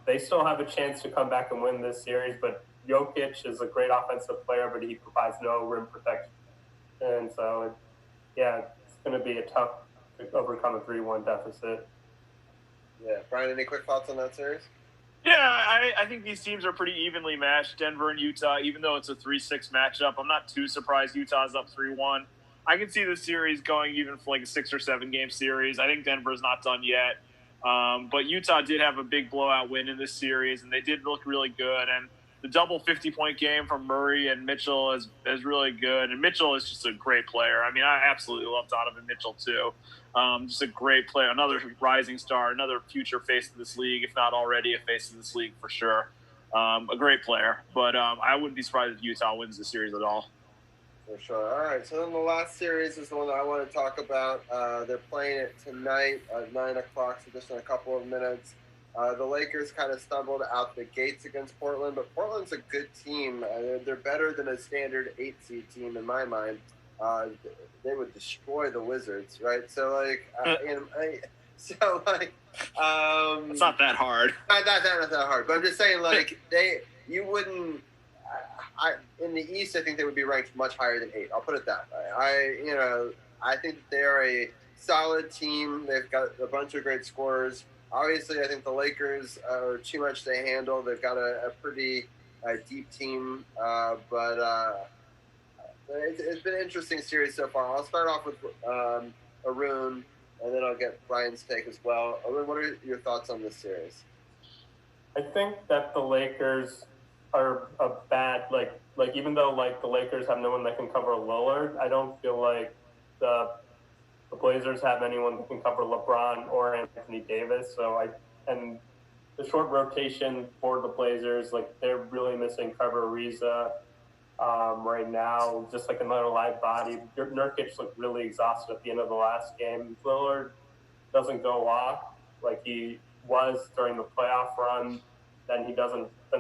They still have a chance to come back and win this series, but Jokic is a great offensive player, but he provides no rim protection. And so, it's going to be tough to overcome a 3-1 deficit. Yeah. Brian, any quick thoughts on that series? Yeah, I think these teams are pretty evenly matched, Denver and Utah, even though it's a 3-6 matchup. I'm not too surprised Utah's up 3-1. I can see the series going even for a 6 or 7 game series. I think Denver's not done yet. But Utah did have a big blowout win in this series, and they did look really good. And the double 50-point game from Murray and Mitchell is really good. And Mitchell is just a great player. I mean, I absolutely love Donovan Mitchell, too. Just a great player, another rising star, another future face of this league, if not already a face of this league for sure. A great player. But I wouldn't be surprised if Utah wins the series at all. For sure. All right, so then the last series is the one that I want to talk about. They're playing it tonight at 9 o'clock, so just in a couple of minutes. The Lakers kind of stumbled out the gates against Portland, but Portland's a good team. They're better than a standard 8-seed team in my mind. They would destroy the Wizards, right? So, it's not that hard. Not that hard, but I'm just saying, you wouldn't. In the East, I think they would be ranked much higher than 8. I'll put it that way. I think that they are a solid team. They've got a bunch of great scorers. Obviously, I think the Lakers are too much to handle. They've got a pretty deep team, but it's been an interesting series so far. I'll start off with Arun, and then I'll get Brian's take as well. Arun, what are your thoughts on this series? I think that the Lakers are a bad, even though the Lakers have no one that can cover Lillard, I don't feel like the the Blazers have anyone that can cover LeBron or Anthony Davis. And the short rotation for the Blazers, like they're really missing Trevor Ariza right now, just like another live body. Nurkic looked really exhausted at the end of the last game. Lillard doesn't go off like he was during the playoff run. Then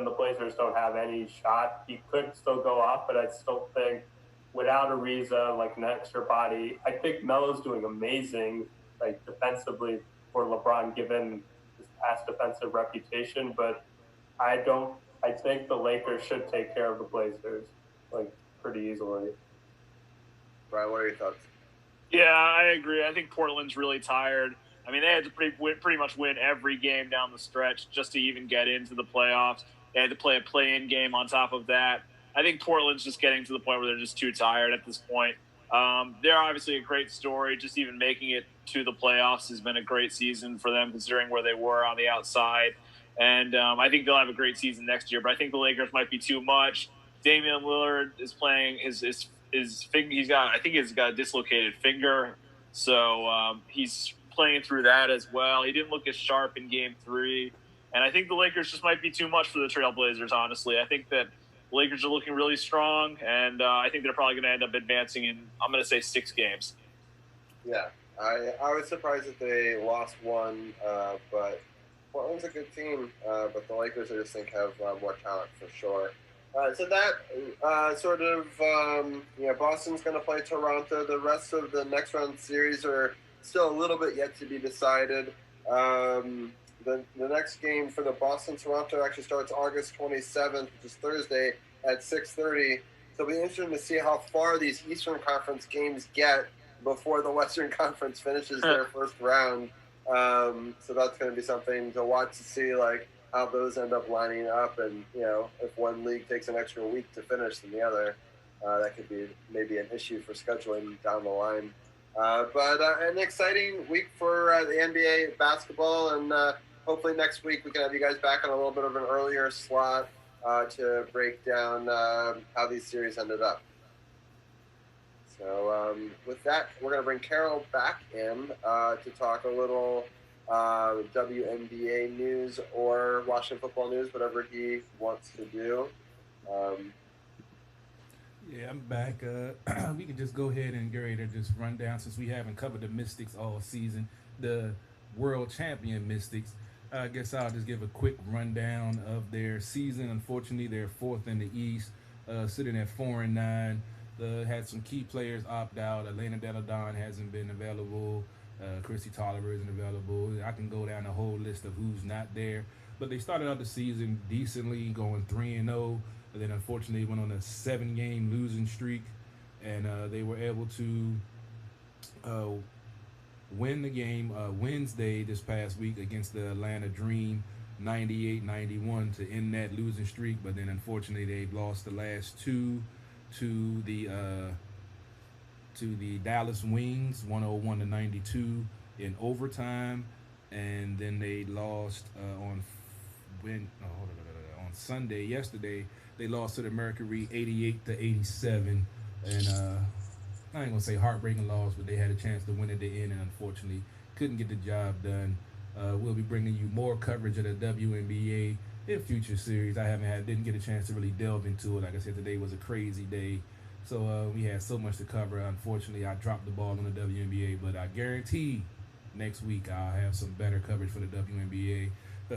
the Blazers don't have any shot. He could still go off, but I still think without Ariza, like an extra body, I think Melo's doing amazing, like defensively for LeBron, given his past defensive reputation. But I think the Lakers should take care of the Blazers, like pretty easily. Brian, what are your thoughts? Yeah, I agree. I think Portland's really tired. I mean, they had to pretty much win every game down the stretch just to even get into the playoffs. They had to play a play-in game on top of that. I think Portland's just getting to the point where they're just too tired at this point. They're obviously a great story. Just even making it to the playoffs has been a great season for them, considering where they were on the outside. And I think they'll have a great season next year. But I think the Lakers might be too much. Damian Lillard is playing his finger. He's got a dislocated finger, so he's playing through that as well. He didn't look as sharp in Game 3, and I think the Lakers just might be too much for the Trailblazers. Honestly, I think that the Lakers are looking really strong, and I think they're probably going to end up advancing in, I'm going to say, 6 games. Yeah, I was surprised that they lost one, but Portland's a good team. But the Lakers, I just think, have more talent for sure. So that Boston's going to play Toronto. The rest of the next round series are still a little bit yet to be decided. The next game for the Boston-Toronto actually starts August 27th, which is Thursday at 6:30. So it'll be interesting to see how far these Eastern Conference games get before the Western Conference finishes their first round. So that's going to be something to watch to see, like, how those end up lining up, and if one league takes an extra week to finish than the other, that could be maybe an issue for scheduling down the line. But an exciting week for the NBA basketball, and hopefully next week we can have you guys back on a little bit of an earlier slot to break down how these series ended up. So with that, we're going to bring Carol back in to talk a little WNBA news or Washington football news, whatever he wants to do. Yeah, I'm back. We can just go ahead and get ready to just run down, since we haven't covered the Mystics all season, the world champion Mystics. I guess I'll just give a quick rundown of their season. Unfortunately, they're 4th in the East, sitting at 4-9. Had some key players opt out. Elena Deladon hasn't been available. Chrissy Tolliver isn't available. I can go down a whole list of who's not there. But they started out the season decently, going 3-0. And then unfortunately went on a 7-game losing streak. And they were able to win the game Wednesday this past week against the Atlanta Dream, 98-91 to end that losing streak. But then unfortunately they've lost the last 2 to the Dallas Wings, 101-92 in overtime, and then they lost on Sunday. Yesterday they lost to the Mercury, 88-87, and I ain't gonna say heartbreaking loss, but they had a chance to win at the end, and unfortunately couldn't get the job done. We'll be bringing you more coverage of the WNBA in future series. Didn't get a chance to really delve into it. Like I said, today was a crazy day. So we had so much to cover. Unfortunately, I dropped the ball on the WNBA, but I guarantee next week I'll have some better coverage for the WNBA.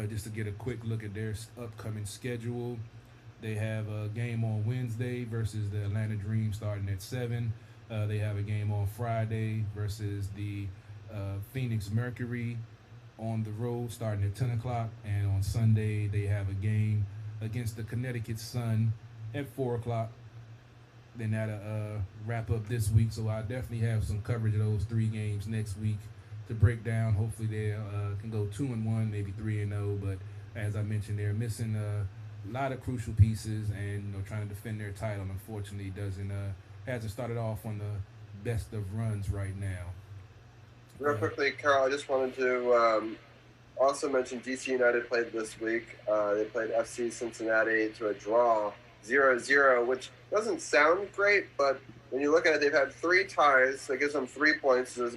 Just to get a quick look at their upcoming schedule, they have a game on Wednesday versus the Atlanta Dream starting at 7. They have a game on Friday versus the Phoenix Mercury on the road starting at 10 o'clock. And on Sunday, they have a game against the Connecticut Sun at 4 o'clock. Then that'll wrap up this week. So I definitely have some coverage of those 3 games next week to break down. Hopefully they can go 2-1, maybe 3-0. But as I mentioned, they're missing a lot of crucial pieces, and trying to defend their title, unfortunately, hasn't started off on the best of runs right now. Real quickly, Carol, I just wanted to also mention DC United played this week. They played FC Cincinnati to a draw, 0-0, which doesn't sound great, but when you look at it, they've had 3 ties. That gives them 3 points, as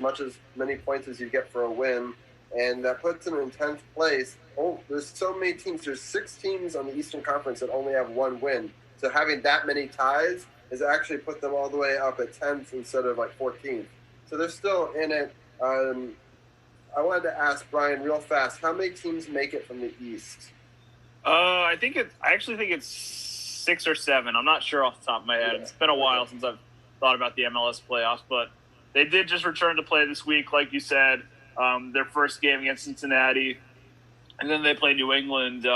many points as you get for a win. And that puts them in 10th place. Oh, there's so many teams. There's 6 teams on the Eastern Conference that only have 1 win. So having that many ties has actually put them all the way up at 10th instead of like 14th. So they're still in it. I wanted to ask Brian real fast, how many teams make it from the East? I actually think it's 6 or 7. I'm not sure off the top of my head. It's been a while since I've thought about the MLS playoffs, but they did just return to play this week, like you said. Their first game against Cincinnati, and then they play New England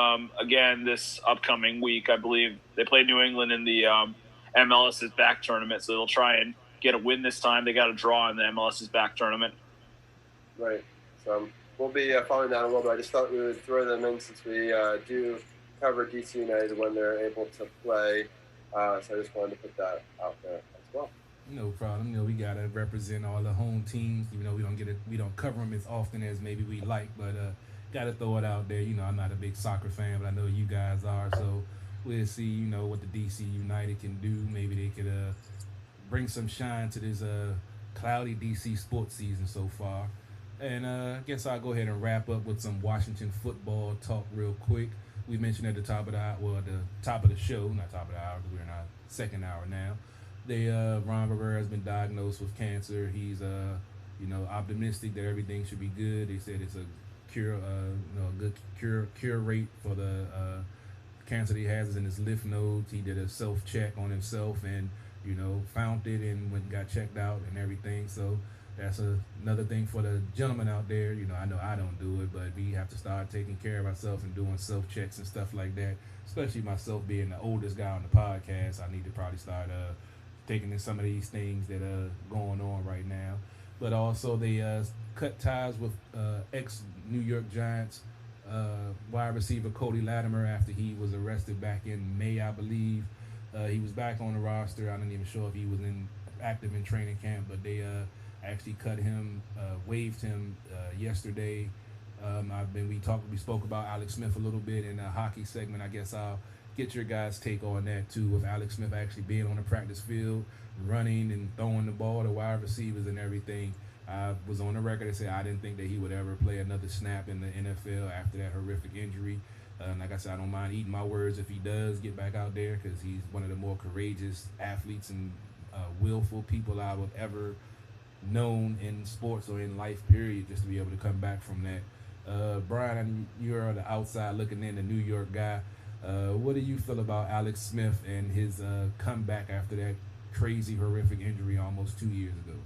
again this upcoming week, I believe. They play New England in the MLS's back tournament, so they'll try and get a win this time. They got a draw in the MLS's back tournament. Right. So we'll be following that a little bit. I just thought we would throw them in since we do cover DC United when they're able to play. So I just wanted to put that out there as well. No problem. We gotta represent all the home teams. We don't cover them as often as maybe we like, but gotta throw it out there. I'm not a big soccer fan, but I know you guys are. So we'll see. What the DC United can do. Maybe they could bring some shine to this cloudy DC sports season so far. And I guess I'll go ahead and wrap up with some Washington football talk real quick. We mentioned at the top of the show, not top of the hour, because we're in our second hour now. Ron Rivera has been diagnosed with cancer. He's optimistic that everything should be good. They said it's a good cure rate for the cancer that he has in his lymph nodes. He did a self-check on himself and found it and got checked out and everything. So that's another thing for the gentleman out there. I know I don't do it, but we have to start taking care of ourselves and doing self-checks and stuff like that. Especially myself being the oldest guy on the podcast, I need to probably start taking in some of these things that are going on right now. But also they cut ties with ex-New York Giants wide receiver Cody Latimer after he was arrested back in May, I believe. He was back on the we I'm not even sure if he was active in training camp, but they actually cut him, waived him yesterday. We spoke about Alex Smith a little bit in the hockey segment. I guess I'll get your guys' take on that too, with Alex Smith actually being on the practice field, running and throwing the ball to wide receivers and everything. I was on the record to say I didn't think that he would ever play another snap in the NFL after that horrific injury. Like I said, I don't mind eating my words if he does get back out there, because he's one of the more courageous athletes and willful people I would ever known in sports or in life, period, just to be able to come back from that. Brian, you're the outside looking in, the New York guy. What do you feel about Alex Smith and his comeback after that crazy, horrific injury almost 2 years ago?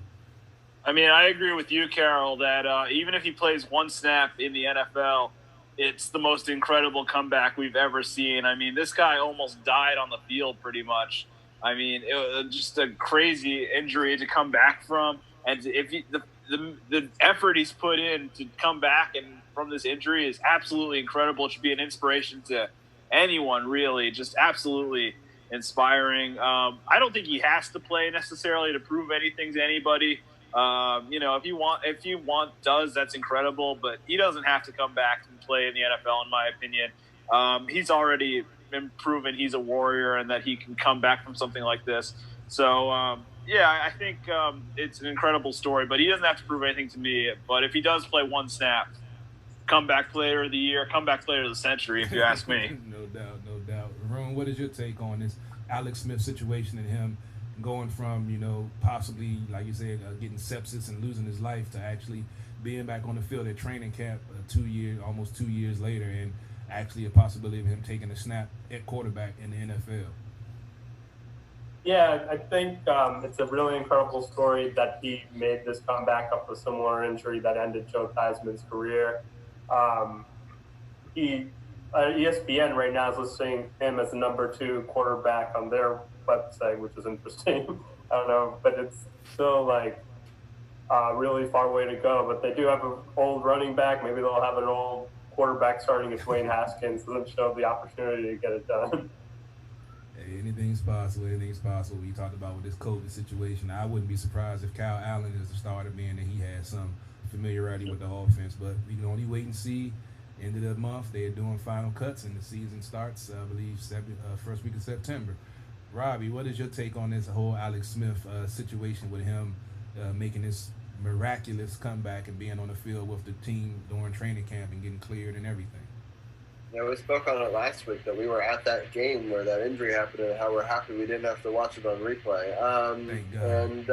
I mean, I agree with you, Carol, that even if he plays one snap in the NFL, it's the most incredible comeback we've ever seen. I mean, this guy almost died on the field pretty much. I mean, it was just a crazy injury to come back from. And if the effort he's put in to come back and from this injury is absolutely incredible. It should be an inspiration to anyone, really, just absolutely inspiring. I don't think he has to play necessarily to prove anything to anybody. If you want, that's incredible, but he doesn't have to come back and play in the NFL, in my opinion. He's already been proven he's a warrior and that he can come back from something like this. So, I think it's an incredible story, but he doesn't have to prove anything to me. But if he does play one snap, comeback player of the year, comeback player of the century, if you ask me. No doubt. Ron, what is your take on this Alex Smith situation and him going from, possibly, like you said, getting sepsis and losing his life to actually being back on the field at training camp almost 2 years later, and actually a possibility of him taking a snap at quarterback in the NFL? Yeah, I think it's a really incredible story that he made this comeback off a similar injury that ended Joe Theismann's career. ESPN right now is listing him as the number 2 quarterback on their website, which is interesting. I don't know, but it's still really far way to go. But they do have an old running back. Maybe they'll have an old quarterback starting if Dwayne Haskins doesn't show the opportunity to get it done. Hey, anything's possible. We talked about with this COVID situation. I wouldn't be surprised if Kyle Allen is the starter, being that he has some familiarity with the offense. But we can only wait and see. End of the month, they're doing final cuts, and the season starts, I believe, first week of September. Robbie, what is your take on this whole Alex Smith situation with him making this miraculous comeback and being on the field with the team during training camp and getting cleared and everything? Yeah, we spoke on it last week that we were at that game where that injury happened and how we're happy we didn't have to watch it on replay. Thank God. And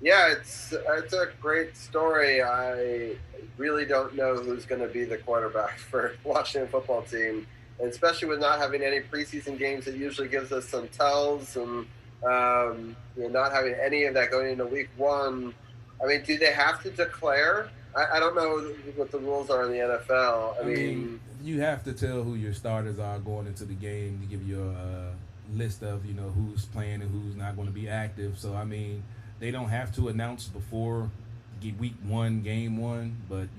yeah, it's a great story. I really don't know who's going to be the quarterback for Washington football team, and especially with not having any preseason games. It usually gives us some tells, and not having any of that going into week one. I mean, do they have to declare? I don't know what the rules are in the NFL. I mean, you have to tell who your starters are going into the game to give you a list of, who's playing and who's not going to be active. So, I mean, they don't have to announce before week one, game one. But,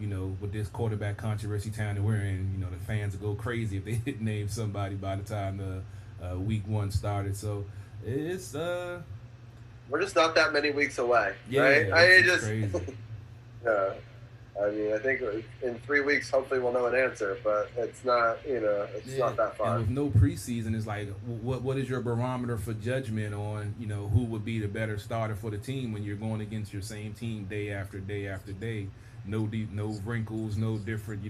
with this quarterback controversy time that we're in, the fans will go crazy if they didn't name somebody by the time the week one started. So, it's we're just not that many weeks away, yeah, right? It's crazy. Yeah. I mean, I think in 3 weeks, hopefully we'll know an answer, but it's not, it's not that far. And with no preseason, it's like, what is your barometer for judgment on, who would be the better starter for the team when you're going against your same team day after day after day? No wrinkles, no different,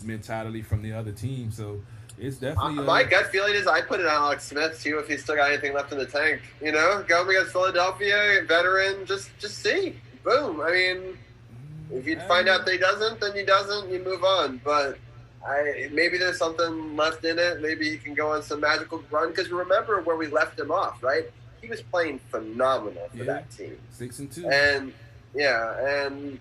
mentality from the other team. So it's definitely my gut feeling is I put it on Alex Smith too if he's still got anything left in the tank. Go against Philadelphia, veteran, just see, boom. I mean. If you find out that he doesn't, then he doesn't. You move on. But maybe there's something left in it. Maybe he can go on some magical run. Because remember where we left him off, right? He was playing phenomenal for that team. 6-2. And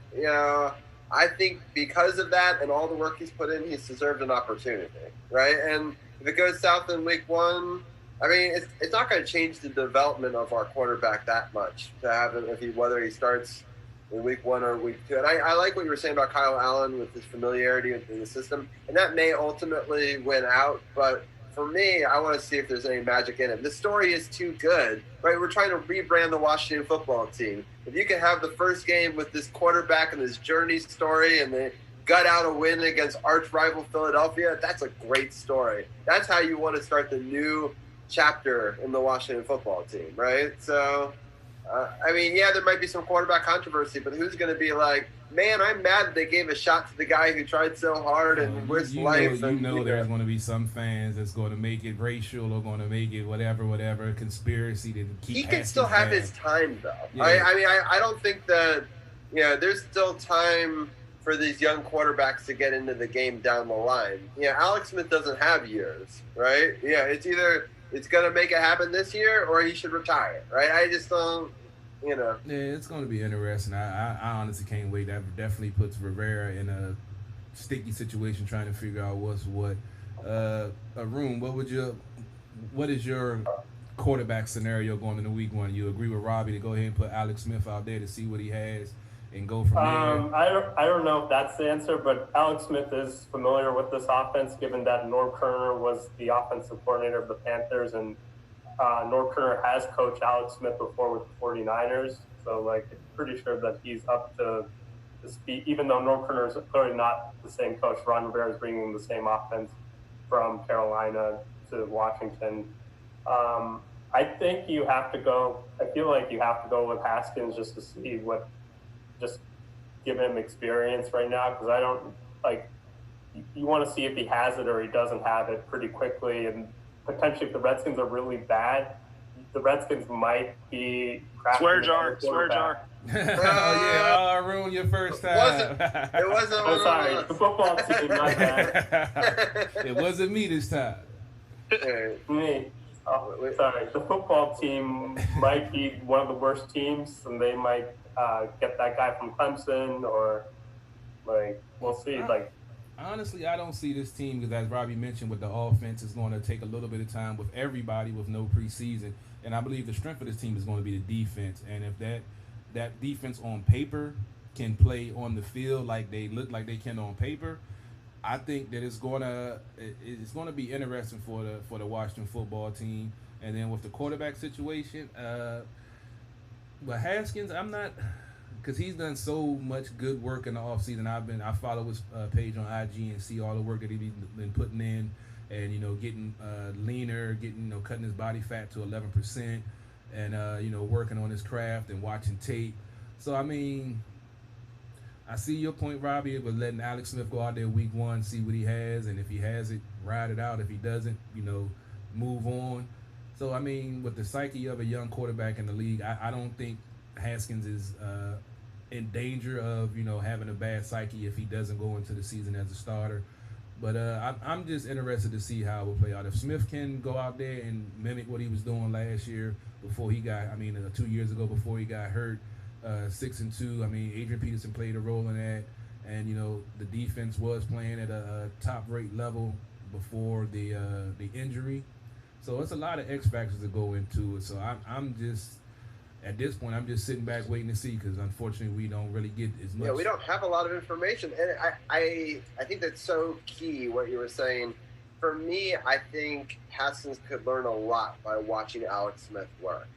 I think because of that and all the work he's put in, he's deserved an opportunity, right? And if it goes south in week one, I mean, it's not going to change the development of our quarterback that much to have him whether he starts in week one or week two. And I like what you were saying about Kyle Allen with his familiarity in the system. And that may ultimately win out. But for me, I want to see if there's any magic in it. The story is too good, right? We're trying to rebrand the Washington football team. If you can have the first game with this quarterback and this journey story and they gut out a win against arch rival Philadelphia, that's a great story. That's how you want to start the new chapter in the Washington football team, right? So... I mean, yeah, there might be some quarterback controversy, but who's going to be like, man, I'm mad that they gave a shot to the guy who tried so hard and risked life. There's going to be some fans that's going to make it racial or going to make it whatever conspiracy to keep. He can still have his time, though. Yeah. I don't think that, there's still time for these young quarterbacks to get into the game down the line. Alex Smith doesn't have years, right? Yeah, it's either it's going to make it happen this year or he should retire, right? I just don't. Yeah, it's going to be interesting. I honestly can't wait. That definitely puts Rivera in a sticky situation trying to figure out what's what. Arun, what is your quarterback scenario going into week one? You agree with Robbie to go ahead and put Alex Smith out there to see what he has and go from there? I don't know if that's the answer, but Alex Smith is familiar with this offense, given that Norv Kerner was the offensive coordinator of the Panthers, and Norv Kerner has coached Alex Smith before with the 49ers, so I'm pretty sure that he's up to speed, even though Norv Kerner is clearly not the same coach. Ron Rivera is bringing the same offense from Carolina to Washington. I think you have to go. I feel like you have to go with Haskins just to see just give him experience right now, because I don't you want to see if he has it or he doesn't have it pretty quickly. And potentially, if the Redskins are really bad, the Redskins might be swear jar. Oh yeah, ruin your first time. It wasn't. I'm sorry, the football team. My bad. It wasn't me this time. Me. Oh, sorry, the football team might be one of the worst teams, and they might get that guy from Clemson, or we'll see. Honestly, I don't see this team, because as Robbie mentioned, with the offense, is going to take a little bit of time with everybody with no preseason. And I believe the strength of this team is going to be the defense. And if that defense on paper can play on the field like they look like they can on paper, I think that it's going to be interesting for the Washington football team. And then with the quarterback situation, but Haskins, I'm not, because he's done so much good work in the offseason. I follow his page on IG and see all the work that he's been putting in and getting leaner, getting cutting his body fat to 11%, and working on his craft and watching tape. So I mean, I see your point, Robbie, with letting Alex Smith go out there week one, see what he has, and if he has it, ride it out. If he doesn't, move on. So I mean, with the psyche of a young quarterback in the league, I don't think Haskins is in danger of having a bad psyche if he doesn't go into the season as a starter. But I'm just interested to see how it will play out. If Smith can go out there and mimic what he was doing last year before he got, 2 years ago before he got hurt, 6-2. Adrian Peterson played a role in that, and the defense was playing at a top-rate level before the injury. So it's a lot of X factors to go into it. So I'm just, at this point, I'm just sitting back waiting to see, because unfortunately we don't really get as much. Yeah, we don't have a lot of information, and I think that's so key what you were saying. For me, I think Haskins could learn a lot by watching Alex Smith work.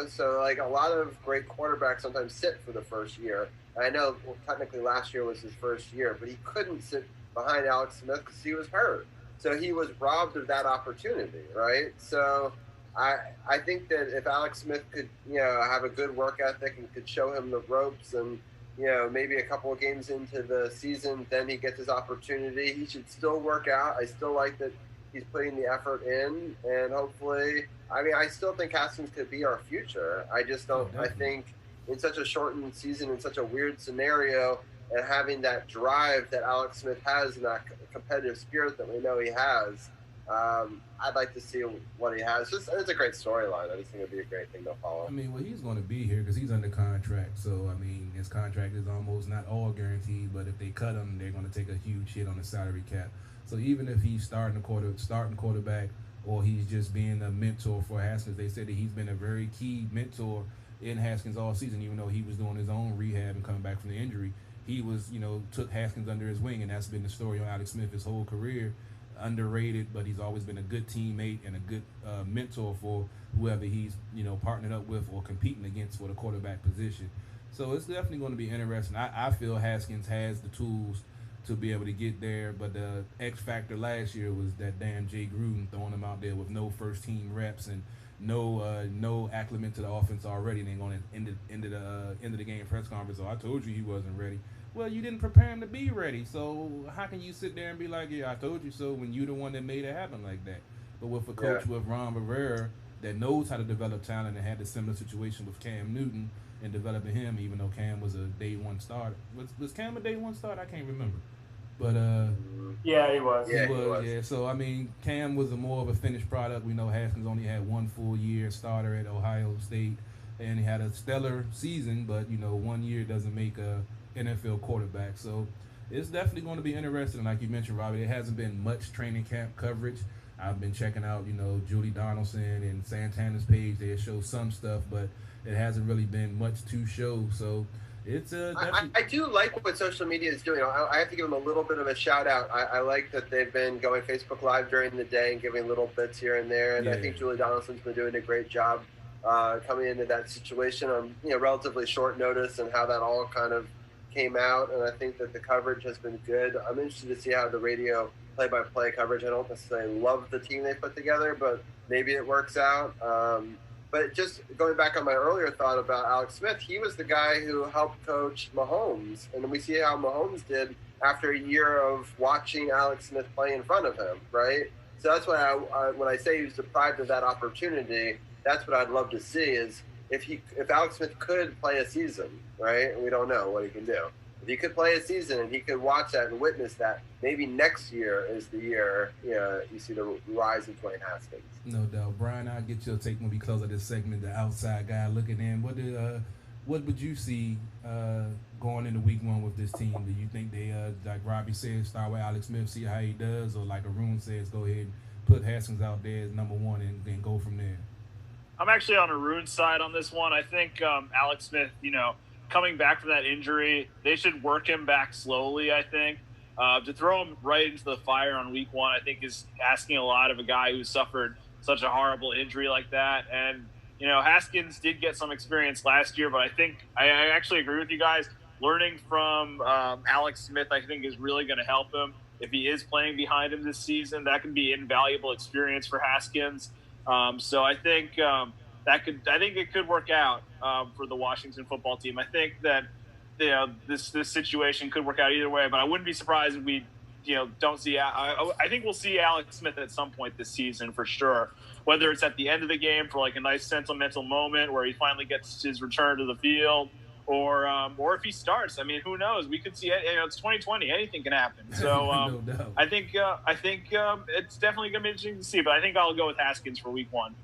So like a lot of great quarterbacks sometimes sit for the first year. I know technically last year was his first year, but he couldn't sit behind Alex Smith because he was hurt. So he was robbed of that opportunity, right? So I think that if Alex Smith could, have a good work ethic and could show him the ropes, and maybe a couple of games into the season, then he gets his opportunity. He should still work out. I still like that he's putting the effort in, and hopefully, I still think Haskins could be our future. I just don't. I think in such a shortened season, in such a weird scenario, and having that drive that Alex Smith has and that competitive spirit that we know he has, I'd like to see what he has. It's a great storyline. I just think it'd be a great thing to follow. He's going to be here because he's under contract. So, his contract is almost not all guaranteed, but if they cut him, they're going to take a huge hit on the salary cap. So even if he's starting quarterback, or he's just being a mentor for Haskins, they said that he's been a very key mentor in Haskins all season, even though he was doing his own rehab and coming back from the injury. He was, took Haskins under his wing, and that's been the story on Alex Smith his whole career. Underrated, but he's always been a good teammate and a good mentor for whoever he's, partnered up with or competing against for the quarterback position. So it's definitely going to be interesting. I feel Haskins has the tools to be able to get there, but the X factor last year was that damn Jay Gruden throwing him out there with no first team reps and no acclimate to the offense already. And then going to end of the game press conference. So I told you he wasn't ready. Well, you didn't prepare him to be ready. So how can you sit there and be like, yeah, I told you so, when you're the one that made it happen like that? But with a coach with Ron Rivera that knows how to develop talent and had a similar situation with Cam Newton and developing him, even though Cam was a day one starter. Was Cam a day one starter? I can't remember. But yeah, he was. He was. Yeah. So Cam was more of a finished product. We know Haskins only had one full year starter at Ohio State, and he had a stellar season. But 1 year doesn't make a NFL quarterback. So it's definitely going to be interesting. Like you mentioned, Robbie, there hasn't been much training camp coverage. I've been checking out, Julie Donaldson and Santana's page. They show some stuff, but it hasn't really been much to show. So it's I do like what social media is doing. I have to give them a little bit of a shout out. I like that they've been going Facebook Live during the day and giving little bits here and there. And I think Julie Donaldson's been doing a great job coming into that situation on relatively short notice, and how that all kind of came out. And I think that the coverage has been good. I'm interested to see how the radio play-by-play coverage. I don't necessarily love the team they put together, but maybe it works out. But just going back on my earlier thought about Alex Smith, he was the guy who helped coach Mahomes. And we see how Mahomes did after a year of watching Alex Smith play in front of him, right? So that's why when I say he was deprived of that opportunity, that's what I'd love to see, is if Alex Smith could play a season, right? And we don't know what he can do. If he could play a season and he could watch that and witness that, maybe next year is the year you see the rise of Dwayne Haskins. No doubt. Brian, I'll get your take when we close out this segment, the outside guy looking in. What would you see going into week one with this team? Do you think they, like Robbie said, start with Alex Smith, see how he does? Or like Arun says, go ahead and put Haskins out there as number one and then go from there? I'm actually on Arun's side on this one. I think Alex Smith, coming back from that injury, they should work him back slowly, I think. To throw him right into the fire on week one, I think, is asking a lot of a guy who suffered such a horrible injury like that. And, Haskins did get some experience last year, but I think I actually agree with you guys. Learning from Alex Smith, I think, is really going to help him. if he is playing behind him this season, that could be invaluable experience for Haskins. So I think it could work out for the Washington football team. I think that this situation could work out either way, but I wouldn't be surprised if we don't see. I think we'll see Alex Smith at some point this season for sure. Whether it's at the end of the game for like a nice sentimental moment where he finally gets his return to the field, or if he starts. I mean, who knows? We could see it. It's 2020. Anything can happen. So No doubt. I think it's definitely going to be interesting to see. But I think I'll go with Haskins for Week 1.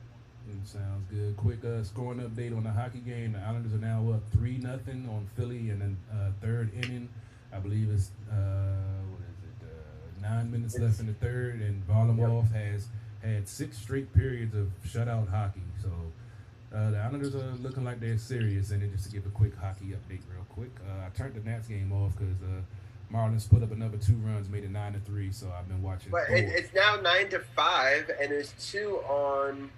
Sounds good. Quick scoring update on the hockey game. The Islanders are now up 3-0 on Philly in the third inning. I believe it's 9 minutes left in the third, and Varlamov has had 6 straight periods of shutout hockey. So the Islanders are looking like they're serious. And then just to give a quick hockey update real quick, I turned the Nats game off because Marlins put up another 2 runs, made it 9-3. So I've been watching. But it's now 9-5, and there's 2 on.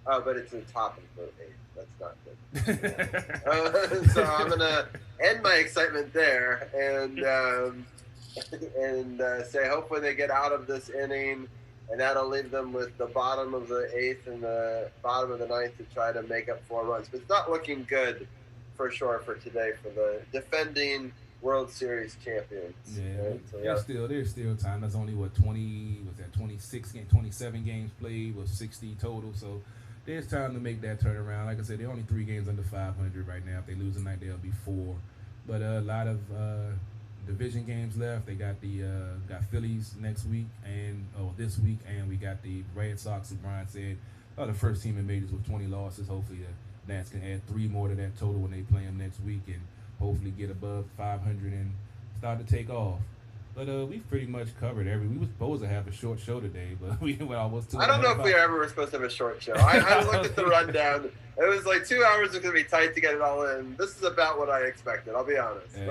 But it's in the top of the 8. That's not good. So I'm gonna end my excitement there and say hopefully they get out of this inning, and that'll leave them with the bottom of the 8th and the bottom of the 9th to try to make up 4 runs. But it's not looking good for sure for today for the defending World Series champions. Yeah, right? So, there's still time. There's only 27 games played with 60 total. So there's time to make that turnaround. Like I said, they're only 3 games under 500 right now. If they lose tonight, they'll be 4. But a lot of division games left. They got got Phillies next week this week, and we got the Red Sox, as Brian said, the first team in majors with 20 losses. Hopefully the Nats can add 3 more to that total when they play them next week, and hopefully get above 500 and start to take off. But we've pretty much covered we were supposed to have a short show today, but we went almost 2 I don't know if we ever were supposed to have a short show. I looked at the rundown. It was like 2 hours was going to be tight to get it all in. This is about what I expected, I'll be honest. As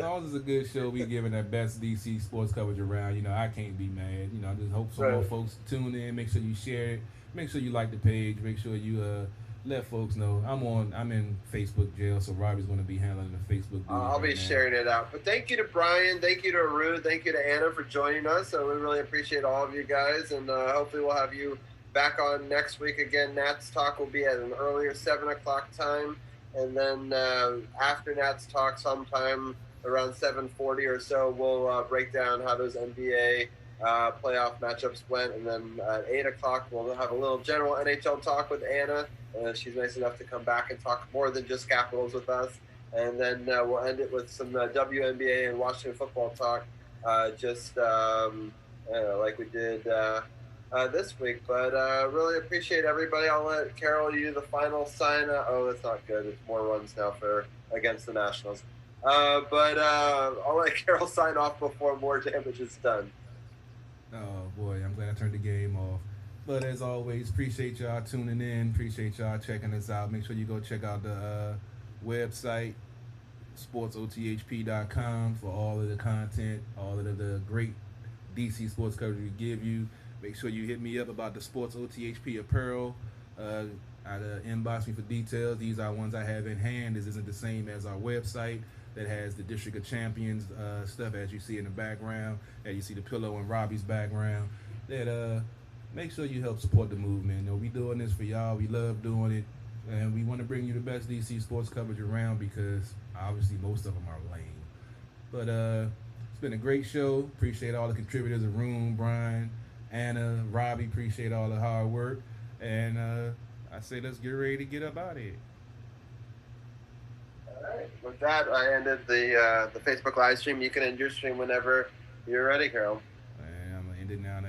long as it's a good show, we giving that best DC sports coverage around. I can't be mad. I just hope some more folks tune in. Make sure you share it. Make sure you like the page. Make sure you let folks know. I'm in Facebook jail, so Robbie's going to be handling the Facebook. I'll be sharing it out. But thank you to Brian, thank you to Aru, thank you to Anna for joining us. So we really appreciate all of you guys, and hopefully we'll have you back on next week again. Nats Talk will be at an earlier 7 o'clock time, and then after Nats Talk, sometime around 7:40 or so, we'll break down how those NBA playoff matchups went, and then at 8 o'clock we'll have a little general NHL talk with Anna. She's nice enough to come back and talk more than just Capitals with us. And then we'll end it with some WNBA and Washington football talk, like we did this week. But really appreciate everybody. I'll let Carol do the final sign. Oh, that's not good. It's more runs now against the Nationals. But I'll let Carol sign off before more damage is done. Oh, boy, I'm glad I turned the game off. But as always, appreciate y'all tuning in. Appreciate y'all checking us out. Make sure you go check out the website, SportsOTHP.com, for all of the content, all of the great DC sports coverage we give you. Make sure you hit me up about the SportsOTHP apparel. Inbox me for details. These are ones I have in hand. This isn't the same as our website that has the District of Champions stuff, as you see in the background, as you see the pillow in Robbie's background. That make sure you help support the movement. We doing this for y'all. We love doing it, and we want to bring you the best DC sports coverage around, because obviously most of them are lame. But it's been a great show. Appreciate all the contributors: Arun, Brian, Anna, Robbie. Appreciate all the hard work, and I say let's get ready to get up out of here. All right. With that, I ended the Facebook live stream. You can end your stream whenever you're ready, Carol. And I'm gonna end it now.